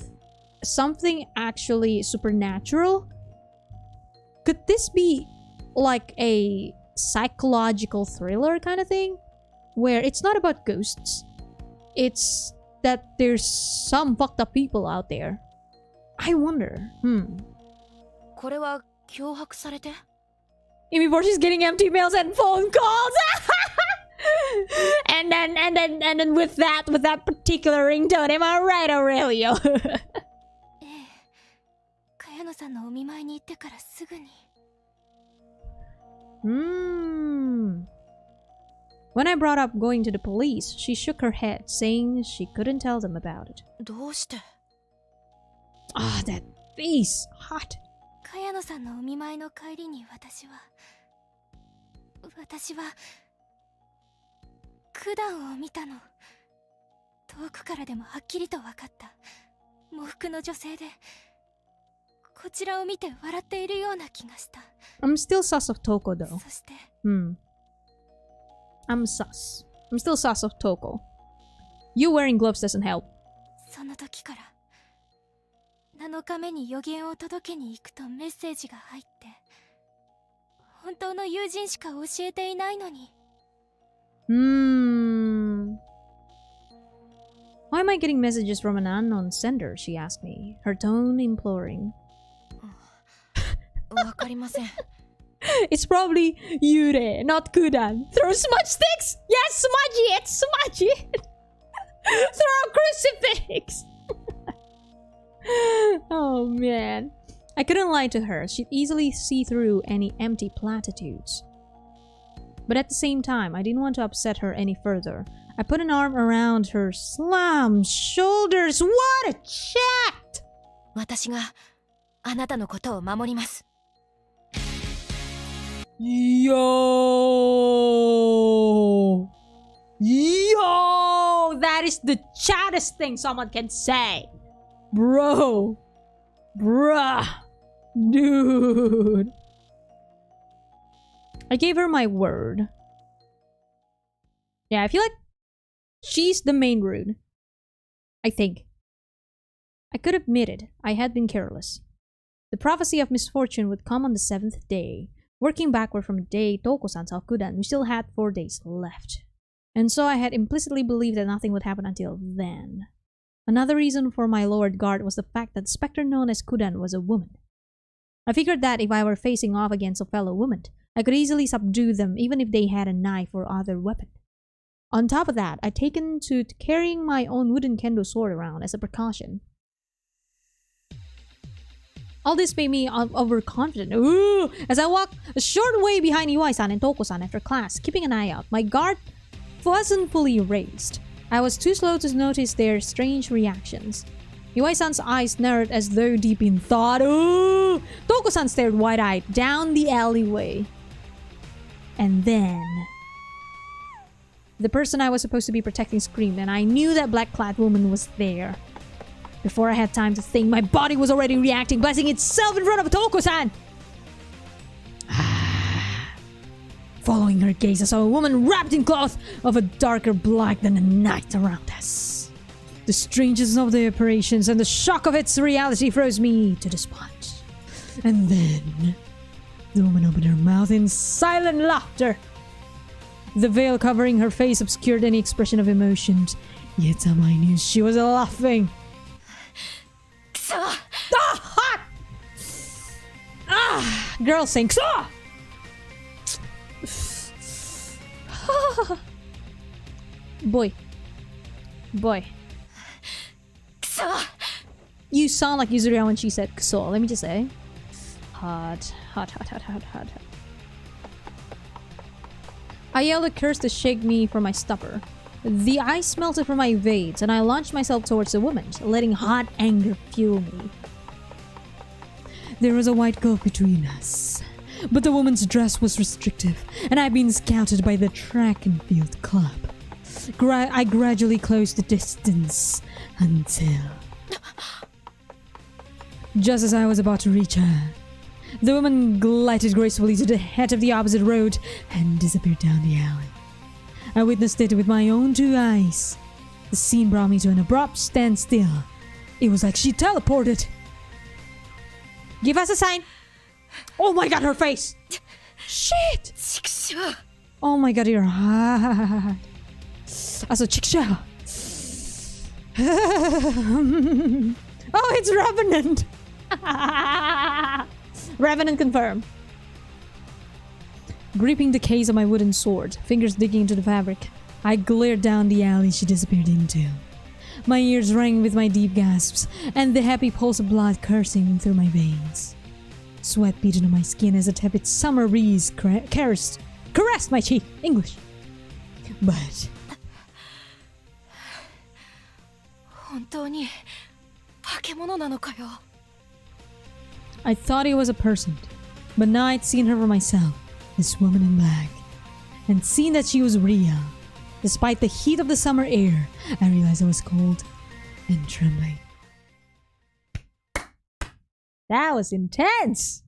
something actually supernatural, could this be like a psychological thriller kind of thing? Where it's not about ghosts, it's that there's some fucked up people out there. I wonder. これは脅迫されて？ And before she's getting empty mails and phone calls. and then with that particular ringtone, am I right, Aurelio? ええ。茅野さんのお見舞いに行ってからすぐに。When I brought up going to the police, she shook her head, saying she couldn't tell them about it. どうして？ Ah, that face! Hot! 茅野さんのお見舞いの帰りに私は九段を見たの。遠くからでもはっきりと分かった。喪服の女性でこちらを見て笑っているような気がした。 I'm still sus of Toko though. そして、I'm sus. I'm still sus of Toko. You wearing gloves doesn't help. その時から7日目に予言を届けに行くとメッセージが入って、本当の友人しか教えていないのに。Why am I getting messages from an unknown sender? She asked me, her tone imploring. わかりません。It's probably Yure, not Kudan. Throw smudge sticks! Yes, smudgy it! Smudgy it! Throw crucifix! Oh man. I couldn't lie to her. She'd easily see through any empty platitudes. But at the same time, I didn't want to upset her any further. I put an arm around her slim shoulders. What a chat! 私があなたのことを守ります。Yo! Yo! That is the chattest thing someone can say! Bro! Bruh! Dude! I gave her my word. Yeah, I feel like she's the main rune. I think. I could admit it. I had been careless. The prophecy of misfortune would come on the 7th day. Working backward from the day Toko-san saw Kudan, we still had 4 days left. And so I had implicitly believed that nothing would happen until then. Another reason for my lowered guard was the fact that the specter known as Kudan was a woman. I figured that if I were facing off against a fellow woman, I could easily subdue them even if they had a knife or other weapon. On top of that, I'd taken to carrying my own wooden kendo sword around as a precaution. All this made me overconfident. Ooh! As I walked a short way behind Iwai-san and Toko-san after class, keeping an eye out, my guard wasn't fully raised. I was too slow to notice their strange reactions. Iwai-san's eyes narrowed as though deep in thought. Ooh! Toko-san stared wide-eyed down the alleyway. And then... the person I was supposed to be protecting screamed, and I knew that black-clad woman was there. Before I had time to think, my body was already reacting, blessing itself in front of Toko-san! Following her gaze, I saw a woman wrapped in cloth of a darker black than the night around us. The strangeness of the apparitions and the shock of its reality froze me to the spot. And then... the woman opened her mouth in silent laughter. The veil covering her face obscured any expression of emotions, yet somehow I knew she was laughing. Ah, hot! Ah, girl saying "Ksa!" Boy. You sound like Yuzuriya when she said "Kso." Let me just say, hot. I yelled a curse to shake me from my stupor. The ice melted from my veins, and I launched myself towards the woman, letting hot anger fuel me. There was a white gulf between us, but the woman's dress was restrictive, and I'd been scouted by the track and field club. I gradually closed the distance until... just as I was about to reach her, the woman glided gracefully to the head of the opposite road and disappeared down the alley. I witnessed it with my own 2 eyes. The scene brought me to an abrupt standstill. It was like she teleported. Give us a sign. Oh my god, her face. Shit. Oh my god, you're hot. Also, chiksha. Oh, it's Revenant. Revenant confirmed. Gripping the case of my wooden sword, fingers digging into the fabric, I glared down the alley she disappeared into. My ears rang with my deep gasps, and the happy pulse of blood coursing through my veins. Sweat beaded on my skin as a tepid summer breeze caressed my cheek. English. But... 本当に化け物なのかよ。 I thought it was a person, but now I'd seen her for myself, this woman in black, and seen that she was real. Despite the heat of the summer air, I realized I was cold and trembling. That was intense,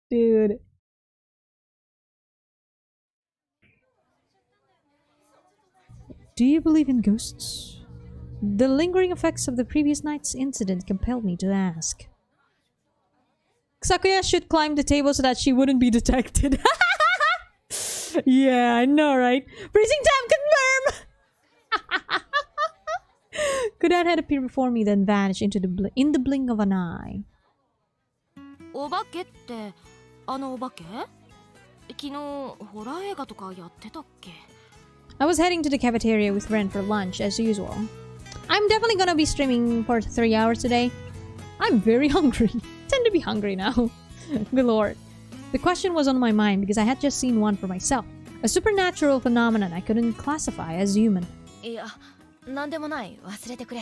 dude. Do you believe in ghosts? The lingering effects of the previous night's incident compelled me to ask. Sakuya should climb the table so that she wouldn't be detected. Yeah, I know, right? Freezing time confirm! Kudan had appeared before me, then vanished into in the blink of an eye. お化けってあのお化け？昨日ホラー映画とかやってたっけ？ I was heading to the cafeteria with Ren for lunch as usual. I'm definitely gonna be streaming for 3 hours today. I'm very hungry. Tend to be hungry now. Good lord. The question was on my mind because I had just seen one for myself. A supernatural phenomenon I couldn't classify as human. いや、なんでもない。忘れてくれ。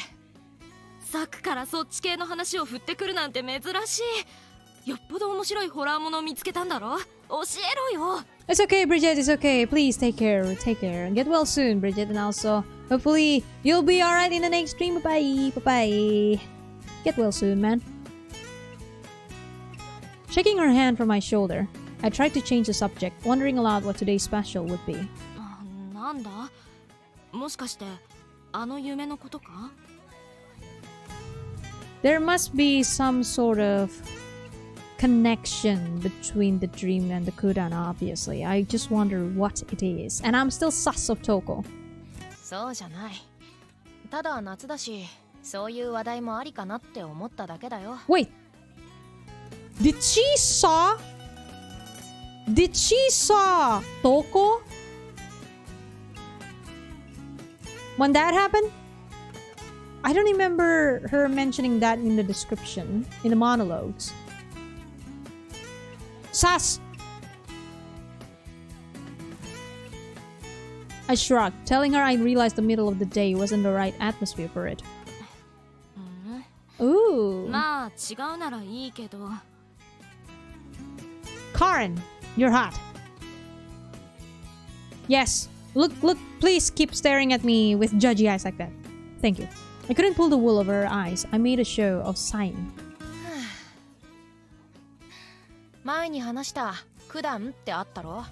さっきからそっち系の話を振ってくるなんて珍しい。よっぽど面白いホラーものを見つけたんだろ？教えろよ。It's okay, Bridget. It's okay. Please take care. Take care. Get well soon, Bridget. And also, hopefully, you'll be alright in the next stream. Bye-bye. Bye-bye. Get well soon, man. Shaking her hand from my shoulder, I tried to change the subject, wondering aloud what today's special would be. なんだ？もしかしてあの夢のことか？ There must be some sort of connection between the dream and the Kudan, obviously. I just wonder what it is. And I'm still sus of Toko. そうじゃない。ただ夏だし、そういう話題もありかなって思っただけだよ。Wait! Did she saw Toko? When that happened? I don't remember her mentioning that in the description, in the monologues. Sas! I shrugged, telling her I realized the middle of the day wasn't the right atmosphere for it. Ooh. まあ違うならいいけど。 Karen, you're hot. Yes. Look, please keep staring at me with judgy eyes like that. Thank you. I couldn't pull the wool over her eyes. I made a show of sighing. 前に話した九段ってあったろ？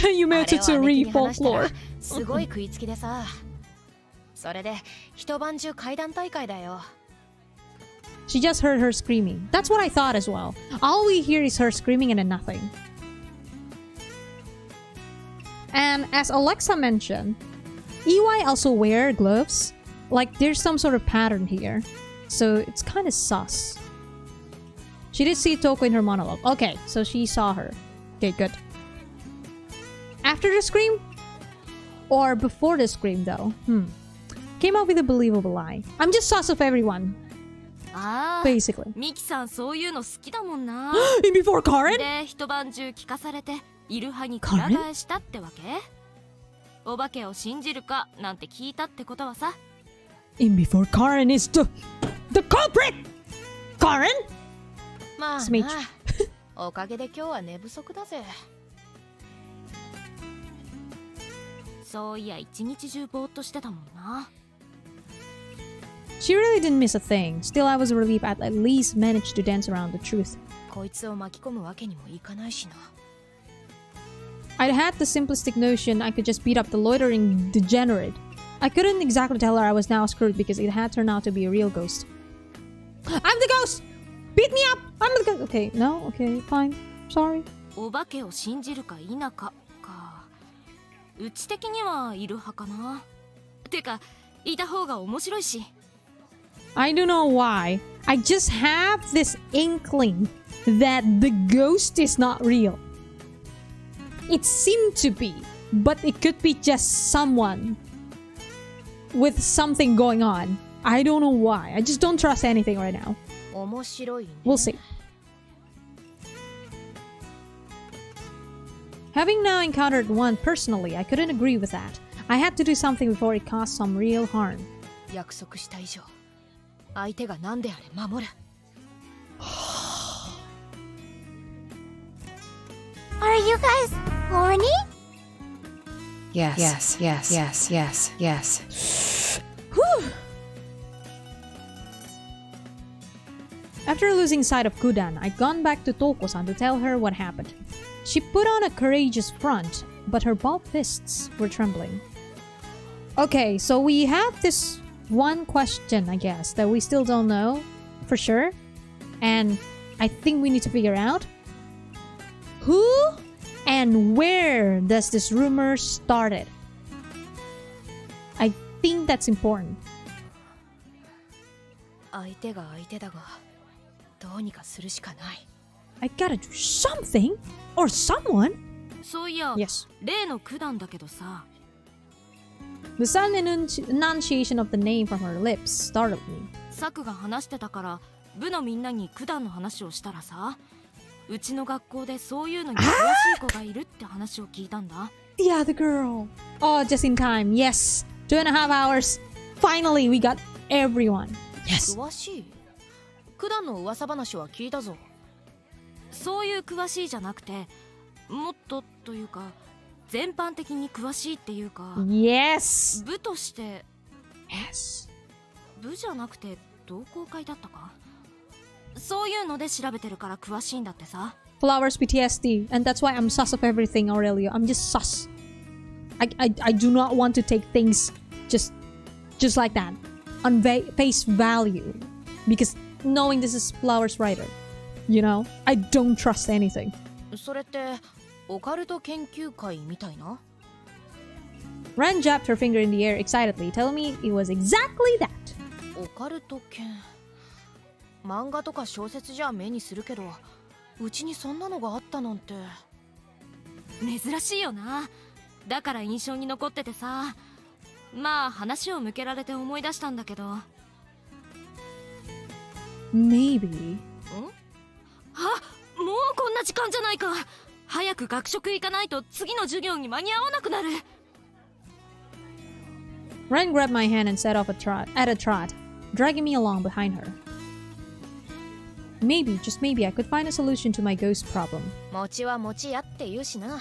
You melted to read folklore. すごい食いつきでさ。それで一晩中怪談大会だよ。 She just heard her screaming. That's what I thought as well. All we hear is her screaming and then nothing. And as Alexa mentioned, EY also wear gloves. Like there's some sort of pattern here. So it's kind of sus. She did see Toko in her monologue. Okay, so she saw her. Okay, good. After the scream? Or before the scream though? Came up with a believable lie. I'm just sus of everyone. ああ、 Basically. ミキさんそういうの好きだもんな。In before Karen? で一晩中聞かされてイルハにくら替えしたってわけ？お化けを信じるかなんて聞いたってことはさ。In before Karen is the culprit! Karen? まあな Smidge. おかげで今日は寝不足だぜ。そういや一日中ぼーっとしてたもんな。 She really didn't miss a thing. Still, I was relieved I'd at least managed to dance around the truth. こいつを巻き込むわけにもいかないしな。 I'd had the simplistic notion I could just beat up the loitering degenerate. I couldn't exactly tell her I was now screwed because it had turned out to be a real ghost. I'm the ghost! Beat me up! I'm the ghost! Okay, no? Okay, fine. Sorry. お化けを信じるか否かか。うち的にはいる派かな。てか、いた方が面白いし。 I don't know why. I just have this inkling that the ghost is not real. It seemed to be, but it could be just someone with something going on. I don't know why. I just don't trust anything right now. 面白いね。 We'll see. Having now encountered one personally, I couldn't agree with that. I had to do something before it caused some real harm. 約束した以上、相手が何であれ守る。Are you guys horny? Yes. Yes. Yes. Yes. Yes. Yes. Whew. After losing sight of Kudan, I'd gone back to Toko-san to tell her what happened. She put on a courageous front, but her balled fists were trembling. Okay, so we have this one question, I guess, that we still don't know for sure. And I think we need to figure out who and where does this rumor started. I think that's important. 相手が相手だが、どうにかするしかない。I gotta do something or someone. そういや、Yes. 例の九段だけどさ。The sudden enunciation of the name from her lips startled me. サクが話してたから部のみんなに九段の話をしたらさ、うちの学校でそういうのに詳しい子がいるって話を聞いたんだ。The other girl. Oh, just in time. Yes. 2.5 hours. Finally, we got everyone. Yes. 詳しい？九段の噂話は聞いたぞ。そういう詳しいじゃなくて、もっとというか全般的に詳しいっていうか。Yes. 部として。Yes. 部じゃなくて同好会だったか。そういうので調べてるから詳しいんだってさ。Flowers PTSD, and that's why I'm sus of everything, Aurelio. I'm just sus. I do not want to take things just like that on face value, because knowing this is Flowers' writer, you know, I don't trust anything. それってオカルト研究会みたいな。Ren jabbed her finger in the air excitedly, telling me it was exactly that. オカルト研。漫画とか小説じゃ目にするけど、うちにそんなのがあったなんて。珍しいよな。だから印象に残っててさ。まあ話を向けられて思い出したんだけど。Maybe. ん？あ、もうこんな時間じゃないか。早く学食行かないと次の授業に間に合わなくなる。Ren grabbed my hand and set off at a trot, dragging me along behind her. Maybe, just maybe, I could find a solution to my ghost problem. 餅は餅やって言うしな。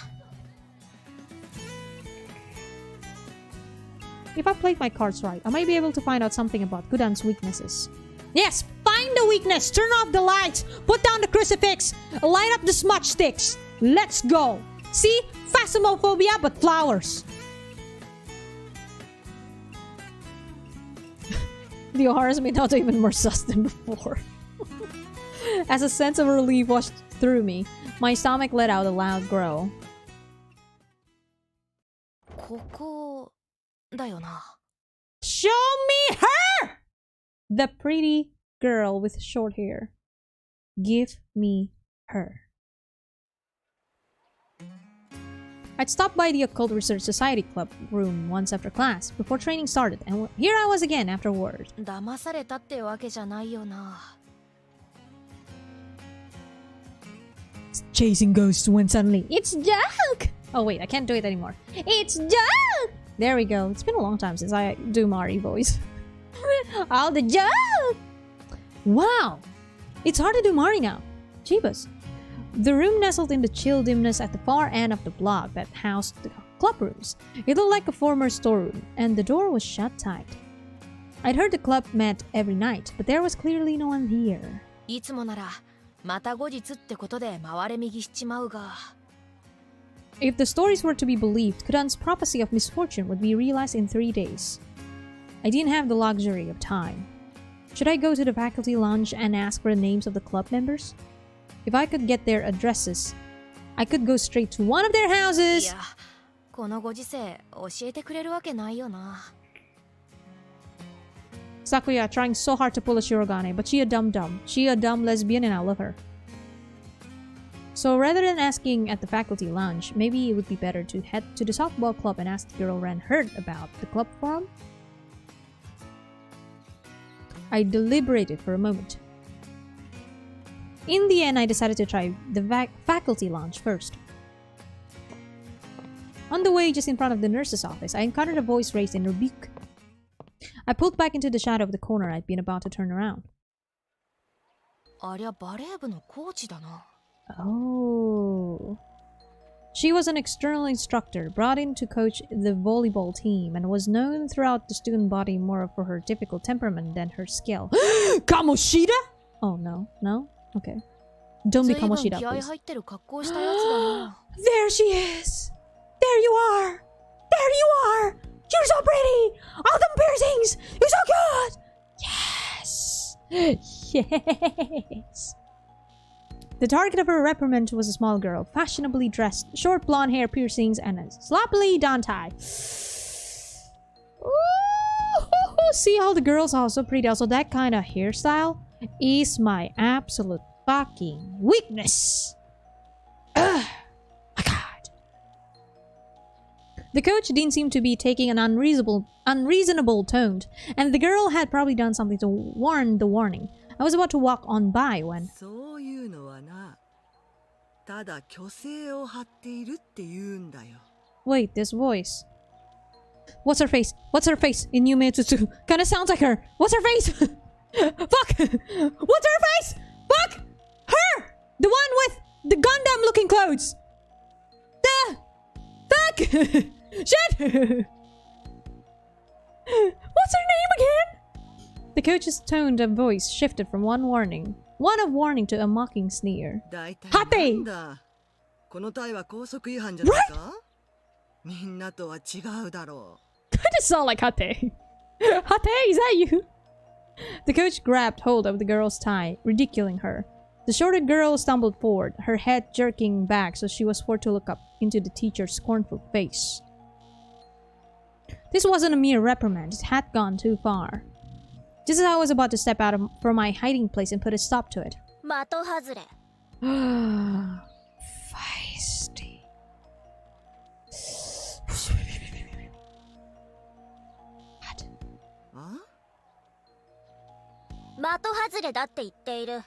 If I played my cards right, I might be able to find out something about Kudan's weaknesses. Yes! Find the weakness! Turn off the lights! Put down the crucifix! Light up the smudge sticks! Let's go! See? Phasmophobia, but flowers! The horrors made out even more sus than before. As a sense of relief washed through me, my stomach let out a loud growl. ここだよな。 Show me her! The pretty girl with short hair. Give me her. I'd stopped by the Occult Research Society Club room once after class, before training started, and here I was again afterward. 騙されたってわけじゃないよな。 Chasing ghosts when suddenly, it's joke! Oh wait, I can't do it anymore. It's joke! There we go. It's been a long time since I do Mari voice. All the joke! Wow! It's hard to do Mari now. Jeebus. The room nestled in the chill dimness at the far end of the block that housed the club rooms. It looked like a former storeroom, and the door was shut tight. I'd heard the club met every night, but there was clearly no one here. いつもならまた後日ってことで回れ右しちまうが。 If the stories were to be believed, Kudan's prophecy of misfortune would be realized in 3 days. I didn't have the luxury of time. Should I go to the faculty lounge and ask for the names of the club members? If I could get their addresses, I could go straight to one of their い houses. や、このご時世教えてくれるわけないよな。 Sakuya trying so hard to pull a Shirogane, but she a dumb. She a dumb lesbian and I love her. So rather than asking at the faculty lounge, maybe it would be better to head to the softball club and ask the girl Ren heard about the club forum? I deliberated for a moment. In the end, I decided to try the faculty lounge first. On the way, just in front of the nurse's office, I encountered a voice raised in rebuke. I pulled back into the shadow of the corner I'd been about to turn around. ありゃバレー部のコーチだな。 Oh. She was an external instructor brought in to coach the volleyball team and was known throughout the student body more for her difficult temperament than her skill. Kamoshida? Oh no, no? Okay. Don't be Kamoshida, 気合 please. 入ってる格好したやつだな。 There she is! There you are! There you are! You're so pretty! All them piercings! You're so good! Yes! Yes! The target of her reprimand was a small girl, fashionably dressed, short blonde hair, piercings, and a sloppily done tie. Ooh, see how the girls are so pretty. Also, that kind of hairstyle is my absolute fucking weakness. Ugh. My God. The coach didn't seem to be taking an unreasonable tone, and the girl had probably done something to warrant the warning. I was about to walk on by when... そういうのはな、ただ虚勢を張っているって言うんだよ。 Wait, this voice. What's her face? What's her face? In Yume Tsutsu. Kinda sounds like her. What's her face? Fuck! What's her face? Fuck! Her! The one with the Gundam looking clothes! The... Fuck! Shit! What's her name again? The coach's tone of voice shifted from one of warning to a mocking sneer. 大体 Hate! なんだ。この隊は高速違反じゃないか？みんなとは違うだろう。 Kinda sound like Hate. Hate, is that you? The coach grabbed hold of the girl's tie, ridiculing her. The shorter girl stumbled forward, her head jerking back so she was forced to look up into the teacher's scornful face. This wasn't a mere reprimand, it had gone too far. Just as I was about to step out from my hiding place and put a stop to it. 的外れ Feisty. What? あ？的外れだって言っている。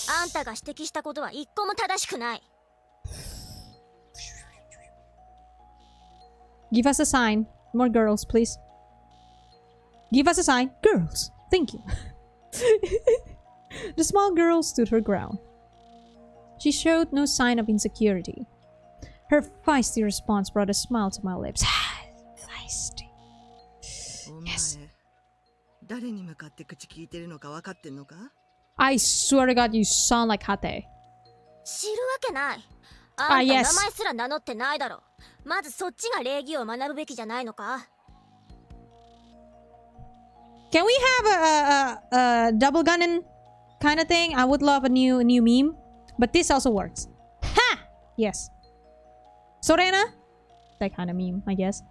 あんたが指摘したことは一個も正しくない。 Give us a sign. More girls, please. Give us a sign. Girls. Thank you. The small girl stood her ground. She showed no sign of insecurity. Her feisty response brought a smile to my lips. Feisty. お前、誰に向かって口聞いてるのか分かってんのか？ I swear to God, you sound like Hate. 知るわけない。あんた Ah, 名 yes. 前すら名乗ってないだろ。まずそっちが礼儀を学ぶべきじゃないのか？ Can we have a double gunning kind of thing? I would love a new meme, but this also works. Ha! Yes. Sorena? That kind of meme, I guess.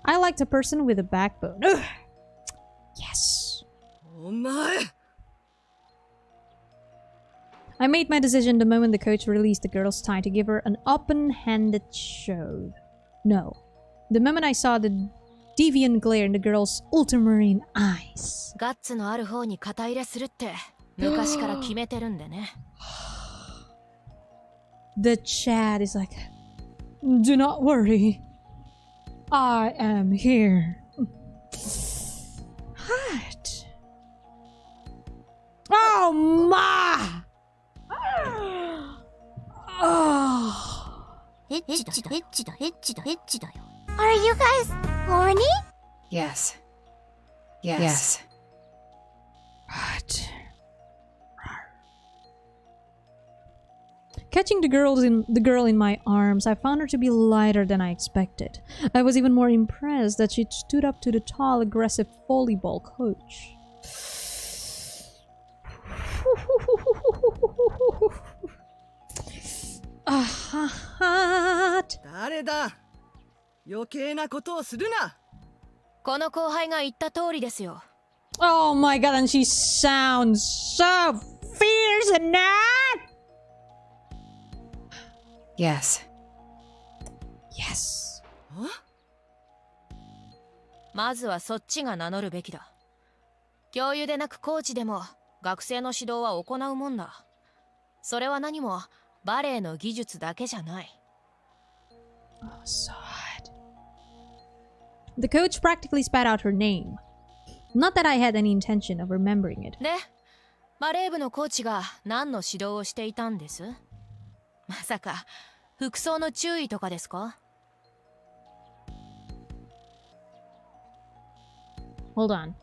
I liked a person with a backbone. Ugh. Yes. お前。 I made my decision the moment the coach released the girl's tie to give her an open-handed shove. No. The moment I saw the deviant glare in the girl's ultramarine eyes. ガッツのある方に肩入れするって昔から決めてるんでね。The chat is like, do not worry. I am here. What? Oh my! Oh. エッチだ、エッチだ、エッチだ、エッチだよ。 Are you guys horny? Yes. Yes. What? Catching the girl in my arms, I found her to be lighter than I expected. I was even more impressed that she stood up to the tall, aggressive volleyball coach. Hot. 誰だ？余計なことをするな。この後輩が言った通りですよ。 Oh my god, and she sounds so fierce and not. Yes. Yes. まずはそっちが名乗るべきだ。教諭でなくコーチでも学生の指導は行うもんだ。それは何もバレエの技術だけじゃない。 Oh, so hot. The coach practically spat out her name. Not that I had any intention of remembering it. で、バレー部のコーチが何の指導をしていたんです？まさか服装の注意とかですか？ Hold on.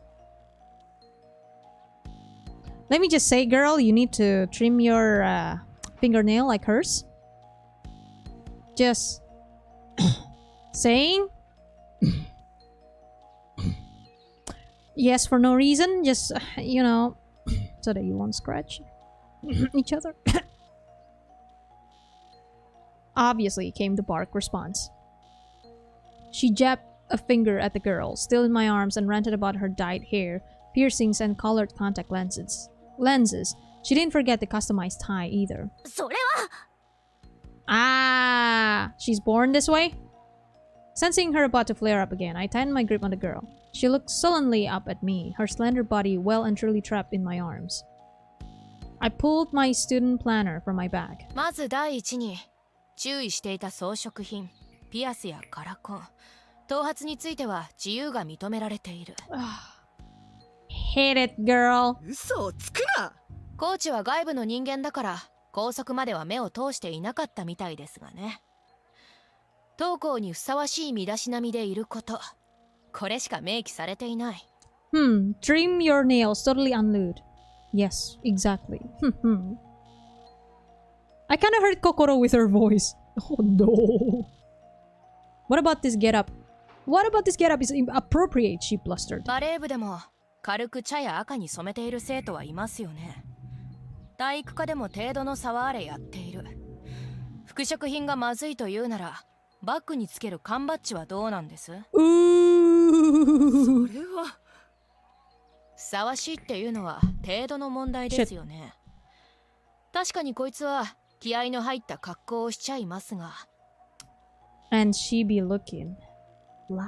Let me just say, girl, you need to trim your fingernail like hers. Just saying. Yes, for no reason, just, you know, so that you won't scratch each other. Obviously, came the bark response. She jabbed a finger at the girl, still in my arms, and ranted about her dyed hair, piercings, and colored contact lenses. She didn't forget the customized tie either. それは Ah, she's born this way? Sensing her about to flare up again, I tightened my grip on the girl. She looked sullenly up at me, her slender body well and truly trapped in my arms. I pulled my student planner from my bag. まず第一に注意していた装飾品、ピアスやカラコン、頭髪については自由が認められている。Hit it, girl. 嘘をつくな。コーチは外部の人間だから校則までは目を通していなかったみたいですがね。当校にふさわしい身だしなみでいること、これしか明記されていない。Trim your nails totally unglued. Yes, exactly. I kinda heard Kokoro with her voice. Oh no. What about this getup? What about this getup is inappropriate, she blustered. バレー部でも軽く茶や赤に染めている生徒はいますよね。体育科でも程度の差はあれやっている。服飾品がまずいというならバッグにつける缶バッジはどうなんです？それはふさわしいっていうのは程度の問題ですよね。確かにこいつは気合の入った格好をしちゃいますが。And she be looking. Lie.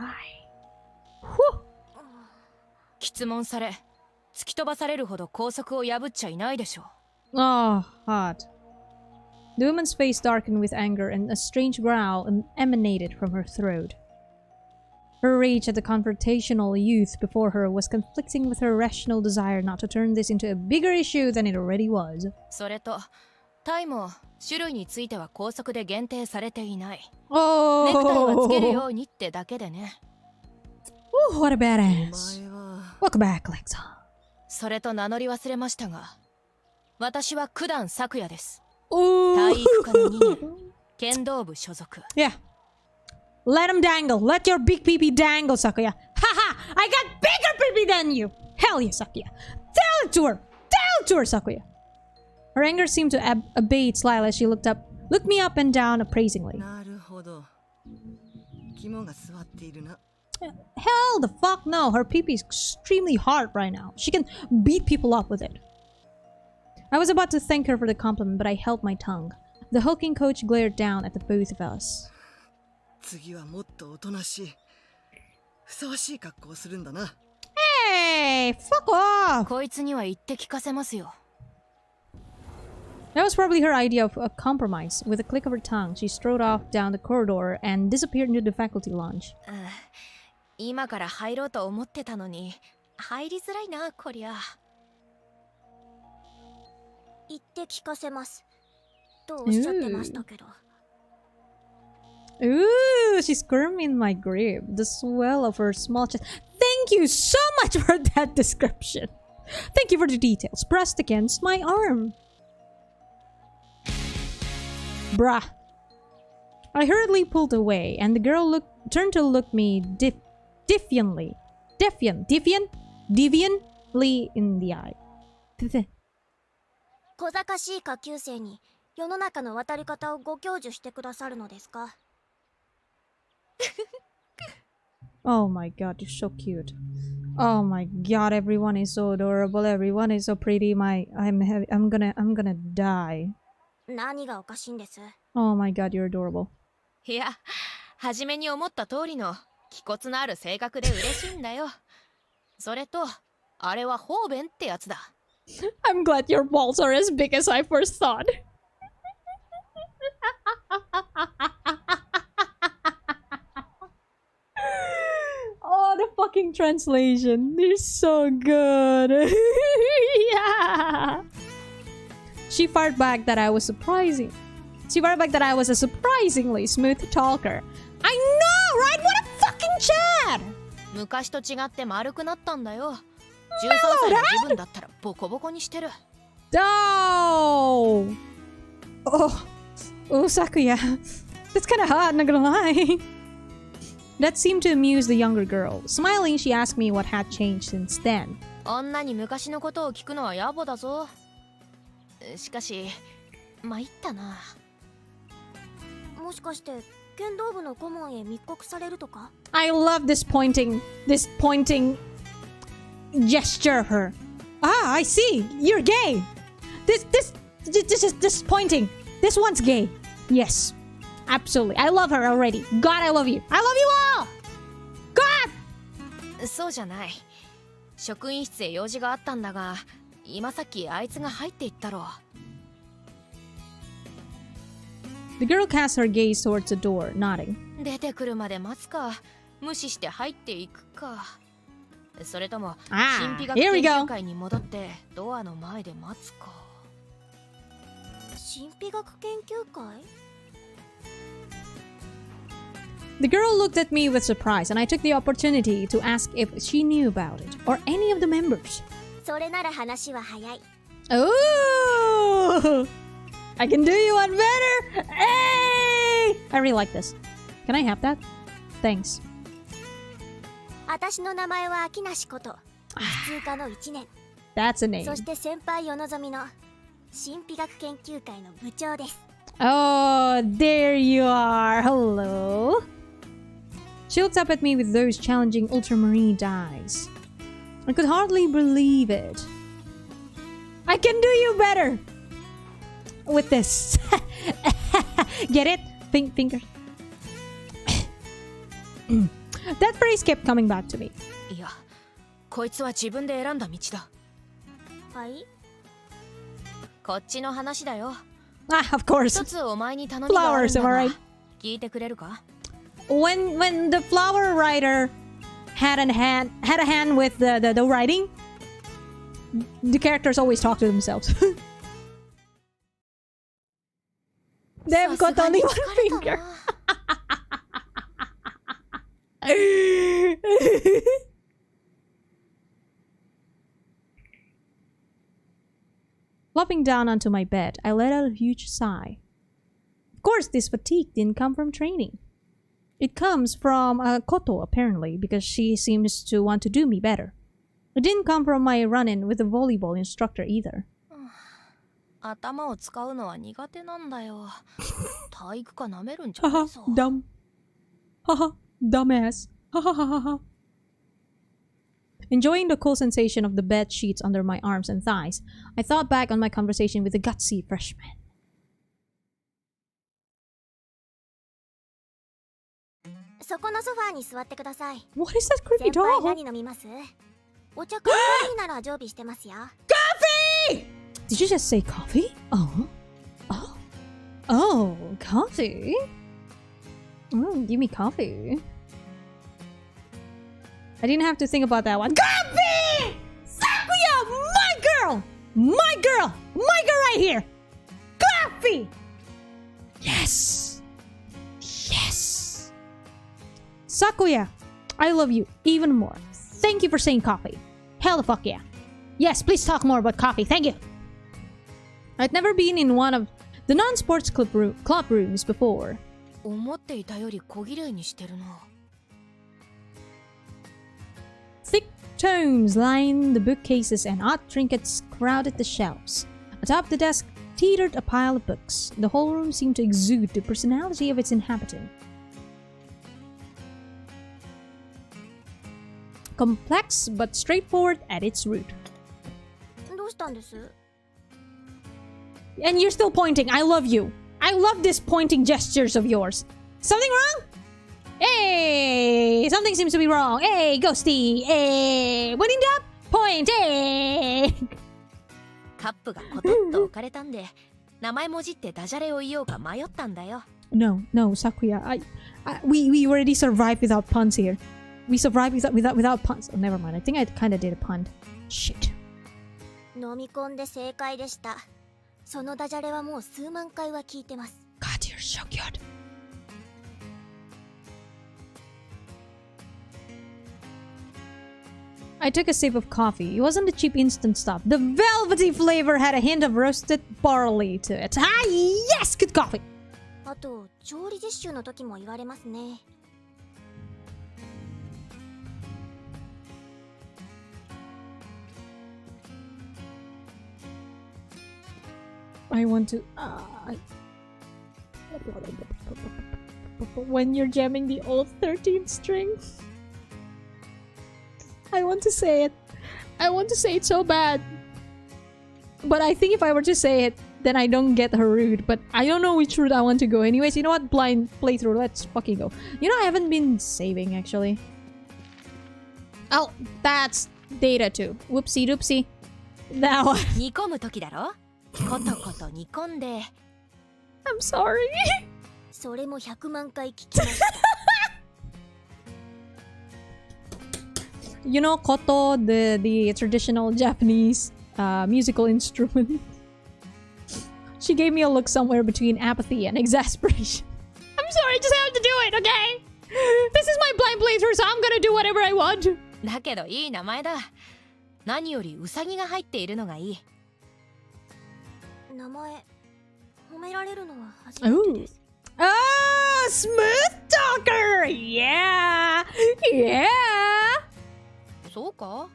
質問され、突き飛ばされるほど校則を破っちゃいないでしょう。Oh, hot. The woman's face darkened with anger and a strange growl emanated from her throat. Her rage at the confrontational youth before her was conflicting with her rational desire not to turn this into a bigger issue than it already was. それと、タイも種類については校則で限定されていない。Oh! ネクタイはつけるようにってだけでね。Ooh, what a badass. Welcome back, Lexa. それと名乗り忘れましたが、私は九段咲夜です。 Ooh. 体育科の2年、剣道部所属。Yeah. Let him dangle. Let your big peepee dangle, Sakuya. Haha! I got bigger peepee than you! Hell yeah, Sakuya. Tell it to her! Tell it to her, Sakuya! Her anger seemed to abate slightly as she looked me up and down appraisingly. なるほど。肝が座っているな。Hell the fuck no! Her peepee is extremely hard right now. She can beat people up with it. I was about to thank her for the compliment, but I held my tongue. The hulking coach glared down at the both of us. 次はもっとおとなしい。ふさわしい格好をするんだな。Hey! Fuck off! こいつには言って聞かせますよ。That was probably her idea of a compromise. With a click of her tongue, she strode off down the corridor and disappeared into the faculty lounge. 今から入ろうと思ってたのに、入りづらいな、こりゃ。言って聞かせます。とおっしゃってましたけど。Ooh, she squirmed in my grip. The swell of her small chest. Thank you so much for that description. Thank you for the details. Pressed against my arm. Bruh. I hurriedly pulled away, and the girl turned to look me defiantly in the eye. 小賢しい下級生に世の中の渡り方をご教授してくださるのですか？ Oh my god, you're so cute. Oh my god, everyone is so adorable. Everyone is so pretty. I'm gonna die. 何がおかしいんです？ Oh my god, you're adorable. いや、初めに思った通りの気骨のある性格で嬉しいんだよ。それと、あれは方便ってやつだ。I'm glad your balls are as big as I first thought. Oh, the fucking translation. They're so good. Yeah. She fired back that I was a surprisingly smooth talker. I know, right? What a fucking chat! 昔と違って丸くなったんだよ。13歳の自分だったらボコボコにしてる。Oh, Sakuya. That's kind of hot, not gonna lie. That seemed to amuse the younger girl. Smiling, she asked me what had changed since then. 女に昔のことを聞くのは野暮だぞ。しかし、参ったな。もしかして剣道部の顧問へ密告されるとか？ I love this pointing gesture of her. Ah, I see. You're gay. This is pointing. This one's gay. Yes. Absolutely. I love her already. God, I love you. I love you all! God! そうじゃない。職員室へ用事があったんだが、今さっきあいつが入っていったろう。The girl cast her gaze towards the door, nodding. 出てくるまで待つか、無視して入っていくか。それとも、神秘学研究会に戻ってドアの前で待つか。神秘学研究会？ The girl looked at me with surprise, and I took the opportunity to ask if she knew about it, or any of the members. それなら話は早い。 Oh! I can do you one better! Hey! I really like this. Can I have that? Thanks. 私の名前は秋梨こと普通科の1年。 That's a name. そして先輩与望みの神秘学研究会の部長です。 Oh, there you are. Hello. She looked up at me with those challenging ultramarine eyes. I could hardly believe it. I can do you better with this. Get it? Finger. That phrase kept coming back to me. いや、こいつは自分で選んだ道だ。はい？こっちの話だよ。Ah, of course. 一つお前に頼みがあるんだが、 Flowers, am I right? 聞いてくれるか？ When the flower writer had a hand with the writing, the characters always talk to themselves. They've got only one finger. Flopping down onto my bed, I let out a huge sigh. Of course, this fatigue didn't come from training. It comes from Koto, apparently, because she seems to want to do me better. It didn't come from my run-in with the volleyball instructor either. 頭を使うのは苦手なんだよ。体育科なめるんじゃな Haha, いぞ。 dumb. Haha, dumbass. Hahaha. Enjoying the cool sensation of the bed sheets under my arms and thighs, I thought back on my conversation with the gutsy freshman. そこのソファーに座ってください。 What is that creepy 先輩 dog? 何飲みます？お茶かコーヒーなら常備してますよ。 Coffee! Did you just say coffee? Oh, coffee? Give me coffee. I didn't have to think about that one. Coffee! Sakuya! My girl! My girl! My girl right here! Coffee! Yes! Yes! Sakuya, I love you even more. Thank you for saying coffee. Hell the fuck yeah. Yes, please talk more about coffee. Thank you. I'd never been in one of the non-sports club rooms before. 思っていたより小綺麗にしてるな。 Thick tomes lined the bookcases and odd trinkets crowded the shelves. Atop the desk teetered a pile of books. The whole room seemed to exude the personality of its inhabitant. Complex but straightforward at its root. どうしたんです？ And you're still pointing. I love you. I love these pointing gestures of yours. Something wrong? Hey! Something seems to be wrong. Hey, Ghosty! Hey! Winning job? Point! Hey! カップがコトッと置かれたんで、名前もじってダジャレを言おうか迷ったんだよ。No, Sakuya. We already survived without puns here. We survived without puns. Oh, never mind. I think I kind of did a pun. Shit. 飲み込んで正解でした。そのダジャレはもう数万回は聞いてます。 God, you're so cute. I took a sip of coffee. It wasn't the cheap instant stuff. The velvety flavor had a hint of roasted barley to it. Ah, yes! Good coffee! あと調理実習の時も言われますね。I want to. When you're jamming the old 13th string, I want to say it. I want to say it so bad. But I think if I were to say it, then I don't get her route. But I don't know which route I want to go. Anyways, you know what? Blind playthrough. Let's fucking go. You know, I haven't been saving actually. Oh, that's data too. Whoopsie doopsie. That one. 煮込む時だろ。ことこと煮込んで。I'm sorry. それも100万回聞きました。You know, koto, the traditional Japanese musical instrument. She gave me a look somewhere between apathy and exasperation. I'm sorry, I just have to do it, okay? This is my blind playthrough, so I'm gonna do whatever I want. だけどいい名前だ。何よりウサギが入っているのがいい。名前褒められるのは初めてです。Oh, smooth talker! Yeah! Yeah! そうか？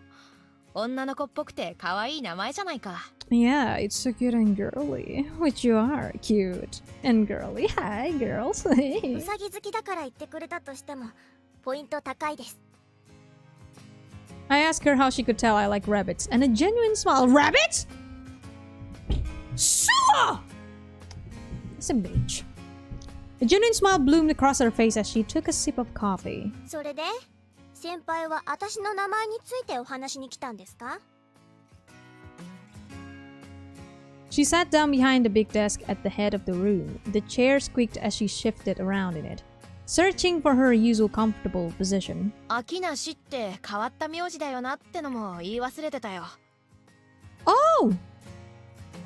女の子っぽくて可愛い名前じゃないか。Yeah, it's so cute and girly. Which you are, cute and girly. Hi, girls. うさぎ好きだから言ってくれたとしてもポイント高いです。I asked her how she could tell I like rabbits, and a genuine smile. Rabbits? Sure! That's a bitch. A genuine smile bloomed across her face as she took a sip of coffee. それで先輩は私の名前についてお話に来たんですか？ She sat down behind the big desk at the head of the room. The chair squeaked as she shifted around in it, searching for her usual comfortable position. 秋梨って変わった名字だよなってのも言い忘れてたよ。Oh!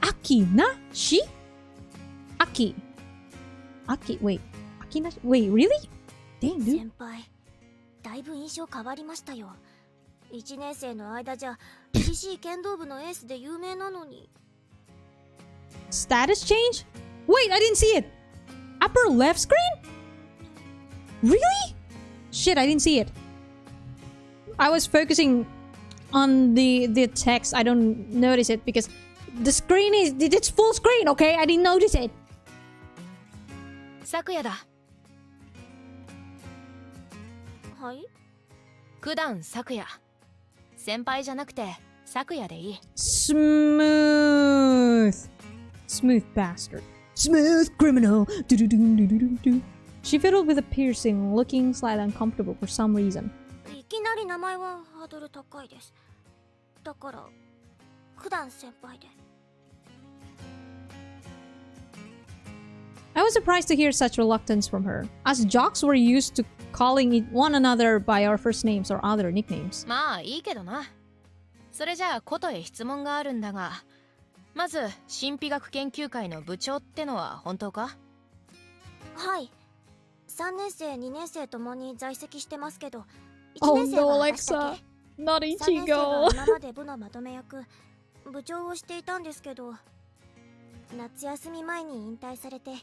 Akinashi? Aki. Aki, wait. Akinashi? Wait, really? Dang, dude. 先輩、だいぶ印象変わりましたよ。1年生の間じゃ厳しい剣道部のエースで有名なのに。Status change? Wait, I didn't see it. Upper left screen? Really? Shit, I didn't see it. I was focusing on the text. I don't notice it because the screen it's full screen, okay? I didn't notice it. 昨夜だ。はい？九段昨夜。先輩じゃなくて昨夜でいい。Smooth. Smooth bastard. Smooth criminal. Do-do-do-do-do-do-do. She fiddled with a piercing, looking slightly uncomfortable for some reason. いきなり名前はハードル高いです。だから九段先輩で。I was surprised to hear such reluctance from her, as jocks were used to calling one another by our first names or other nicknames. まあいいけどな。それじゃあことへ質問があるんだが、まず神秘学研究会の部長ってのは本当か？はい。3年生、2年生ともに在籍してますけど、1 Oh 年生 no, は Alexa. 私だけ。 Not 3年生は Ichigo. 今まで部のまとめ役、部長をしていたんですけど、夏休み前に引退されて引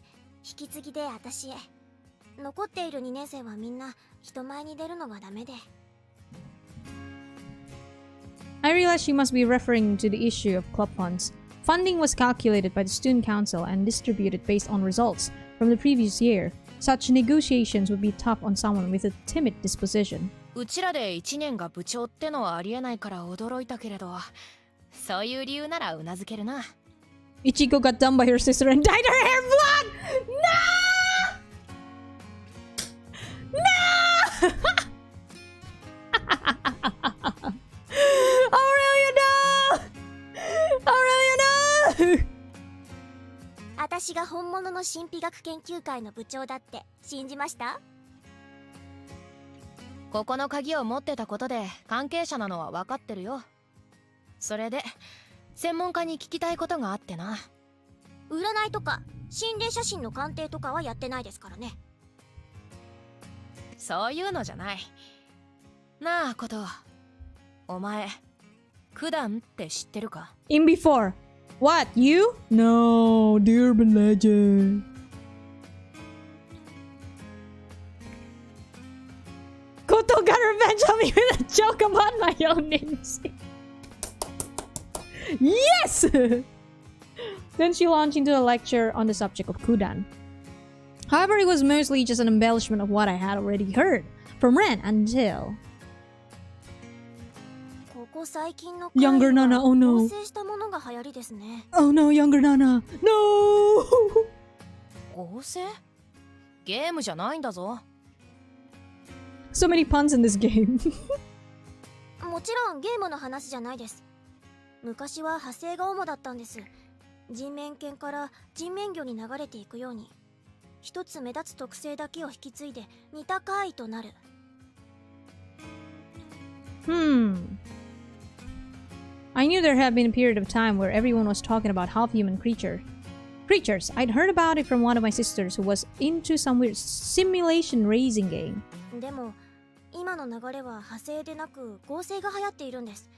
き継ぎで私へ。残っている2年生はみんな人前に出るのがダメで。I realized she must be referring to the issue of club funds. Funding was calculated by the student council and distributed based on results from the previous year. Such negotiations would be tough on someone with a timid disposition. うちらで1年が部長ってのはありえないから驚いたけれど、そういう理由ならうなずけるな。Ichigo got dumped by her sister and dyed her hair black! No! No! Aurelia, no! Aurelia, no! 私が本物の神秘学研究会の部長だって信じました？ここの鍵を持ってたことで関係者なのは分かってるよ。それで専門家に聞きたいことがあってな。占いとか心霊写真の鑑定とかはやってないですからね。そういうのじゃない。なあこと、お前九段って知ってるか？ In before. What, you? No, the urban legend. Koto got revenge on me with a joke about my own namesake. Yes! Then she launched into a lecture on the subject of Kudan. However, it was mostly just an embellishment of what I had already heard from Ren until... ここ最近の Younger Nana, oh no. 合成したものが流行りですね。 Oh no, younger Nana. No! 合成？ゲームじゃないんだぞ。 So many puns in this game. もちろんゲームの話じゃないです。昔は派生が主だったんです。人面犬から人面魚に流れていくように、一つ目立つ特性だけを引き継いで似た怪異となる。I knew there had been a period of time where everyone was talking about half-human creatures. I'd heard about it from one of my sisters who was into some weird simulation racing game. でも今の流れは派生でなく合成が流行っているんです。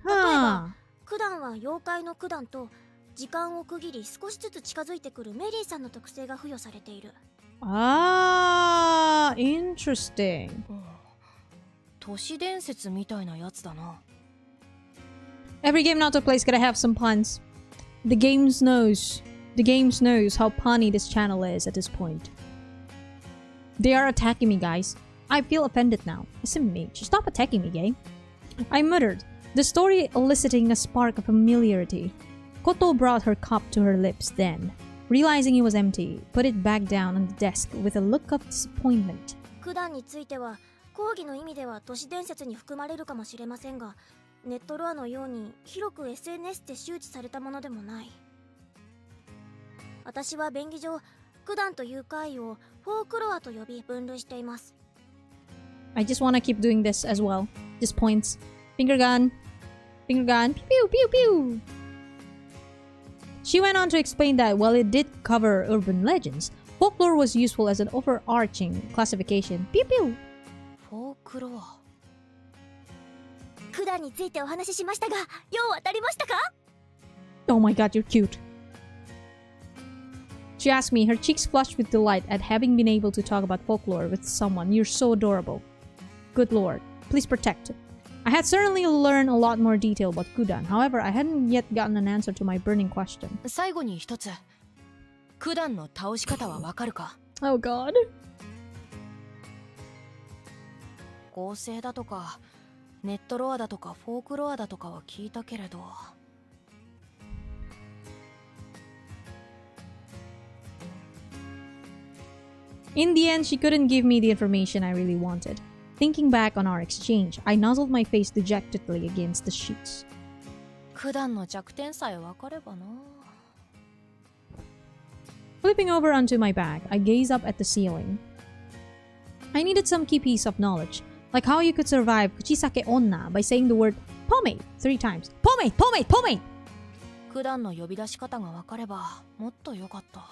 例え Huh. ばクダンは妖怪のクダンと時間を区切り少しずつ近づいてくるメリーさんの特性が付与されている。 Ah, interesting. 都市伝説みたいなやつだな。 Every game Naoto plays gotta have some puns. The game knows how punny this channel is at this point. They are attacking me, guys. I feel offended now. Listen, mate, stop attacking me, game. I muttered, the story eliciting a spark of familiarity. Koto brought her cup to her lips then, realizing it was empty, put it back down on the desk with a look of disappointment. クダンについては講義の意味では都市伝説に含まれるかもしれませんが、ネットロアのように広く SNS で周知されたものでもない。私は便宜上クダンという怪異をフォークロアと呼び分類しています。 I just wanna keep doing this as well. Just points. Finger gun. Finger gun. Pew pew pew pew. She went on to explain that while it did cover urban legends, folklore was useful as an overarching classification. Pew pew. フォークロア。クダンについてお話ししましたが、よう当たりましたか？ Oh my god, you're cute. She asked me, her cheeks flushed with delight at having been able to talk about folklore with someone. You're so adorable. Good lord, please protect. I had certainly learned a lot more detail about Kudan. However, I hadn't yet gotten an answer to my burning question. 最後に一つ。クダンの倒し方はわかるか？ Oh god. 合成だとか、ネットロアだとかフォークロアだとかは聞いたけれど。In the end, she couldn't give me the information I really wanted. Thinking back on our exchange, I nuzzled my face dejectedly against the sheets. クダンの弱点さえわかればな。Flipping over onto my bag, I gazed up at the ceiling. I needed some key piece of knowledge, like how you could survive Kuchisake Onna by saying the word pomade 3 times. Pomade! Pomade! Pomade! クダンの呼び出し方がわかればもっとよかった。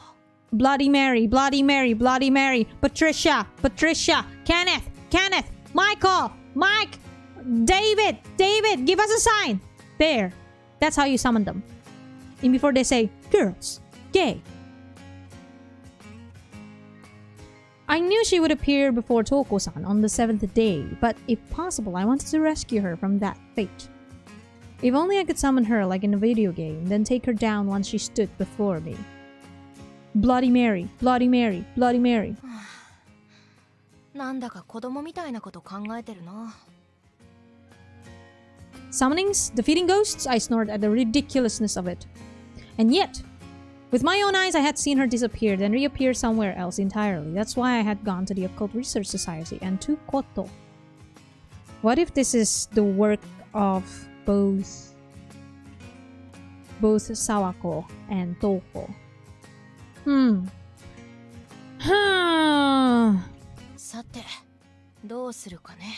Bloody Mary, Bloody Mary, Bloody Mary, Patricia, Patricia, Kenneth, Kenneth, Michael, Mike, David, David, give us a sign. There. That's how you summon them. And before they say, girls, gay. I knew she would appear before Toko-san on the 7th day, but if possible, I wanted to rescue her from that fate. If only I could summon her like in a video game, then take her down once she stood before me. Bloody Mary, Bloody Mary, Bloody Mary. なんだか子供みたいなこと考えてるな。Summonings? Defeating ghosts? I snorted at the ridiculousness of it. And yet, with my own eyes I had seen her disappear, then reappear somewhere else entirely. That's why I had gone to the Occult Research Society and to Koto. What if this is the work of both Sawako and Toko? さて、どうするかね。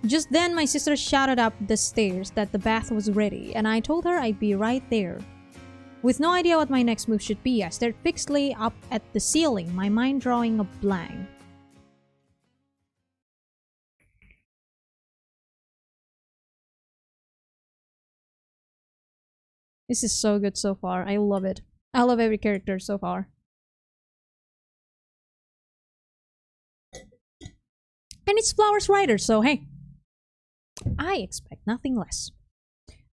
Just then, my sister shouted up the stairs that the bath was ready, and I told her I'd be right there. With no idea what my next move should be, I stared fixedly up at the ceiling, my mind drawing a blank. This is so good so far. I love it. I love every character so far. And it's Flowers Rider, so hey. I expect nothing less.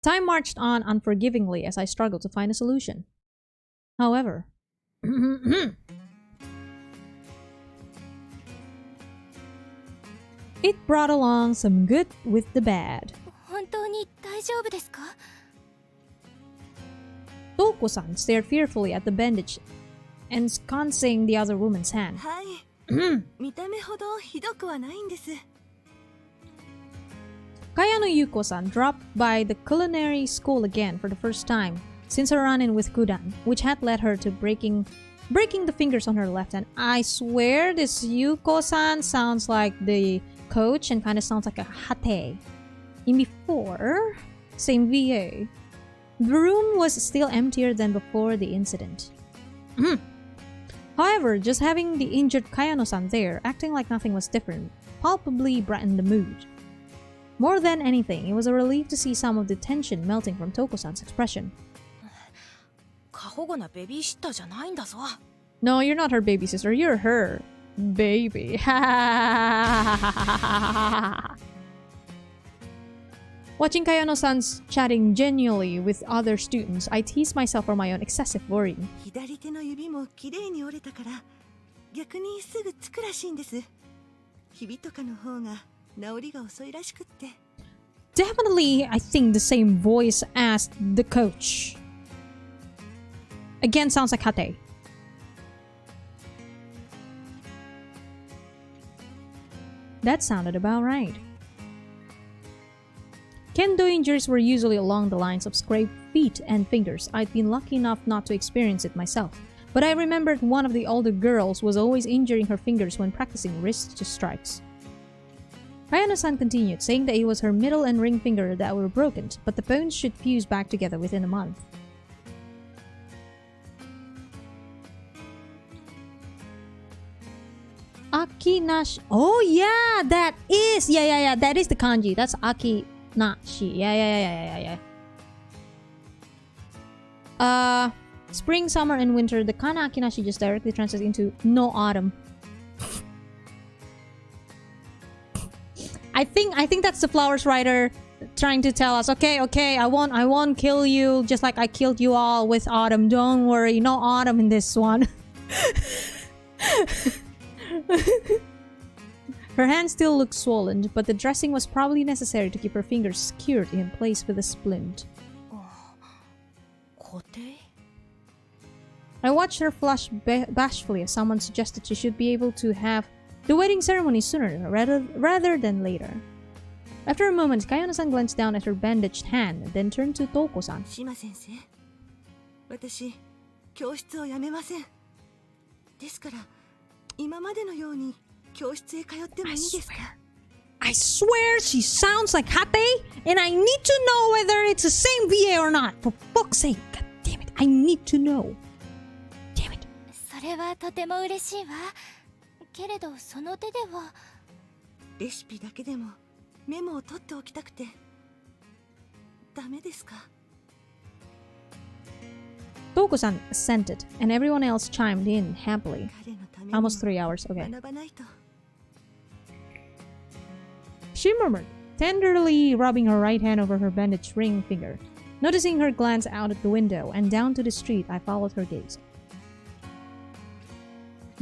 Time marched on unforgivingly as I struggled to find a solution. However, it brought along some good with the bad. 本当に大丈夫ですか？ Toko-san stared fearfully at the bandage, ensconcing the other woman's hand. はい見た目ほどひどくはないんです。 Kayano Yuko-san dropped by the culinary school again for the first time since her run-in with Kudan, which had led her to breaking the fingers on her left hand. I swear this Yuko-san sounds like the coach and kind of sounds like a hate. In before, same VA. The room was still emptier than before the incident. However, just having the injured Kayano-san there, acting like nothing was different, palpably brightened the mood. More than anything, it was a relief to see some of the tension melting from Toko-san's expression. 過保護なベビーシッターじゃないんだぞ。 No, you're not her baby sister, you're her baby. Watching Kayano-san's chatting genially with other students, I teased myself for my own excessive worrying. 左手の指もきれいに折れたから逆にすぐつくらしいんです。ひびとかの方が治りが遅いらしくって。 Definitely, I think the same voice as the coach. Again, sounds like Hate. That sounded about right. Kendo injuries were usually along the lines of scraped feet and fingers. I'd been lucky enough not to experience it myself, but I remembered one of the older girls was always injuring her fingers when practicing wrist strikes. Kayano-san continued, saying that it was her middle and ring finger that were broken, but the bones should fuse back together within a month. Akinashi. Oh yeah, that is that is the kanji. That's Akinashi. Yeah. Spring, summer, and winter. The kana Akinashi just directly translates into no autumn. I think that's the Flowers writer trying to tell us, okay, I won't kill you just like I killed you all with autumn. Don't worry, no autumn in this one. Her hand still looked swollen, but the dressing was probably necessary to keep her fingers secured in place with a splint. I watched her flush bashfully as someone suggested she should be able to have the wedding ceremony sooner rather than later. After a moment, Kayano-san glanced down at her bandaged hand, then turned to Toko-san. 島先生、私、教室を辞めません。ですから、今までのように教室へ通ってもいいですか? I swear she sounds like Hate, and I need to know whether it's the same VA or not. For fuck's sake, god damn it, I need to know. Damn it. それはとても嬉しいわ。けれどその手では。レシピだけでもメモを取っておきたくて。ダメですか? Toko-san assented, and everyone else chimed in happily. Almost 3 hours, okay. She murmured, tenderly rubbing her right hand over her bandaged ring finger. Noticing her glance out at the window and down to the street, I followed her gaze.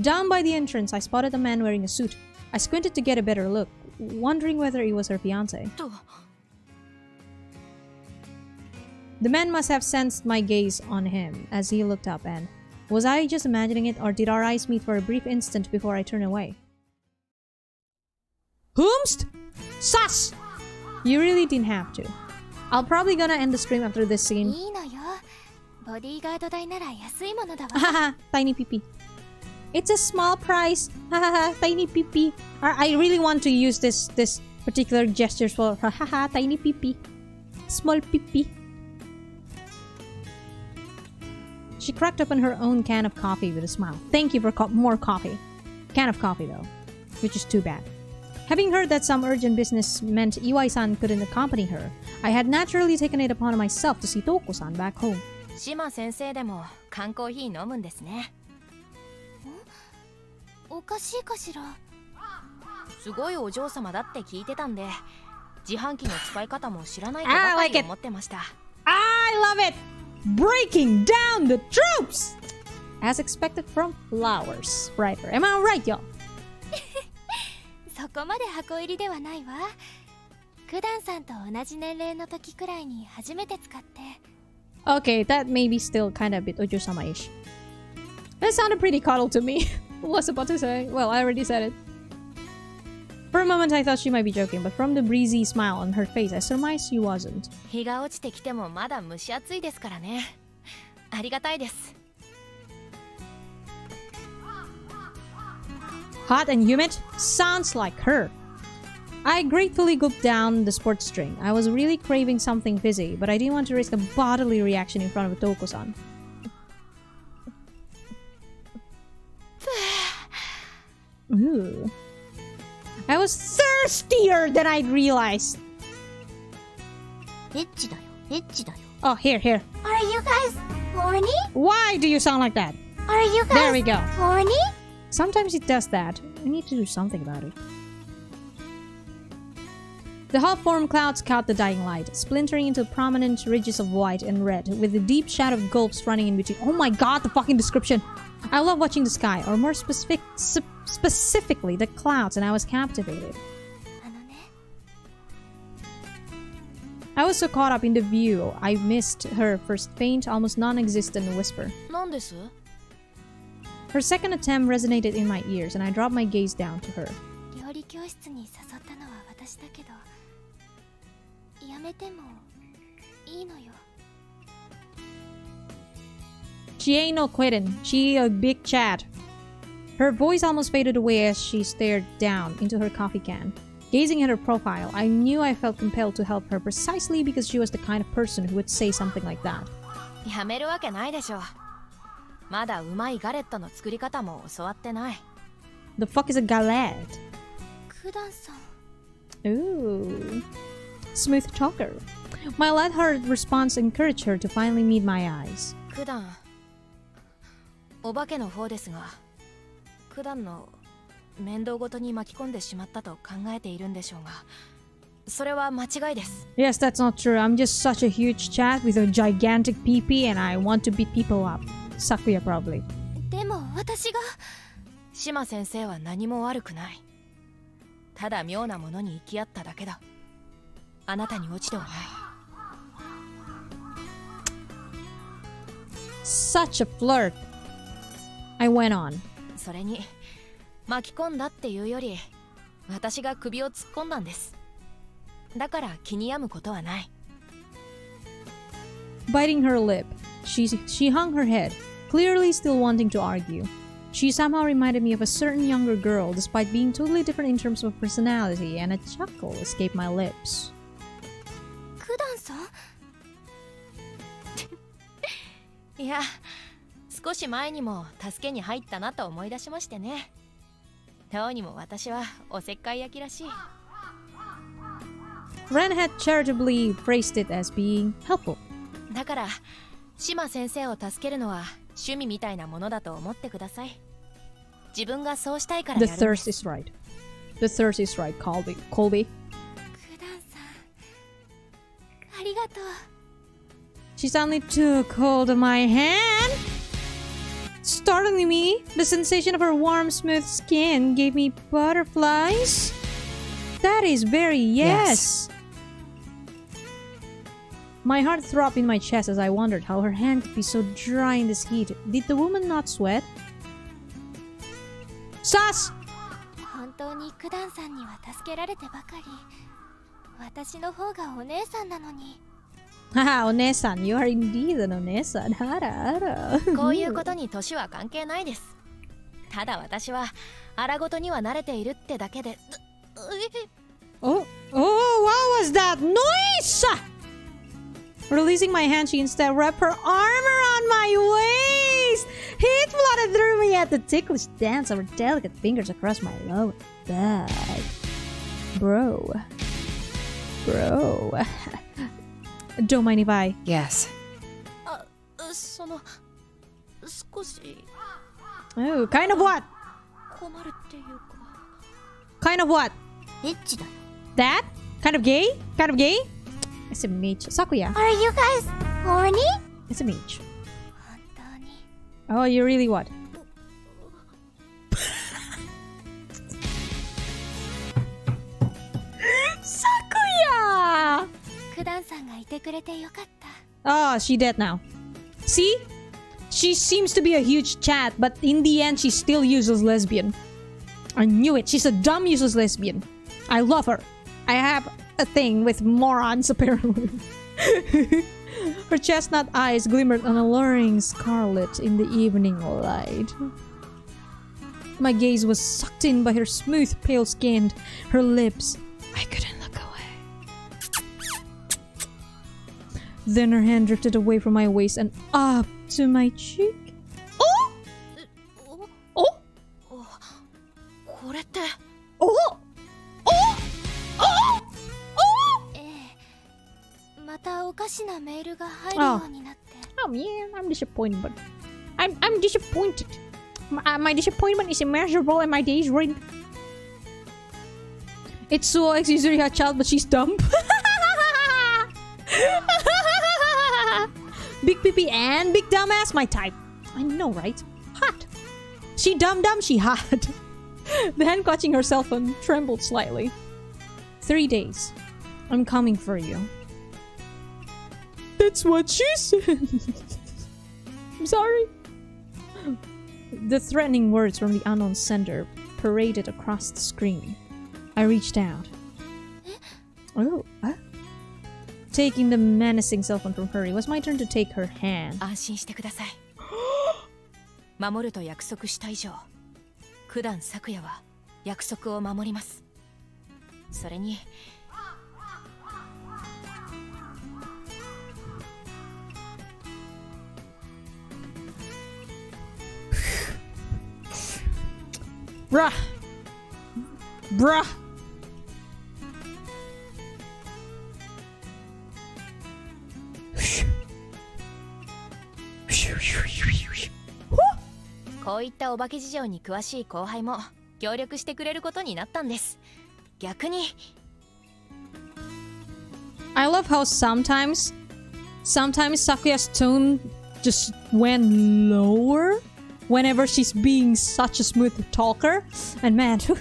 Down by the entrance, I spotted a man wearing a suit. I squinted to get a better look, wondering whether it was her fiancé. The man must have sensed my gaze on him as he looked up, and was I just imagining it, or did our eyes meet for a brief instant before I turned away? Whomst? Sus! You really didn't have to. I'll probably gonna end the stream after this scene. いいのよ。ボディーガード代なら安いものだわ。Haha, tiny pee-pee. It's a small price. Haha, tiny pee-pee. I really want to use this particular gestures for haha, tiny pee-pee. Small pee-pee. She cracked open her own can of coffee with a smile. Thank you for more coffee. Can of coffee though, which is too bad. Having heard that some urgent business meant Iwai-san couldn't accompany her, I had naturally taken it upon myself to see Toko-san back home. 島先生でも缶コーヒー飲むんですね。おかしいかしら。すごいお嬢様だって聞いてたんで、自販機の使い方も知らないとばかり思ってました。I love it! Breaking down the troops! As expected from flowers. Right, am I right, y'all? そこまで箱入りではないわ。クダンさんと同じ年齢の時くらいに初めて使って。Okay, that may be still kind of a bit Ojo-sama-ish. That sounded pretty cuddle to me. Was about to say. Well, I already said it. For a moment, I thought she might be joking, but from the breezy smile on her face, I surmised she wasn't. 日が落ちてきてもまだ蒸し暑いですからね。ありがたいです。Hot and humid? Sounds like her. I gratefully gulped down the sports drink. I was really craving something fizzy, but I didn't want to risk a bodily reaction in front of Toko-san. Ooh. I was thirstier than I'd realized. エッチだよ、エッチだよ。 Oh, here. Are you guys horny? Why do you sound like that? Are you There we guys go. horny? Sometimes it does that. I need to do something about it. The hot-formed clouds caught the dying light, splintering into prominent ridges of white and red, with the deep shadow of gulfs running in between. Oh my god, the fucking description! I love watching the sky, or more specifically the clouds, and I was captivated. あのね。I was so caught up in the view, I missed her first faint, almost non-existent whisper. なんです？ Her second attempt resonated in my ears, and I dropped my gaze down to her. 料理教室に誘ったのは私だけど、やめてもいいのよ。She ain't no quittin'. She a big chat. Her voice almost faded away as she stared down into her coffee can. Gazing at her profile, I knew I felt compelled to help her precisely because she was the kind of person who would say something like that. やめるわけないでしょ。まだうまいガレットの作り方も教わってない。The fuck is a galette? クダンさん。 Ooh. Smooth talker. My light-hearted response encouraged her to finally meet my eyes. クダン。お化けの方ですが、クダンの面倒ごとに巻き込んでしまったと考えているんでしょうが、それは間違いです。Yes, that's not true. I'm just such a huge chat with a gigantic PP and I want to beat people up. Sakuya probably. でも私が。島先生は何も悪くない。ただ妙なものに生き合っただけだ。あなたに落ちてはない。Such a flirt. I went on. それに巻き込んだっていうより、私が首を突っ込んだんです。だから気に病むことはない。Biting her lip, she hung her head, clearly still wanting to argue. She somehow reminded me of a certain younger girl, despite being totally different in terms of personality, and a chuckle escaped my lips. クダンさん。いや、少し前にも助けに入ったなと思い出しましてね。どうにも私はおせっかい焼きらしい。Ren had charitably phrased it as being helpful. だから、島先生を助けるのは趣味みたいなものだと思ってください。自分がそうしたいからや The るんです。 thirst is right. The thirst is right, Colby. クダンさん、ありがとう。She suddenly took hold of my hand. Startling me, the sensation of her warm, smooth skin gave me butterflies. That is very yes. My heart throbbed in my chest as I wondered how her hand could be so dry in this heat. Did the woman not sweat? Sus! 本当にクダンさんには助けられてばかり。私の方がお姉さんなのに。Haha, Onesan, you are indeed an Onesan. Hara, hara. こういうことに年は関係ないです。ただ私は荒ごとには慣れているってだけで。Oh, what was that noise? Releasing my hand, she instead wrapped her arm around my waist. Heat flooded through me at the ticklish dance of her delicate fingers across my lower back. Bro. Don't mind if I. Yes. あ、その少し Oh, kind of what? 困るっていうか。 Kind of what? エッチだよ。 That? Kind of gay? Kind of gay? SMH. Sakuya. Are you guys horny? SMH. 本当に Oh, you really what? Sakuya! 九段さんがいてくれてよかった Oh, she dead now. See? She seems to be a huge chat, but in the end, she's still useless lesbian. I knew it. She's a dumb, useless lesbian. I love her. I have a thing with morons, apparently. Her chestnut eyes glimmered an alluring scarlet in the evening light. My gaze was sucked in by her smooth, pale skin, her lips. I couldn't look away. Then her hand drifted away from my waist and up to my cheek. Oh! Oh! これって Oh! Oh! Oh! Oh! ええまたおかしなメールが入るようになって Oh man, I'm disappointed, but I'm disappointed. My disappointment is immeasurable and my days ruined. It's so usually a child, but she's dumb. Big pipi and big dumbass, my type. I know, right? Hot. She dumb, she hot. The hand clutching her cell phone trembled slightly. 3 days. I'm coming for you. That's what she said. I'm sorry. The threatening words from the unknown sender paraded across the screen. I reached out. Oh, what? Taking the menacing cell phone from her, it was my turn to take her hand. 安心してください守ると約束した以上九段咲夜は約束を守りますそれに Bruh. Bruh. Whew. こういったお化け事情に詳しい後輩も協力してくれることになったんです逆に I love how sometimes Sakuya's tone just went lower whenever she's being such a smooth talker. And man, boy.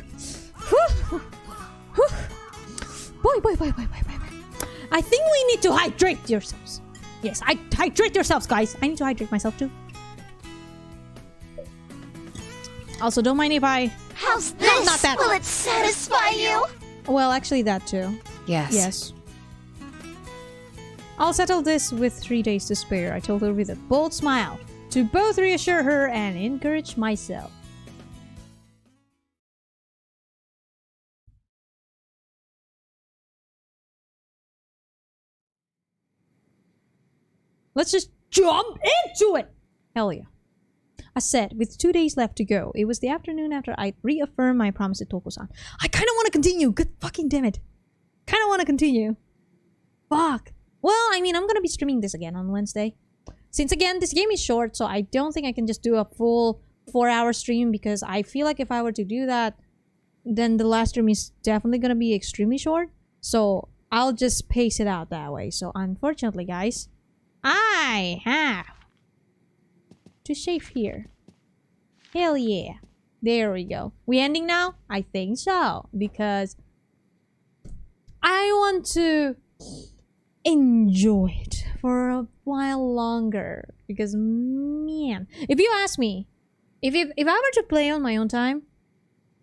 I think we need to hydrate yourselves. Yes, hydrate yourselves, guys. I need to hydrate myself too. Also, don't mind if I... How's this? Not that. Will it satisfy you? Well, actually that too. Yes. Yes. I'll settle this with 3 days to spare, I told her with a bold smile, to both reassure her and encourage myself. Let's just jump into it! Hell yeah. I said, with 2 days left to go. It was the afternoon after I reaffirmed my promise to Toko-san. I kinda wanna continue! Good fucking damn it! Kinda wanna continue. Fuck. Well, I mean, I'm gonna be streaming this again on Wednesday. Since again, this game is short, so I don't think I can just do a full 4-hour stream because I feel like if I were to do that, then the last stream is definitely gonna be extremely short. So I'll just pace it out that way. So unfortunately, guys, I have to shave here. Hell yeah. There we go. We ending now? I think so. Because I want to enjoy it for a while longer. Because man, if you ask me, if I were to play on my own time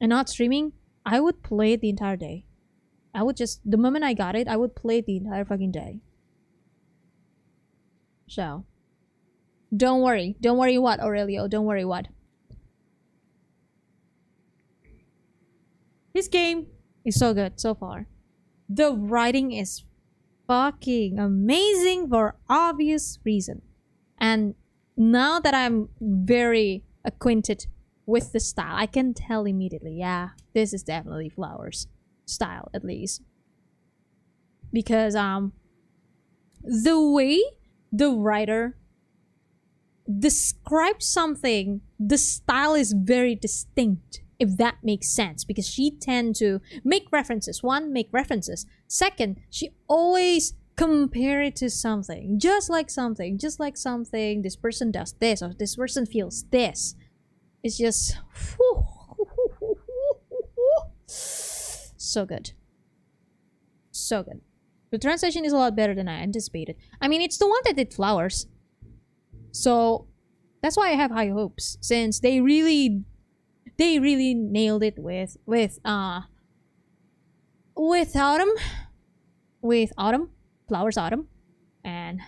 and not streaming, I would play it the entire day. I would just, the moment I got it, I would play it the entire fucking day. So, don't worry. Don't worry what, Aurelio. Don't worry what. This game is so good so far. The writing is fucking amazing for obvious reason. And now that I'm very acquainted with the style, I can tell immediately, yeah, this is definitely Flowers' style, at least. Because the way the writer describes something, the style is very distinct. if that makes sense, because she tend to make references. One, make references. Second, she always compare it to something, just like something, this person does this, or this person feels this. It's just so good. So good. The translation is a lot better than I anticipated. I mean, it's the one that did Flowers, so that's why I have high hopes, since they really nailed it with Autumn, Flowers Autumn, and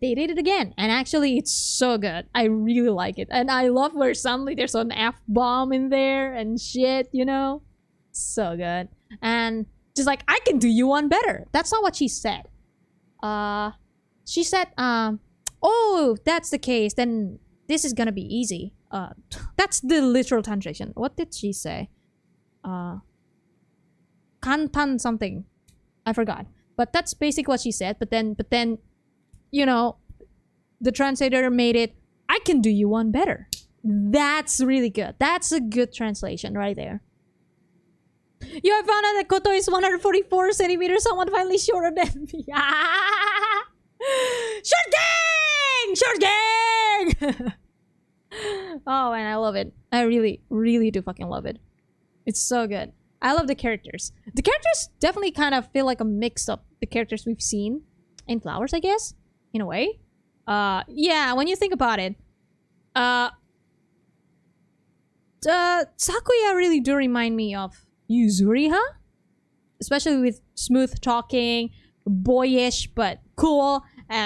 they did it again. And actually, it's so good. I really like it, and I love where suddenly there's an F-bomb in there and shit, you know? So good. And just like, I can do you one better. That's not what she said. She said, oh, that's the case, then this is gonna be easy. That's the literal translation. What did she say? Kantan something. I forgot. But that's basically what she said. But then, you know, the translator made it, I can do you one better. That's really good. That's a good translation right there. You have found out that Koto is 144 centimeters, someone finally shorter than me. Short gang! Short gang! Oh man, I love it. I really, really do fucking love it. It's so good. I love the characters. The characters definitely kind of feel like a mix of the characters we've seen in Flowers, I guess, in a way. Yeah, when you think about it, Sakuya really do remind me of Yuzuriha, especially with smooth talking, boyish but cool,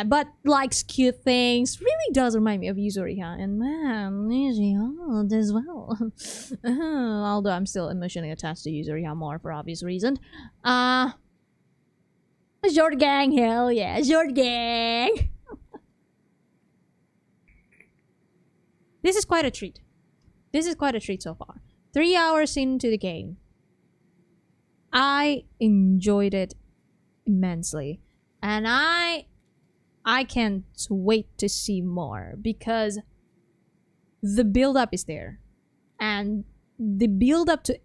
but likes cute things. Really does remind me of Yuzuriha, and man, Nijigasa as well. Although I'm still emotionally attached to Yuzuriha more for obvious reasons. Short gang, hell yeah, short gang. This is quite a treat. This is quite a treat so far. 3 hours into the game, I enjoyed it immensely, and I can't wait to see more, because the build-up is there, and the build-up to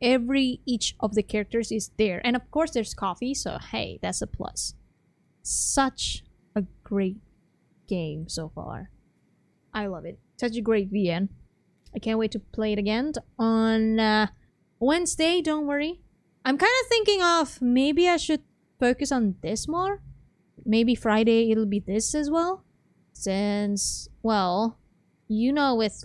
each of the characters is there, and of course there's coffee, so hey, that's a plus. Such a great game so far. I love it. Such a great VN. I can't wait to play it again on Wednesday. Don't worry. I'm kind of thinking of maybe I should focus on this more. Maybe Friday it'll be this as well, since, well, you know, with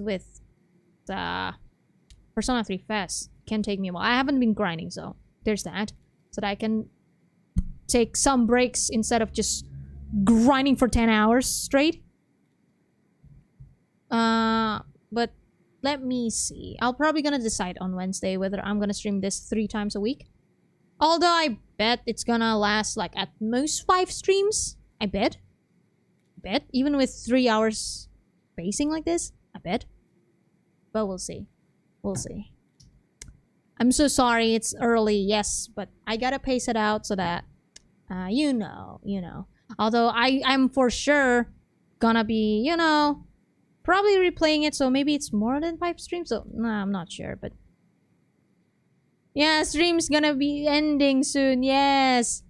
Persona 3 Fest can take me a while. I haven't been grinding, so there's that, so that I can take some breaks instead of just grinding for 10 hours straight. But let me see. I'll probably gonna decide on Wednesday whether I'm gonna stream this 3 times a week. Although I bet it's gonna last like at most 5 streams. I bet. Even with 3 hours spacing like this. I bet. But we'll see. We'll see. I'm so sorry it's early, yes, but I gotta pace it out so that you know. Although I'm for sure gonna be, you know, probably replaying it, so maybe it's more than 5 streams. So nah, I'm not sure, but yeah, stream's gonna be ending soon. Yes.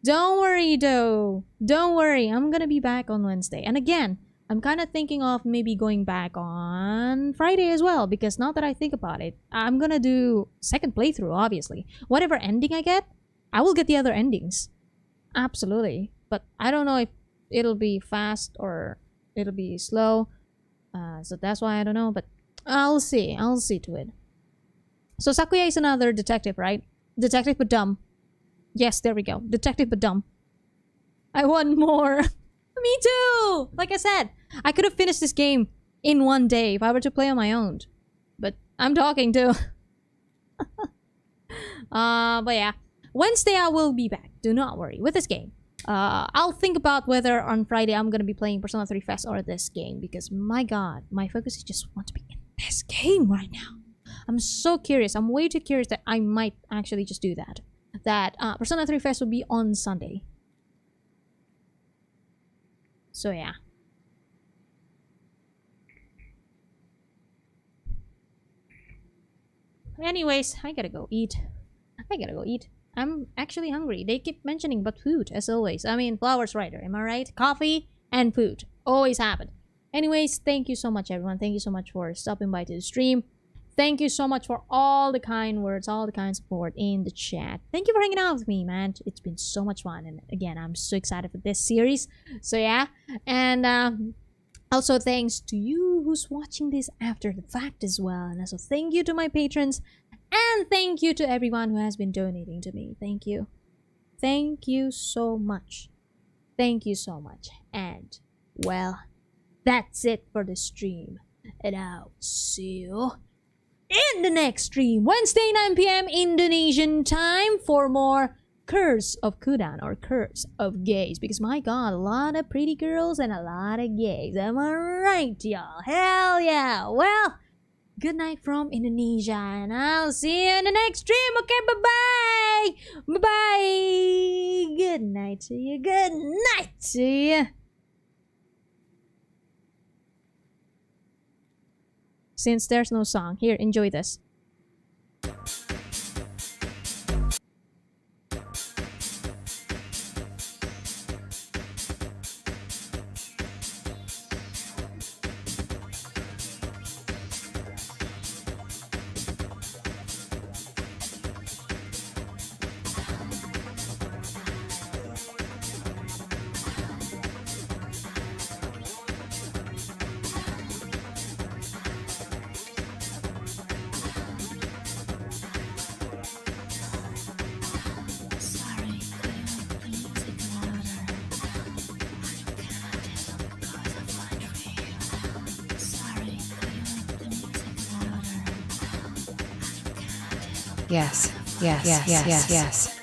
Don't worry though. Don't worry. I'm gonna be back on Wednesday. And again, I'm kind of thinking of maybe going back on Friday as well, because now that I think about it, I'm gonna do second playthrough, obviously. Whatever ending I get, I will get the other endings. Absolutely. But I don't know if it'll be fast or it'll be slow. So that's why I don't know, but I'll see. I'll see to it. So Sakuya is another detective, right? Detective but dumb. Yes, there we go. Detective but dumb. I want more. Me too! Like I said, I could have finished this game in one day if I were to play on my own. But I'm talking too. But yeah. Wednesday I will be back. Do not worry with this game. I'll think about whether on Friday I'm gonna be playing Persona 3 Fest or this game, because my god, my focus is just want to be in this game right now. I'm so curious. I'm way too curious that I might actually just do that. That Persona 3 Fest will be on Sunday. So yeah. Anyways, I gotta go eat. I'm actually hungry. They keep mentioning about food, as always. I mean, Flowers Rider, am I right? Coffee and food. Always happen. Anyways, thank you so much, everyone. Thank you so much for stopping by to the stream. Thank you so much for all the kind words, all the kind support in the chat. Thank you for hanging out with me, man. It's been so much fun. And again, I'm so excited for this series. So yeah. And also thanks to you who's watching this after the fact as well. And also thank you to my patrons. And thank you to everyone who has been donating to me. Thank you. Thank you so much. Thank you so much. And, well, that's it for the stream. And I'll see you in the next stream. Wednesday, 9 p.m. Indonesian time for more Curse of Kudan or Curse of Gays. Because, my God, a lot of pretty girls and a lot of gays. Am I right, y'all? Hell yeah. Well, good night from Indonesia, and I'll see you in the next stream. Okay, bye-bye. Bye-bye. Good night to you. Good night to you. Since there's no song, here, enjoy this. Yes. Yes. Yes. Yes. Yes.